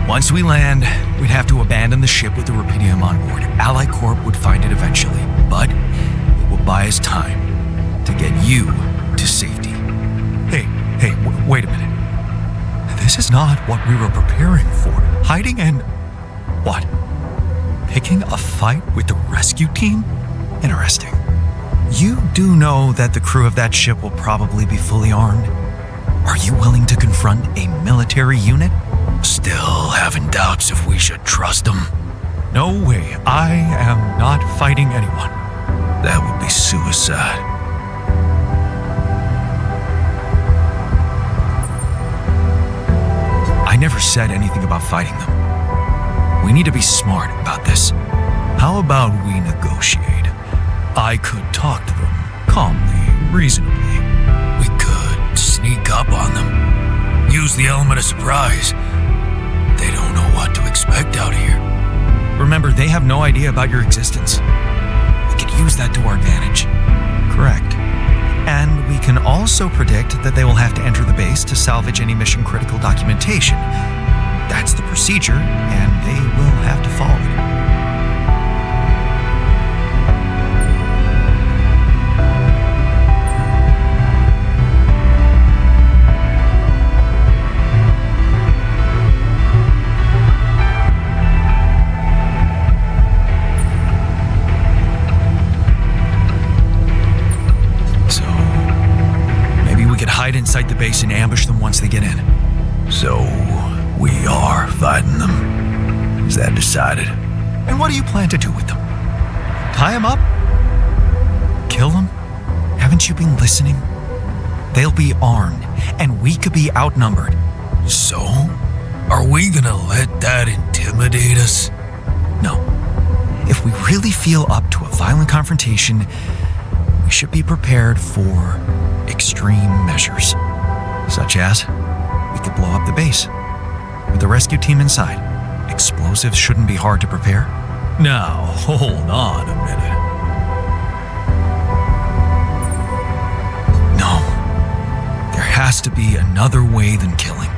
Once we land, we'd have to abandon the ship with the Raphidium on board. Ally Corp would find it eventually, but it will buy us time to get you to safety. Hey, wait a minute. This is not what we were preparing for. Hiding and... what? Picking a fight with the rescue team? Interesting. You do know that the crew of that ship will probably be fully armed. Are you willing to confront a military unit? Still having doubts if we should trust them. No way. I am not fighting anyone. That would be suicide. I never said anything about fighting them. We need to be smart about this. How about we negotiate? I could talk to them calmly, reasonably. We could sneak up on them. Use the element of surprise. They don't know what to expect out here. Remember, they have no idea about your existence. We could use that to our advantage. Correct. And we can also predict that they will have to enter the base to salvage any mission-critical documentation. That's the procedure, and they will have to follow it. Hide inside the base and ambush them once they get in. So, we are fighting them. Is that decided? And what do you plan to do with them? Tie them up? Kill them? Haven't you been listening? They'll be armed, and we could be outnumbered. So? Are we gonna let that intimidate us? No. If we really feel up to a violent confrontation, we should be prepared for extreme measures, such as we could blow up the base with the rescue team inside. Explosives shouldn't be hard to prepare. Now, hold on a minute. No, there has to be another way than killing.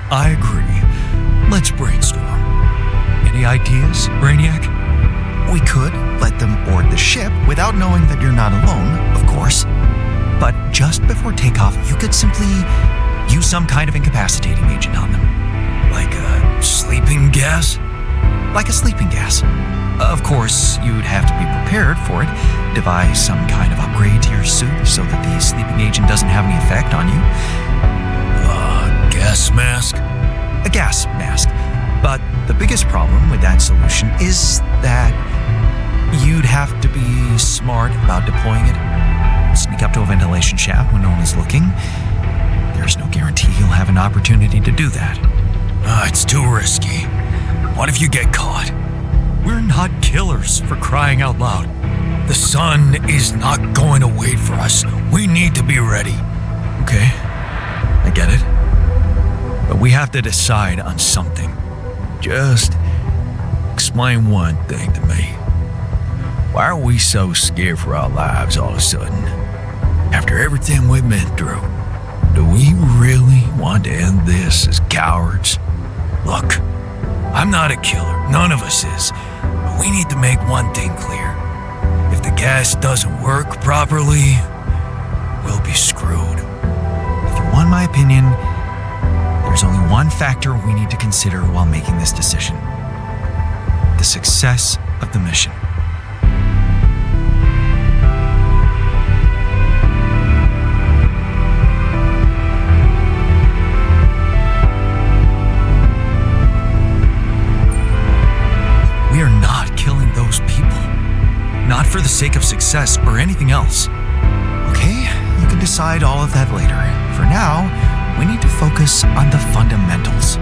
I agree. Let's brainstorm. Any ideas, Brainiac? We could let them board the ship without knowing that you're not alone, of course. But just before takeoff, you could simply use some kind of incapacitating agent on them. Like a sleeping gas? Like a sleeping gas. Of course, you'd have to be prepared for it. Devise some kind of upgrade to your suit so that the sleeping agent doesn't have any effect on you. A gas mask? A gas mask. But the biggest problem with that solution is that you'd have to be smart about deploying it. Sneak up to a ventilation shaft when no one is looking. There's no guarantee you'll have an opportunity to do that. It's too risky. What if you get caught? We're not killers, for crying out loud. The sun is not going to wait for us. We need to be ready. Okay, I get it. But we have to decide on something. Just explain one thing to me. Why are we so scared for our lives all of a sudden? After everything we've been through, do we really want to end this as cowards? Look, I'm not a killer, none of us is, but we need to make one thing clear. If the gas doesn't work properly, we'll be screwed. If you want my opinion, there's only one factor we need to consider while making this decision: the success of the mission. not for the sake of success or anything else. Okay, you can decide all of that later. For now, we need to focus on the fundamentals.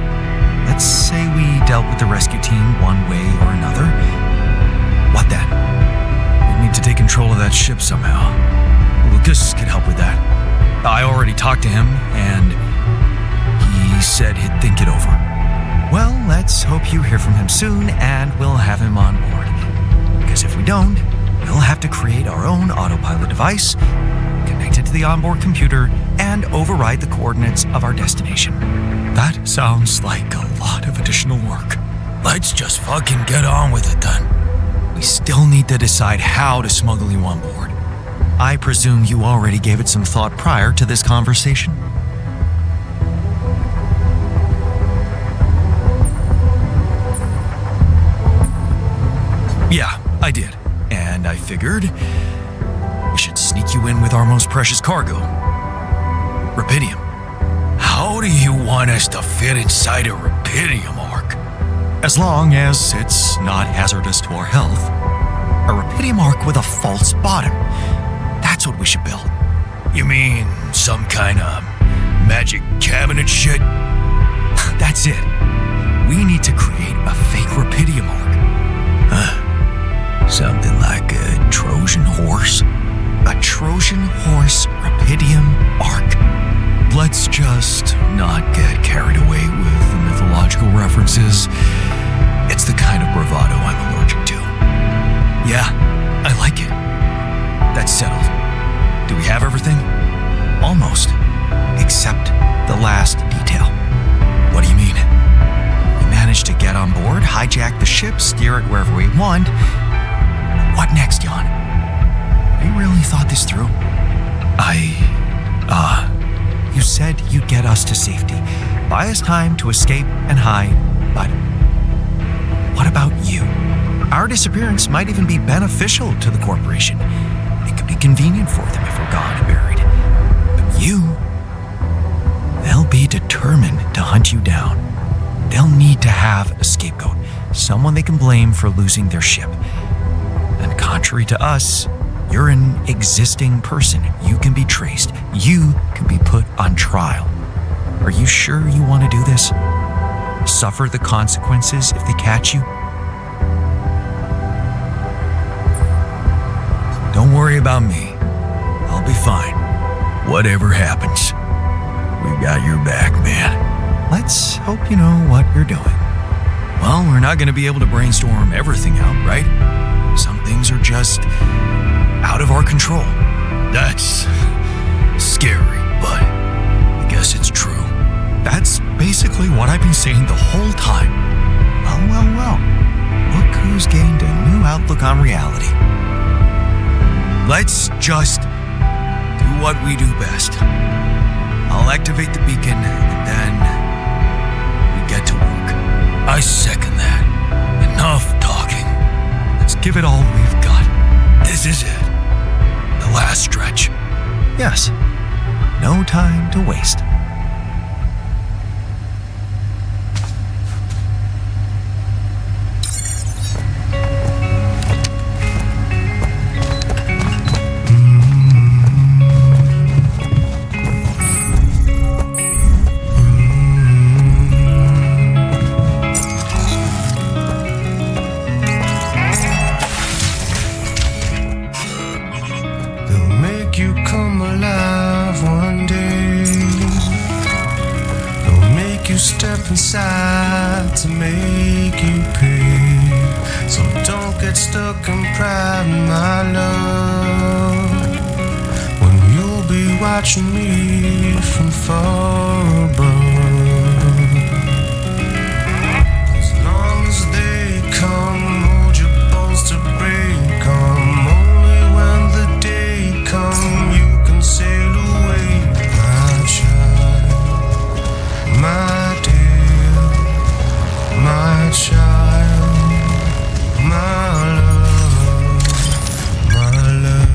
Let's say we dealt with the rescue team one way or another. What then? We need to take control of that ship somehow. Lucas could help with that. I already talked to him, and he said he'd think it over. Well, let's hope you hear from him soon, and we'll have him on board. Because if we don't, we'll have to create our own autopilot device, connect it to the onboard computer, and override the coordinates of our destination. That sounds like a lot of additional work. Let's just fucking get on with it then. We still need to decide how to smuggle you on board. I presume you already gave it some thought prior to this conversation? Yeah, I did. And I figured we should sneak you in with our most precious cargo, Raphidium. How do you want us to fit inside a Raphidium arc? As long as it's not hazardous to our health. A Raphidium arc with a false bottom. That's what we should build. You mean some kind of magic cabinet shit? That's it. We need to create a fake Raphidium arc. Something like a Trojan horse? A Trojan horse Raphidium arc. Let's just not get carried away with the mythological references. It's the kind of bravado I'm allergic to. Yeah, I like it. That's settled. Do we have everything? Almost. Except the last detail. What do you mean? We managed to get on board, hijack the ship, steer it wherever we want. What next, Jan? Have you really thought this through? You said you'd get us to safety, buy us time to escape and hide, but what about you? Our disappearance might even be beneficial to the corporation. It could be convenient for them if we're gone and buried. But you, they'll be determined to hunt you down. They'll need to have a scapegoat, someone they can blame for losing their ship. And contrary to us, you're an existing person. You can be traced. You can be put on trial. Are you sure you want to do this? Suffer the consequences if they catch you? Don't worry about me. I'll be fine. Whatever happens, we got your back, man. Let's hope you know what you're doing. Well, we're not going to be able to brainstorm everything out, right? Some things are just out of our control. That's scary, but I guess it's true. That's basically what I've been saying the whole time. Well. Look who's gained a new outlook on reality. Let's just do what we do best. I'll activate the beacon, and then we get to work. I second that. Enough talking. Let's give it all we've got. This is it. The last stretch. Yes. No time to waste. You come alive one day. They'll make you step inside to make you pay. So don't get stuck in pride, my love, when you'll be watching me from far above. As long as they come, hold your bones to break them. Only when the day comes, you can sail away, my child, my dear, my child, my love, my love.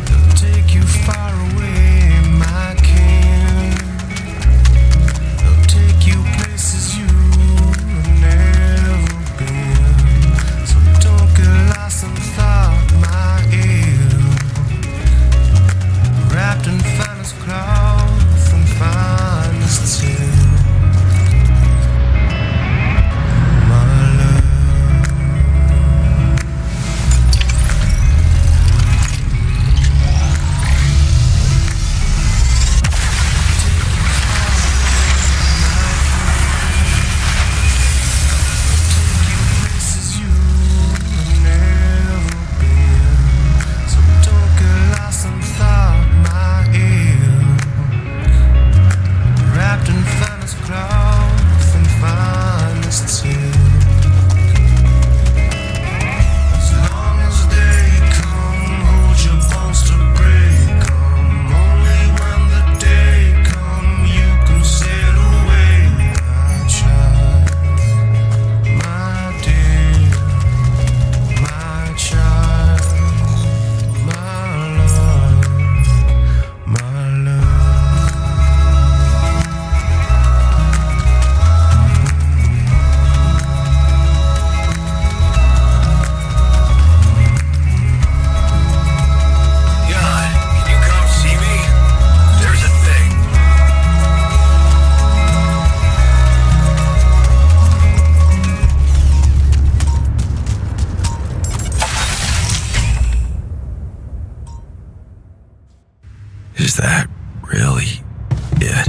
They'll take you far away, my king. Is that really it?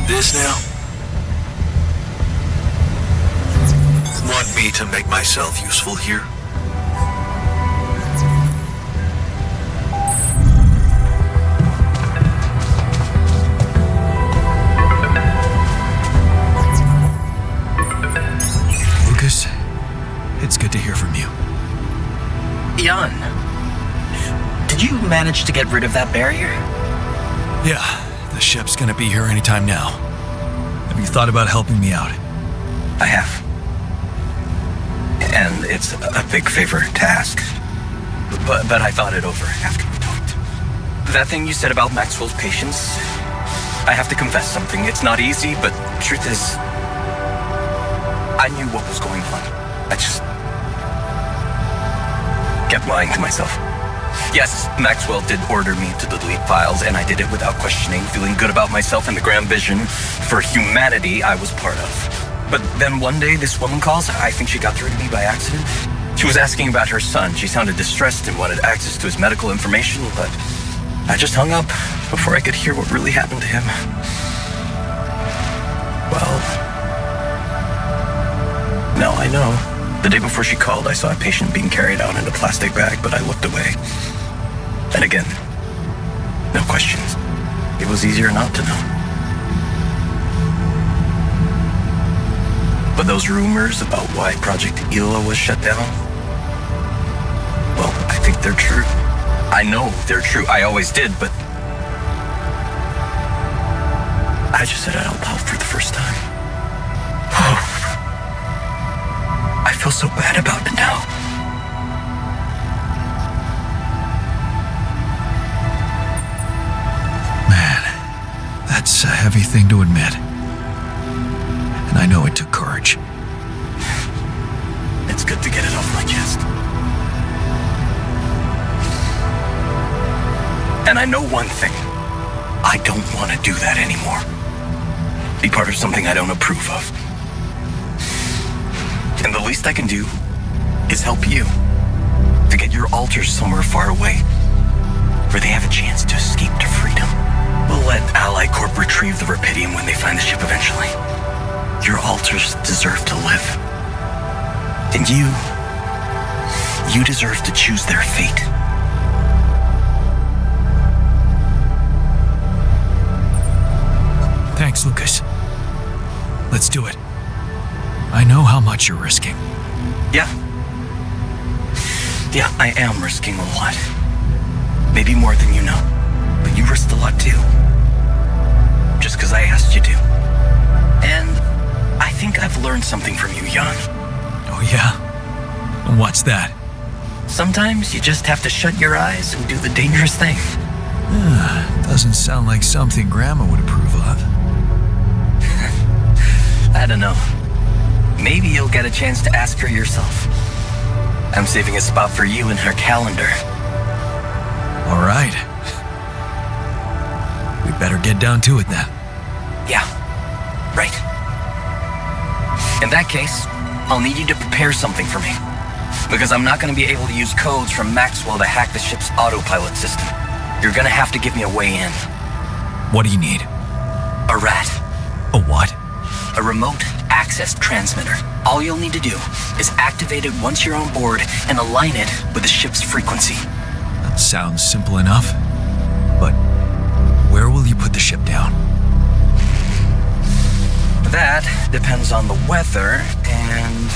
This now? Want me to make myself useful here? Lucas, it's good to hear from you. Jan, did you manage to get rid of that barrier? Yeah, the ship's gonna be here anytime now. Have you thought about helping me out? I have. And it's a big favor to ask. But I thought it over after we talked. That thing you said about Maxwell's patience, I have to confess something. It's not easy, but truth is, I knew what was going on. I just kept lying to myself. Yes, Maxwell did order me to delete files, and I did it without questioning, feeling good about myself and the grand vision for humanity I was part of. But then one day, this woman calls. I think she got through to me by accident. She was asking about her son. She sounded distressed and wanted access to his medical information, but I just hung up before I could hear what really happened to him. Well, now I know. The day before she called, I saw a patient being carried out in a plastic bag, but I looked away. And again, no questions. It was easier not to know. But those rumors about why Project Ela was shut down, well, I think they're true. I know they're true. I always did, but I just said it out loud for the first time. Oh, I feel so bad about it now. That's a heavy thing to admit. And I know it took courage. It's good to get it off my chest. And I know one thing. I don't want to do that anymore. Be part of something I don't approve of. And the least I can do is help you to get your alters somewhere far away where they have a chance to escape to freedom. We'll let Ally Corp retrieve the Raphidium when they find the ship eventually. Your alters deserve to live. And you deserve to choose their fate. Thanks, Lucas. Let's do it. I know how much you're risking. Yeah, I am risking a lot. Maybe more than you know. But you risked a lot too. Just because I asked you to. And I think I've learned something from you, Jan. Oh yeah? What's that? Sometimes you just have to shut your eyes and do the dangerous thing. Doesn't sound like something Grandma would approve of. I don't know. Maybe you'll get a chance to ask her yourself. I'm saving a spot for you in her calendar. All right. We better get down to it then. Yeah, right. In that case, I'll need you to prepare something for me. Because I'm not going to be able to use codes from Maxwell to hack the ship's autopilot system. You're going to have to give me a way in. What do you need? A rat. A what? A remote access transmitter. All you'll need to do is activate it once you're on board and align it with the ship's frequency. That sounds simple enough. But where will you put the ship down? That depends on the weather and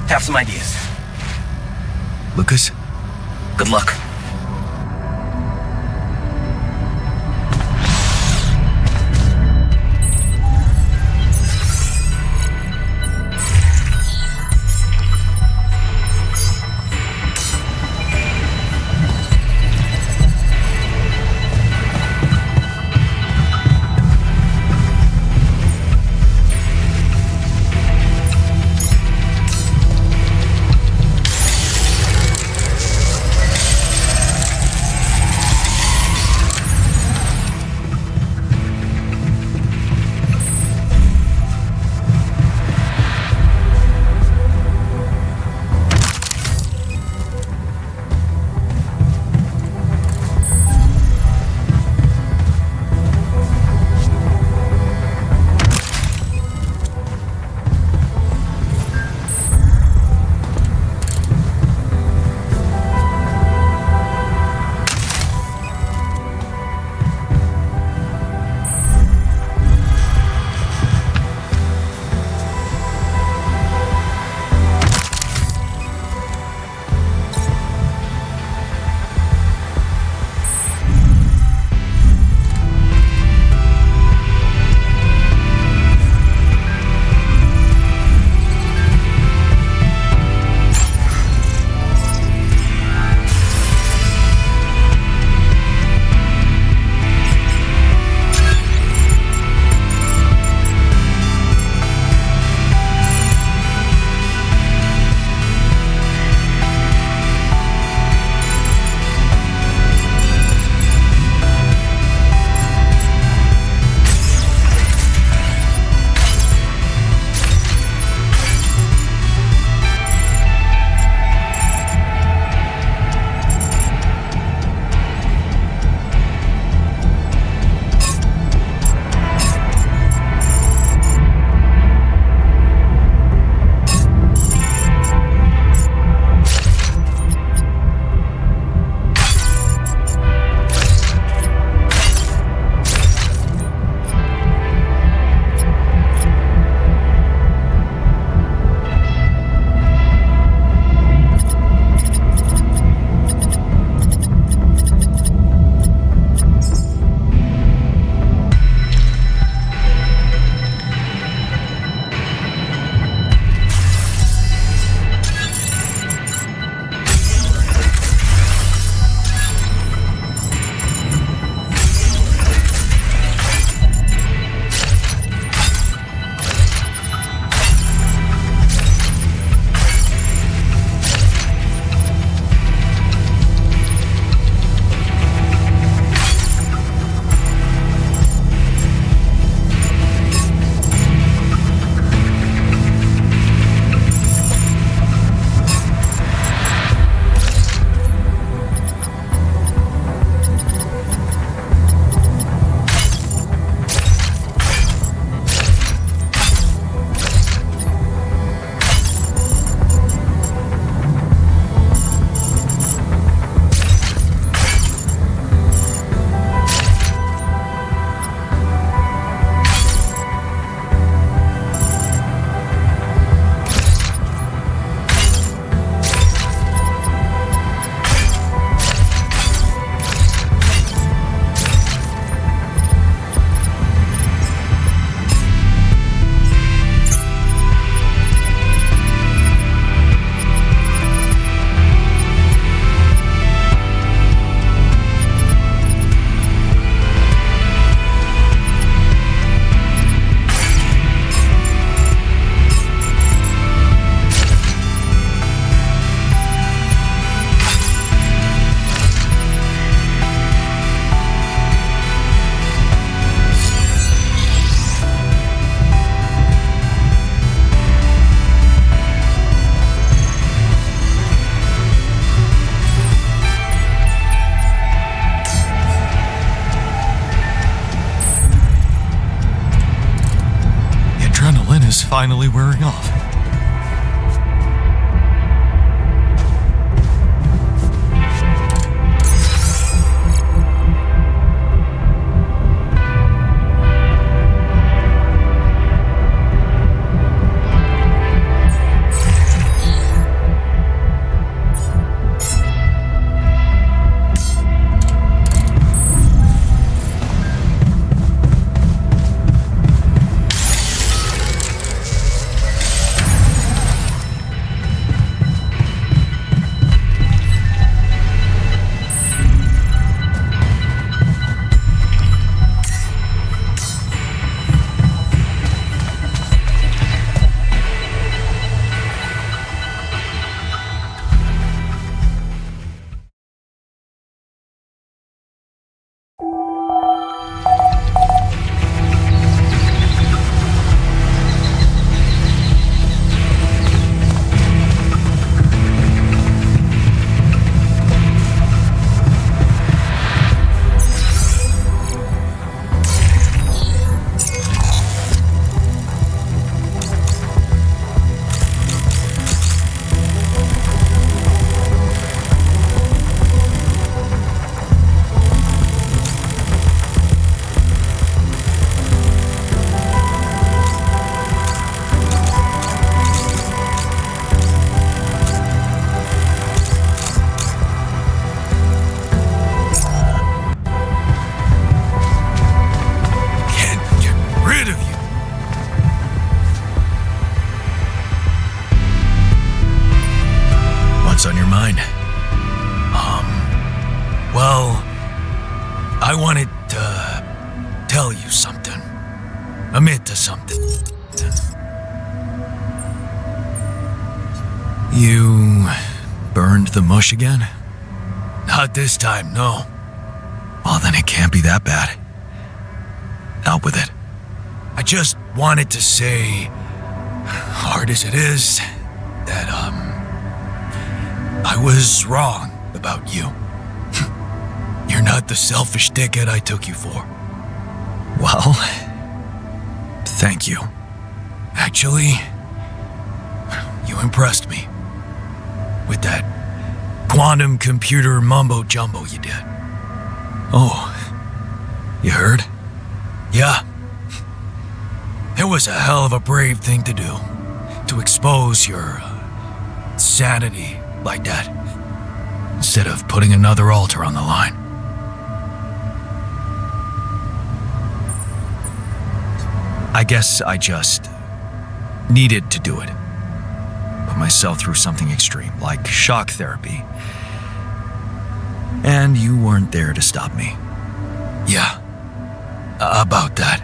have some ideas. Lucas, Good luck. is finally wearing off. mind. Well, I wanted to tell you something. Admit to something. You burned the mush again? Not this time, no. Well, then it can't be that bad. Out with it. I just wanted to say, hard as it is, that, I was wrong about you. You're not the selfish dickhead I took you for. Well, thank you. Actually, you impressed me with that quantum computer mumbo-jumbo you did. Oh, you heard? Yeah. It was a hell of a brave thing to do, to expose your sanity like that, instead of putting another altar on the line. I guess I just needed to do it. Put myself through something extreme, like shock therapy. And you weren't there to stop me. Yeah, about that.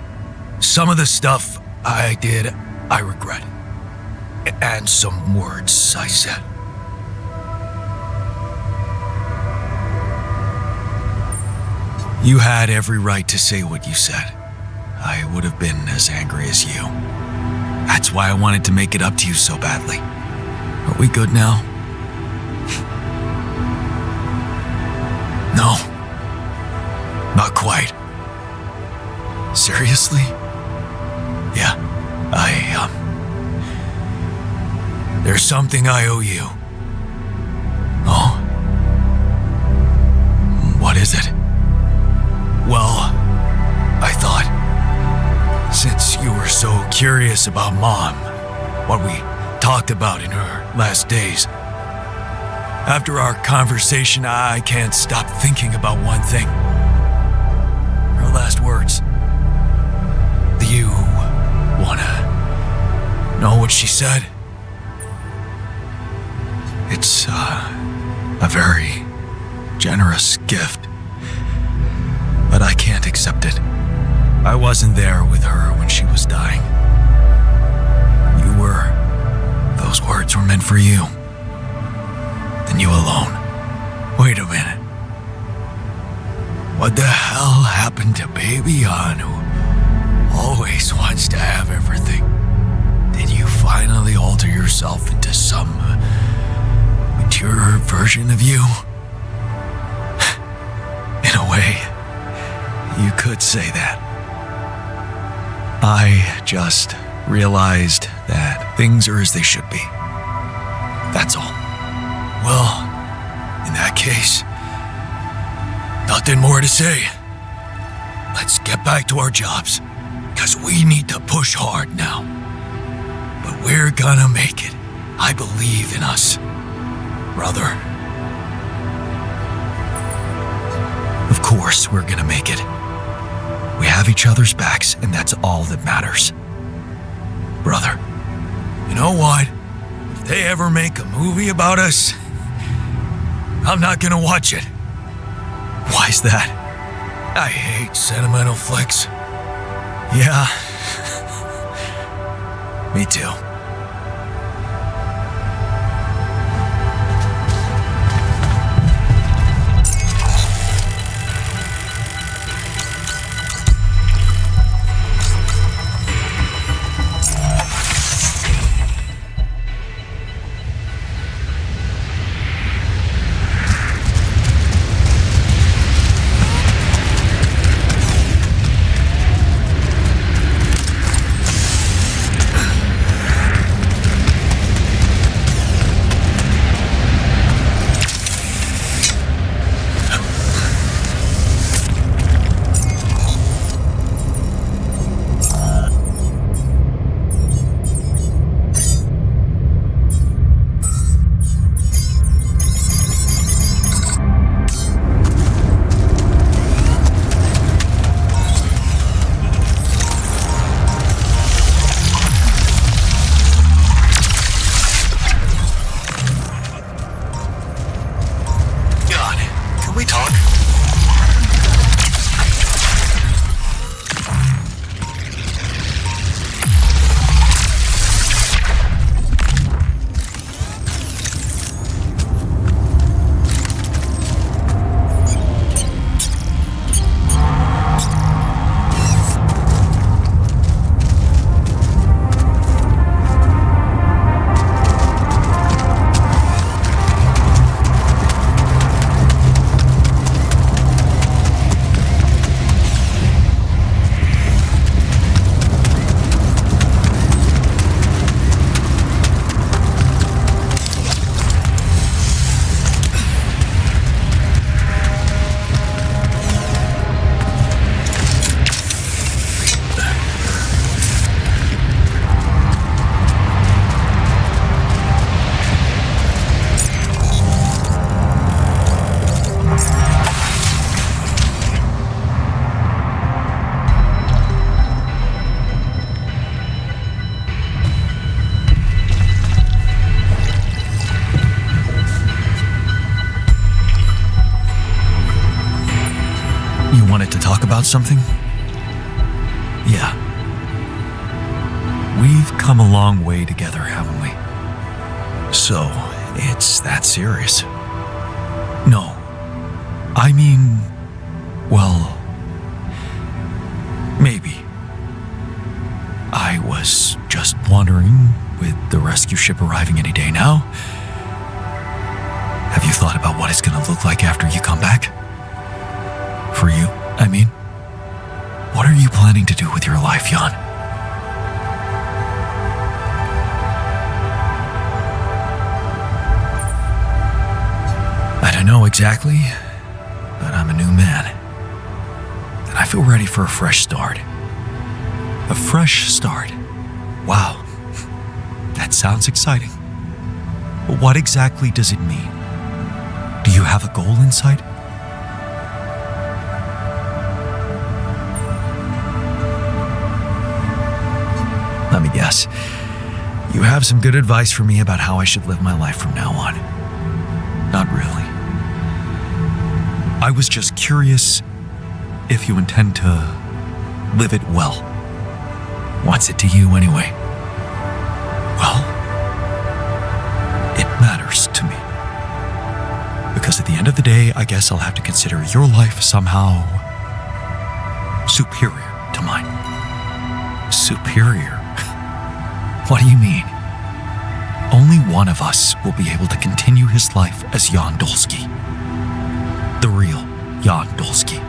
Some of the stuff I did, I regret. And some words I said. You had every right to say what you said. I would have been as angry as you. That's why I wanted to make it up to you so badly. Are we good now? No. Not quite. Seriously? Yeah, there's something I owe you. Oh? What is it? Well, I thought, since you were so curious about Mom, what we talked about in her last days, after our conversation, I can't stop thinking about one thing. Her last words. Do you wanna know what she said? It's a very generous gift, but I can't accept it. I wasn't there with her when she was dying. You were. Those words were meant for you. And you alone. Wait a minute. What the hell happened to Baby Jan, who always wants to have everything? Did you finally alter yourself into some mature version of you? In a way, you could say that. I just realized that things are as they should be. That's all. Well, in that case, nothing more to say. Let's get back to our jobs, because we need to push hard now. But we're gonna make it. I believe in us, brother. Of course we're gonna make it. We have each other's backs, and that's all that matters. Brother, you know what? If they ever make a movie about us, I'm not gonna watch it. Why's that? I hate sentimental flicks. Yeah. Me too. to talk about something? Yeah. We've come a long way together, haven't we? So, it's that serious? No. I mean, well, maybe. I was just wondering, with the rescue ship arriving any day now, have you thought about what it's gonna look like after you come back? For you, I mean. What are you planning to do with your life, Jan? I don't know exactly, but I'm a new man. And I feel ready for a fresh start. A fresh start. Wow. That sounds exciting. But what exactly does it mean? Do you have a goal in sight? Let me guess. You have some good advice for me about how I should live my life from now on. Not really. I was just curious if you intend to live it well. What's it to you anyway? Well, it matters to me. Because at the end of the day, I guess I'll have to consider your life somehow superior to mine. Superior? What do you mean? Only one of us will be able to continue his life as Jan Dolski. The real Jan Dolski.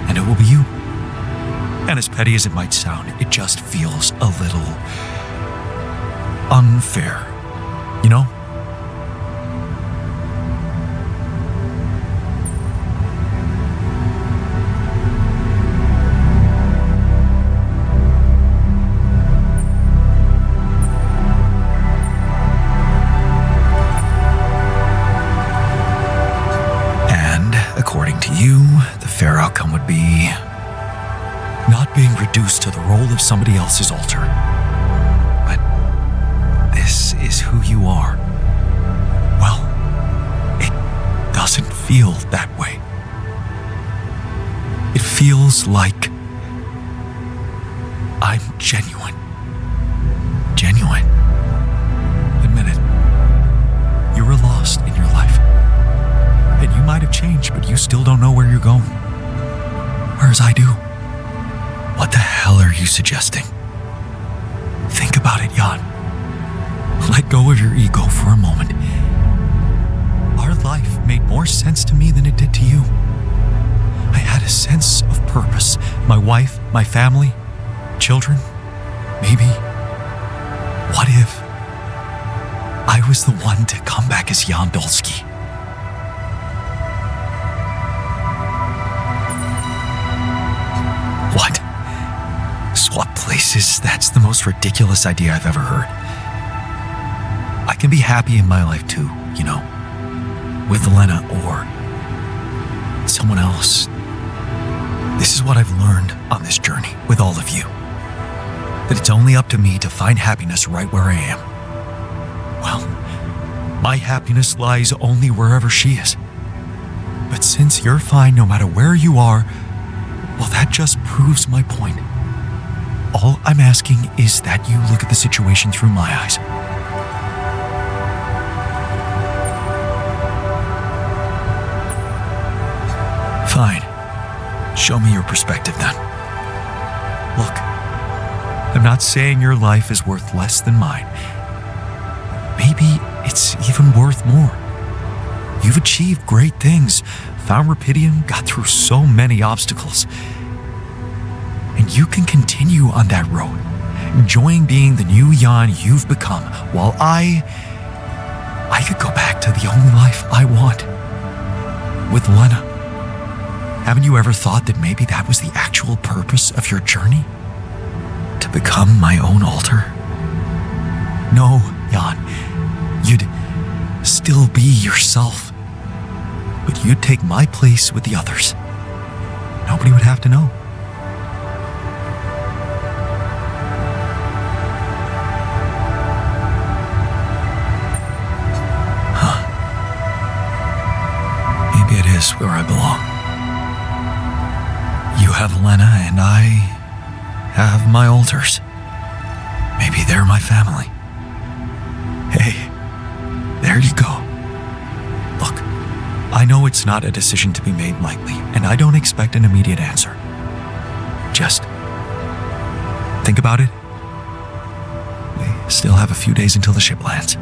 And it will be you. And as petty as it might sound, it just feels a little unfair, you know? According to you, the fair outcome would be not being reduced to the role of somebody else's altar. But this is who you are. Well, it doesn't feel that way. It feels like I'm genuine. Genuine. Admit it. You were lost in your life. And you might have changed, but you still don't know where you're going. Whereas I do. What the hell are you suggesting? Think about it, Jan. Let go of your ego for a moment. Our life made more sense to me than it did to you. I had a sense of purpose. My wife, my family, children, maybe. What if I was the one to come back as Jan Dolski? What? Swap places? That's the most ridiculous idea I've ever heard. I can be happy in my life too, you know, with Elena or someone else. This is what I've learned on this journey with all of you. That it's only up to me to find happiness right where I am. Well, my happiness lies only wherever she is. But since you're fine no matter where you are, well, that just proves my point. All I'm asking is that you look at the situation through my eyes. Fine. Show me your perspective then. Look, I'm not saying your life is worth less than mine. Maybe it's even worth more. You've achieved great things, found Raphidium, got through so many obstacles. And you can continue on that road, enjoying being the new Jan you've become, while I could go back to the only life I want, with Lena. Haven't you ever thought that maybe that was the actual purpose of your journey? To become my own altar? No, Jan, you'd still be yourself. But you'd take my place with the others. Nobody would have to know. Maybe it is where I belong. have Elena, and I have my alters. Maybe they're my family. Hey, there you go. Look, I know it's not a decision to be made lightly, and I don't expect an immediate answer. Just think about it. We still have a few days until the ship lands.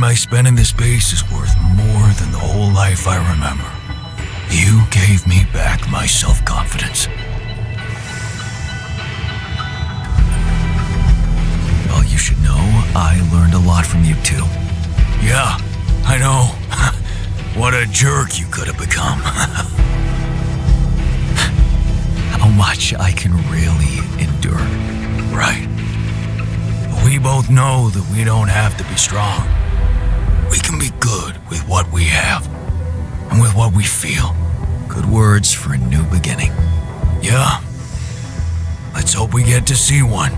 I spent in this space is worth more than the whole life I remember. You gave me back my self-confidence. Well, you should know I learned a lot from you too. Yeah, I know. What a jerk you could have become. How much I can really endure. Right. We both know that we don't have to be strong. We can be good with what we have and with what we feel. Good words for a new beginning. Yeah. Let's hope we get to see one.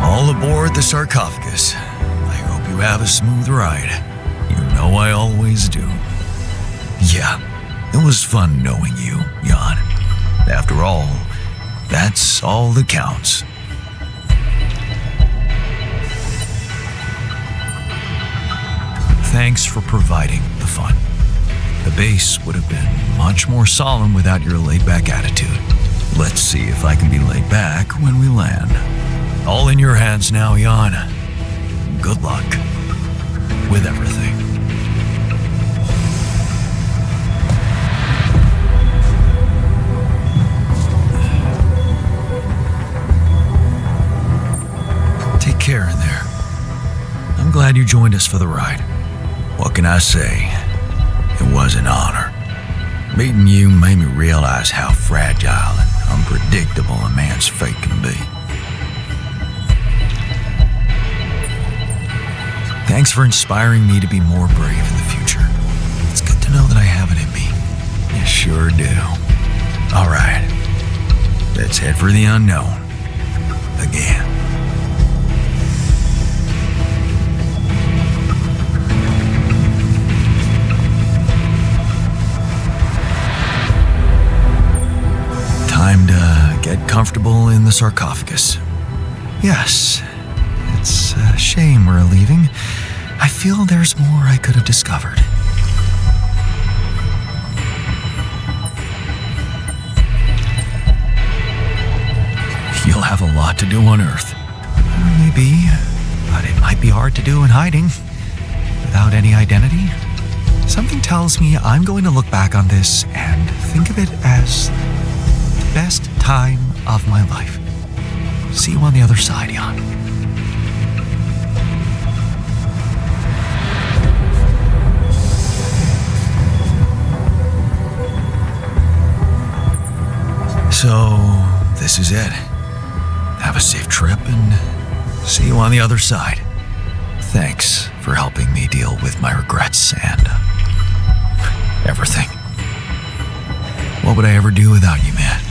All aboard the sarcophagus. I hope you have a smooth ride. You know I always do. Yeah, it was fun knowing you, Jan. After all, that's all that counts. Thanks for providing the fun. The base would have been much more solemn without your laid-back attitude. Let's see if I can be laid back when we land. All in your hands now, Jan. Good luck with everything. Take care in there. I'm glad you joined us for the ride. What can I say? It was an honor. Meeting you made me realize how fragile and unpredictable a man's fate can be. Thanks for inspiring me to be more brave in the future. It's good to know that I have it in me. You sure do. All right. Let's head for the unknown. Again. comfortable in the sarcophagus. Yes. It's a shame we're leaving. I feel there's more I could have discovered. You'll have a lot to do on Earth. Maybe, but it might be hard to do in hiding. Without any identity. Something tells me I'm going to look back on this and think of it as the best time of my life. See you on the other side, Jan. So, this is it. Have a safe trip and see you on the other side. Thanks for helping me deal with my regrets and everything. What would I ever do without you, man?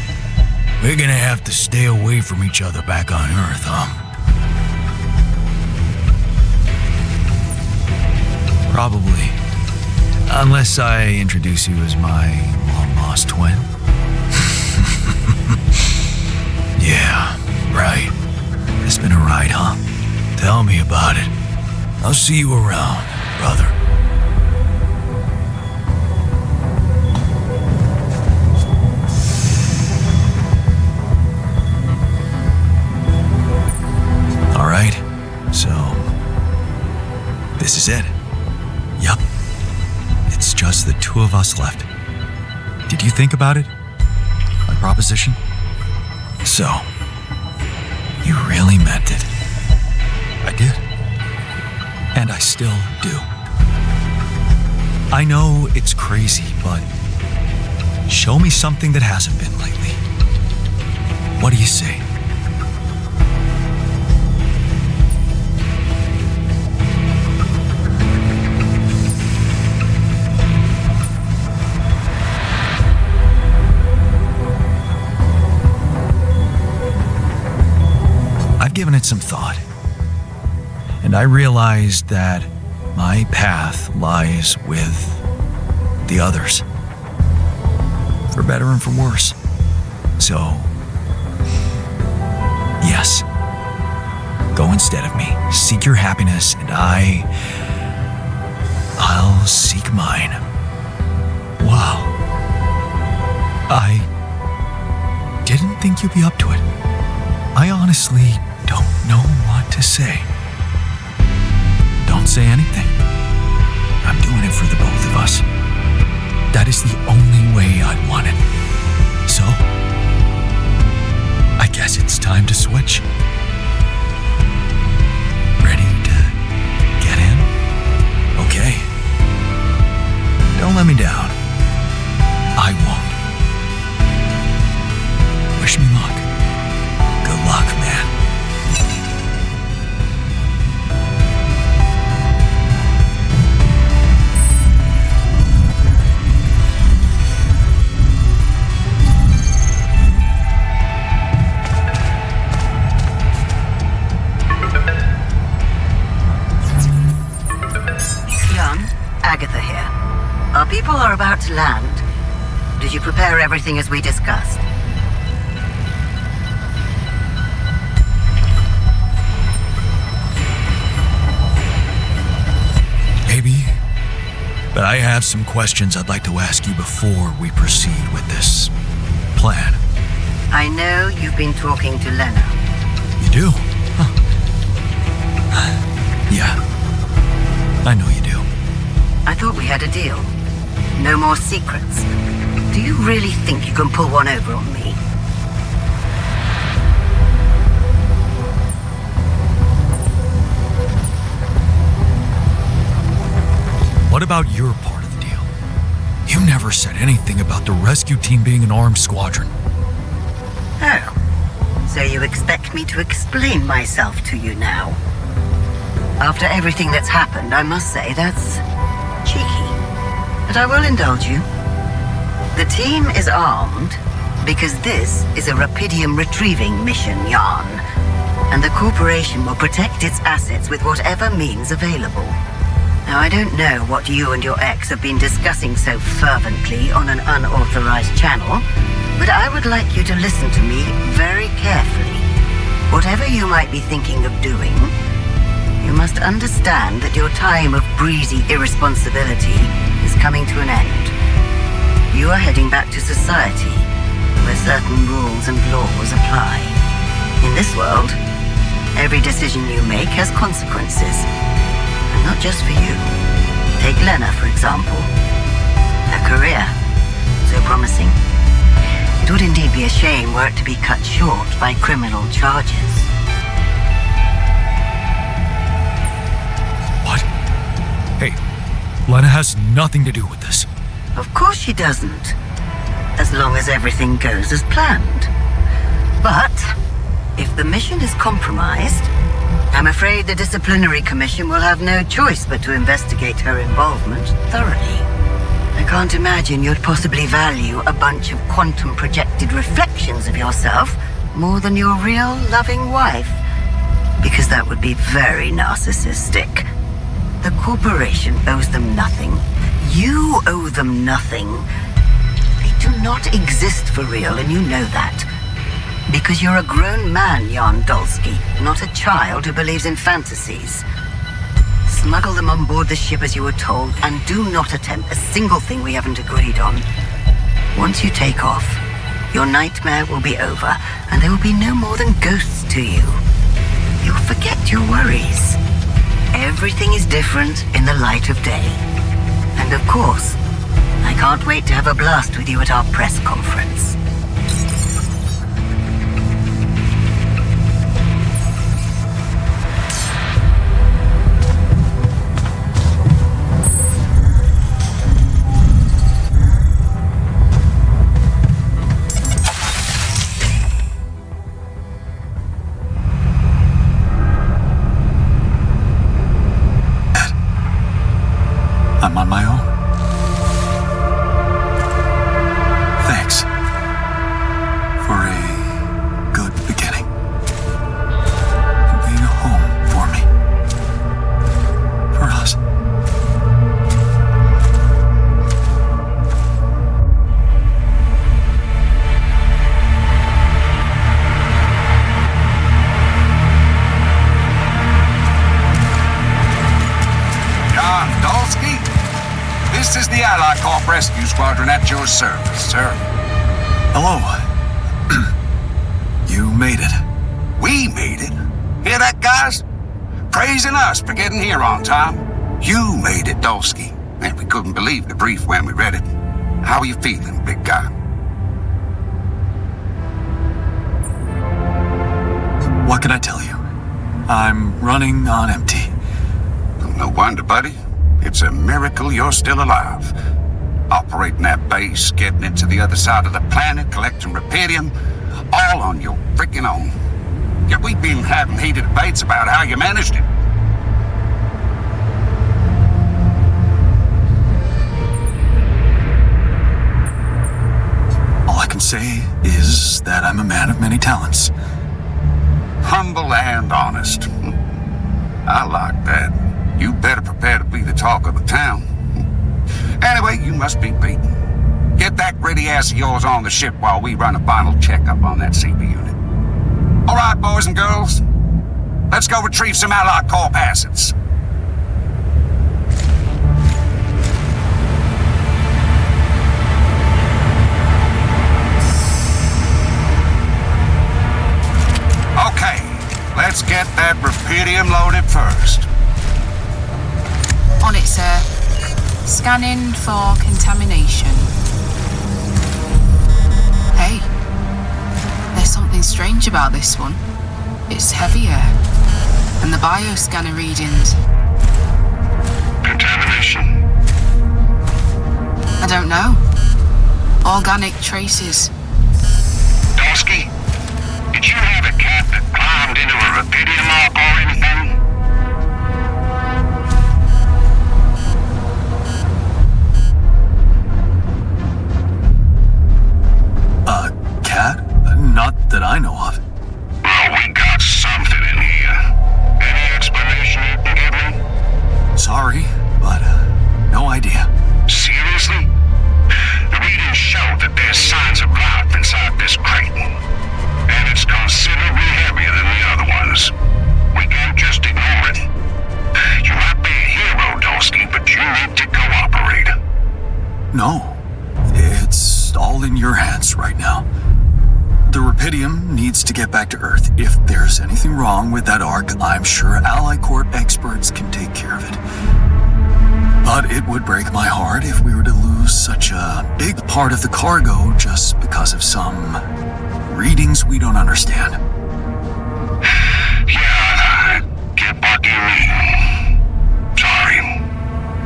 We're gonna have to stay away from each other back on Earth, Probably. Unless I introduce you as my long-lost twin. Yeah, right. It's been a ride, huh? Tell me about it. I'll see you around, brother. All right, so this is it. Yup. It's just the two of us left. Did you think about it? My proposition? So, you really meant it. I did. And I still do. I know it's crazy, but show me something that hasn't been lately. What do you say? I've given it some thought. And I realized that my path lies with the others. For better and for worse. So, yes. Go instead of me. Seek your happiness, and I'll seek mine. Wow. I didn't think you'd be up to it. I honestly don't know what to say. Don't say anything. I'm doing it for the both of us. That is the only way I'd want it. So, I guess it's time to switch. Ready to get in? Okay. Don't let me down. I won't. Wish me luck. Good luck, man. Agatha here. Our people are about to land. Did you prepare everything as we discussed? Maybe. But I have some questions I'd like to ask you before we proceed with this plan. I know you've been talking to Lena. You do? Huh. Yeah. I know you do. I thought we had a deal. No more secrets. Do you really think you can pull one over on me? What about your part of the deal? You never said anything about the rescue team being an armed squadron. Oh. So you expect me to explain myself to you now? After everything that's happened, I must say that's cheeky. But I will indulge you. The team is armed because this is a Raphidium retrieving mission, Jan. And the corporation will protect its assets with whatever means available. Now, I don't know what you and your ex have been discussing so fervently on an unauthorized channel, but I would like you to listen to me very Whatever you might be thinking of doing, you must understand that your time of breezy irresponsibility is coming to an end. You are heading back to society, where certain rules and laws apply. In this world, every decision you make has consequences. And not just for you. Take Lena, for example. Her career, so promising. It would indeed be a shame were it to be cut short by criminal charges. What? Hey, Lena has nothing to do with this. Of course she doesn't. As long as everything goes as planned. But if the mission is compromised, I'm afraid the disciplinary commission will have no choice but to investigate her involvement thoroughly. I can't imagine you'd possibly value a bunch of quantum-projected reflections of yourself more than your real loving wife, because that would be very narcissistic. The corporation owes them nothing. You owe them nothing. They do not exist for real, and you know that. Because you're a grown man, Jan Dolski, not a child who believes in fantasies. Smuggle them on board the ship as you were told, and do not attempt a single thing we haven't agreed on. Once you take off, your nightmare will be over, and there will be no more than ghosts to you. You'll forget your worries. Everything is different in the light of day. And of course, I can't wait to have a blast with you at our press conference. I'm on my own. Thanks for a good beginning. And being a home for me. For us. Jan Dolski? This is the Allied Corp Rescue Squadron at your service, sir. Hello. You made it. We made it. Hear that, guys? Praising us for getting here on time. You made it, Dolski. And we couldn't believe the brief when we read it. How are you feeling, big guy? What can I tell you? I'm running on empty. No wonder, buddy. It's a miracle you're still alive. Operating that base, getting it to the other side of the planet, collecting Raphidium, all on your freaking own. Yet we've been having heated debates about how you managed it. All I can say is that I'm a man of many talents. Humble and honest. I like that. You better prepare to be the talk of the town. Anyway, you must be beaten. Get that gritty ass of yours on the ship while we run a final checkup on that CB unit. All right, boys and girls. Let's go retrieve some Allied Corp assets. Okay, let's get that Raphidium loaded first. On it, sir. Scanning for contamination. Hey, there's something strange about this one. It's heavier. And the bioscanner readings. Contamination? I don't know. Organic traces. Dolski, did you have a cat that climbed into a Raphidium arc or anything? Not that I know of. Well, we got something in here. Any explanation you can give me? Sorry, but no idea. Seriously? The readings show that there's signs of life inside this crate. And it's considerably heavier than the know. It's all in your hands right now. The Raphidium needs to get back to Earth. If there's anything wrong with that Ark, I'm sure Ally Corp experts can take care of it. But it would break my heart if we were to lose such a big part of the cargo just because of some readings we don't understand. Yeah, get back in me. Sorry.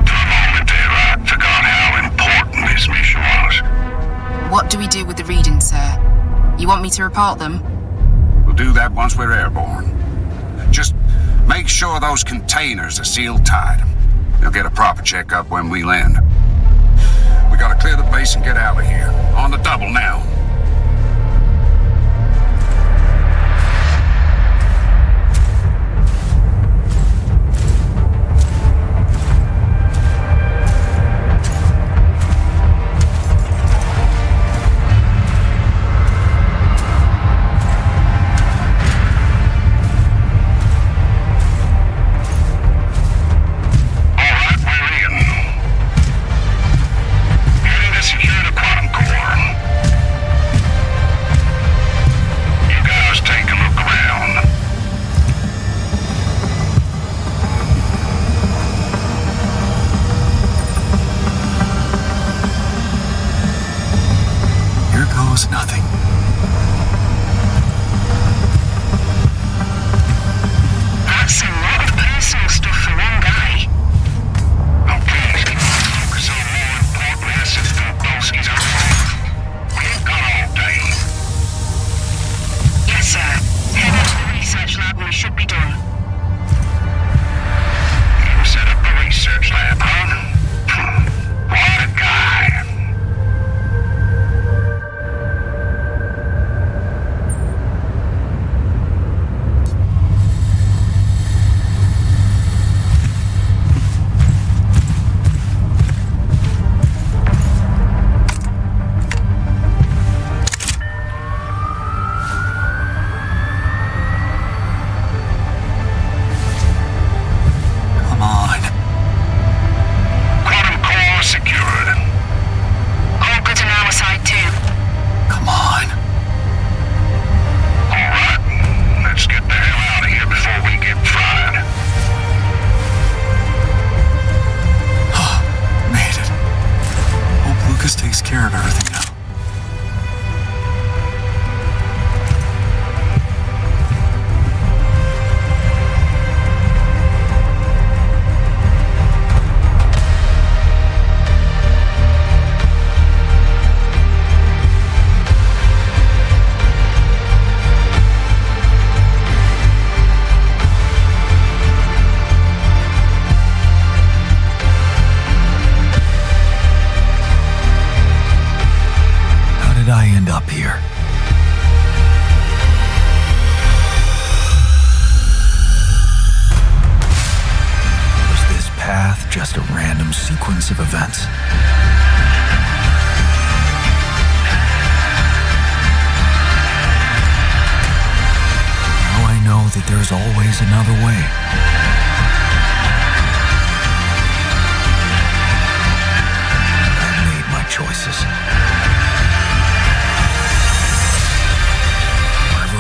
For a moment there, I forgot how important this mission was. What do we do with the readings, sir? You want me to report them? We'll do that once we're airborne. Just make sure those containers are sealed tight. You'll get a proper checkup when we land. We gotta clear the base and get out of here. On the double now. Nothing. That's a lot of personal stuff for one guy. Oh, please, focus on more important assets than Dolski's own life. We ain't got all day. Yes, sir. Head out to the research lab and we should be done. You set up a research lab, huh? What a guy. Takes care of everything now. I end up here? Was this path just a random sequence of events? Now I know that there's always another way. I've made my choices.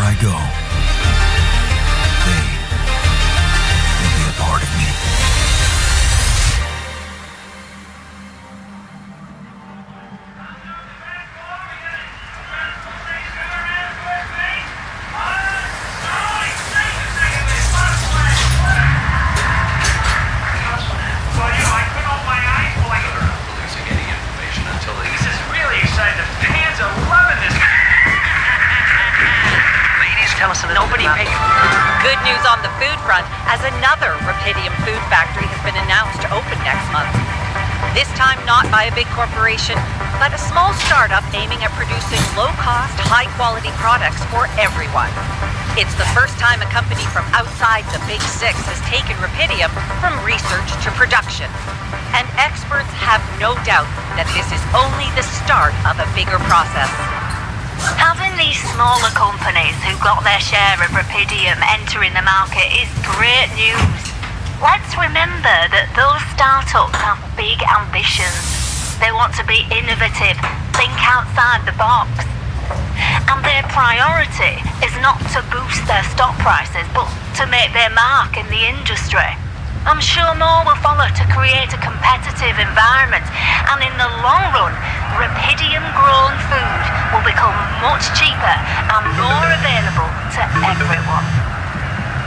I go, they will be a part of me. This is really exciting. The fans are loving this. Tell us a little Nobody bit about pays. Good news on the food front, as another Raphidium food factory has been announced to open next month. This time not by a big corporation, but a small startup aiming at producing low-cost, high-quality products for everyone. It's the first time a company from outside the Big Six has taken Raphidium from research to production. And experts have no doubt that this is only the start of a bigger process. Having these smaller companies who got their share of Raphidium entering the market is great news. Let's remember that those startups have big ambitions. They want to be innovative, think outside the box. And their priority is not to boost their stock prices, but to make their mark in the industry. I'm sure more will follow to create a competitive environment, and in the long run, Raphidium-grown food will become much cheaper and more available to everyone.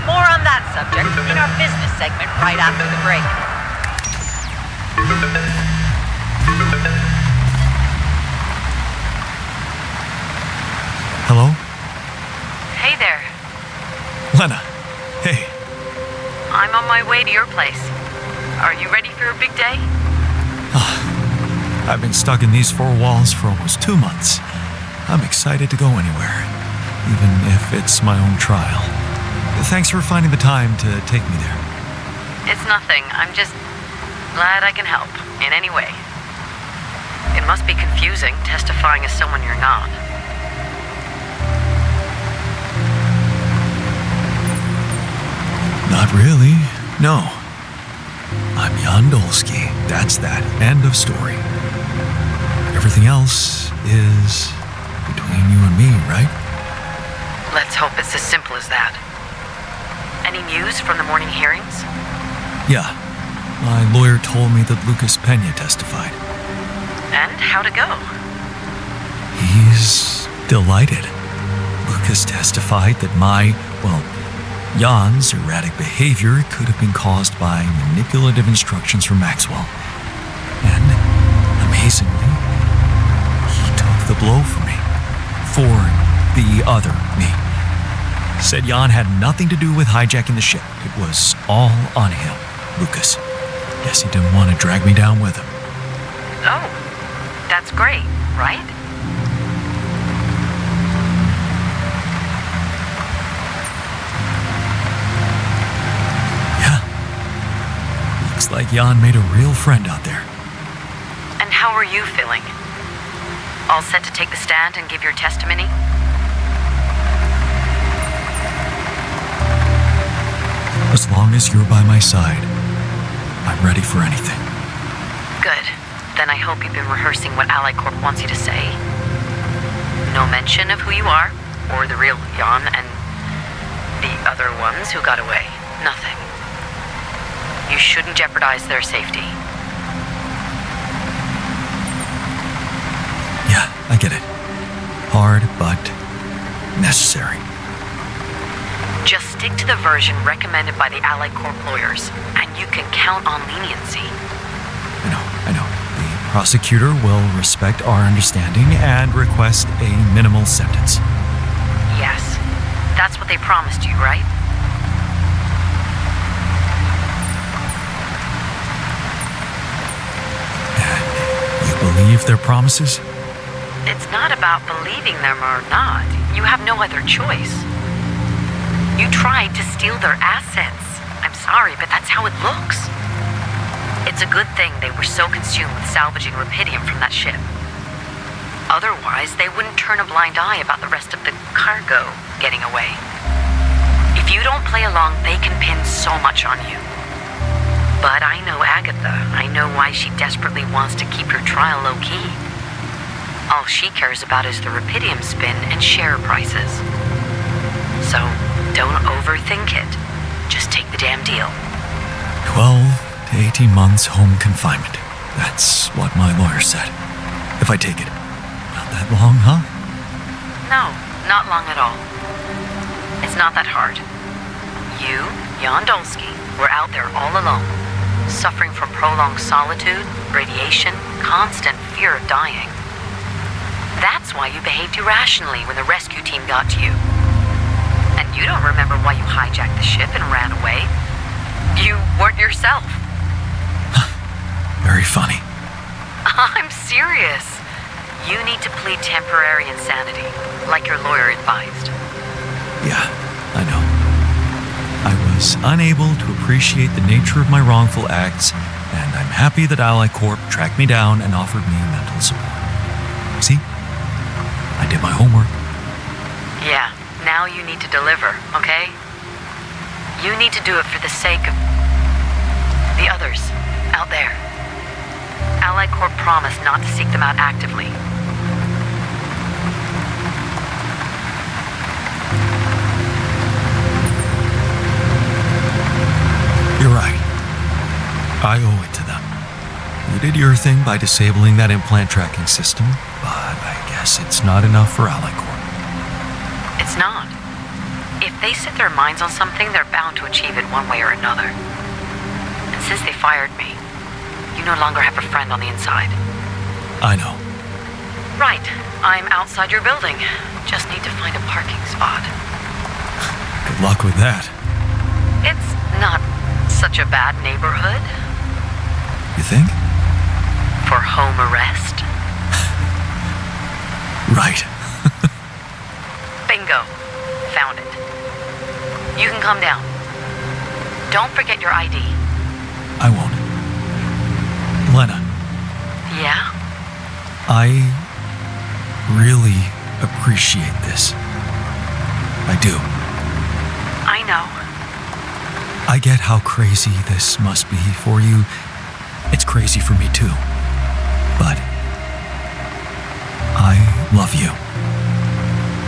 More on that subject in our business segment right after the break. Hello? Hey there. Lena. Hey. I'm on my way to your place. Are you ready for a big day? I've been stuck in these four walls for almost 2 months. I'm excited to go anywhere, even if it's my own trial. Thanks for finding the time to take me there. It's nothing. I'm just glad I can help in any way. It must be confusing testifying as someone you're not. Not really, no. I'm Jan Dolski. That's that. End of story. Everything else is between you and me, right? Let's hope it's as simple as that. Any news from the morning hearings? Yeah. My lawyer told me that Lucas Pena testified. And how'd it go? He's delighted. Lucas testified that Jan's erratic behavior could have been caused by manipulative instructions from Maxwell. And, amazingly, he took the blow for me. For the other me. Said Jan had nothing to do with hijacking the ship. It was all on him, Lucas. Guess he didn't want to drag me down with him. Oh, that's great, right? Looks like Jan made a real friend out there. And how are you feeling? All set to take the stand and give your testimony? As long as you're by my side, I'm ready for anything. Good. Then I hope you've been rehearsing what Ally Corp wants you to say. No mention of who you are, or the real Jan and the other ones who got away. Nothing. You shouldn't jeopardize their safety. Yeah, I get it. Hard, but necessary. Just stick to the version recommended by the Ally Corp lawyers, and you can count on leniency. I know. The prosecutor will respect our understanding and request a minimal sentence. Yes. That's what they promised you, right? You believe their promises? It's not about believing them or not. You have no other choice. You tried to steal their assets. I'm sorry, but that's how it looks. It's a good thing they were so consumed with salvaging Raphidium from that ship. Otherwise, they wouldn't turn a blind eye about the rest of the cargo getting away. If you don't play along, they can pin so much on you. But I know Agatha. I know why she desperately wants to keep your trial low-key. All she cares about is the Raphidium spin and share prices. So, don't overthink it. Just take the damn deal. 12 to 18 months home confinement. That's what my lawyer said. If I take it. Not that long, huh? No, not long at all. It's not that hard. You, Jan Dolski, were out there all alone, suffering from prolonged solitude, radiation, constant fear of dying. That's why you behaved irrationally when the rescue team got to you. And you don't remember why you hijacked the ship and ran away. You weren't yourself. Very funny. I'm serious. You need to plead temporary insanity, like your lawyer advised. Yeah, I know. I was unable to appreciate the nature of my wrongful acts, and I'm happy that Ally Corp tracked me down and offered me mental support. See? I did my homework. Yeah, now you need to deliver, okay? You need to do it for the sake of the others out there. Allied Corps promised not to seek them out actively. You're right. I owe it to them. You did your thing by disabling that implant tracking system, but I guess it's not enough for Allied Corps. It's not. If they set their minds on something, they're bound to achieve it one way or another. And since they fired me, you no longer have a friend on the inside. I know. Right. I'm outside your building. Just need to find a parking spot. Good luck with that. It's not such a bad neighborhood. You think? For home arrest? Right. Bingo. Found it. You can come down. Don't forget your ID. I won't. Lena, Yeah? I really appreciate this. I do. I know. I get how crazy this must be for you. It's crazy for me too. But I love you.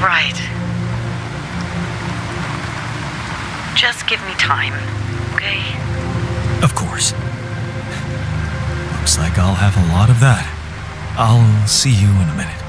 Right. Just give me time, okay? Of course. Looks like I'll have a lot of that. I'll see you in a minute.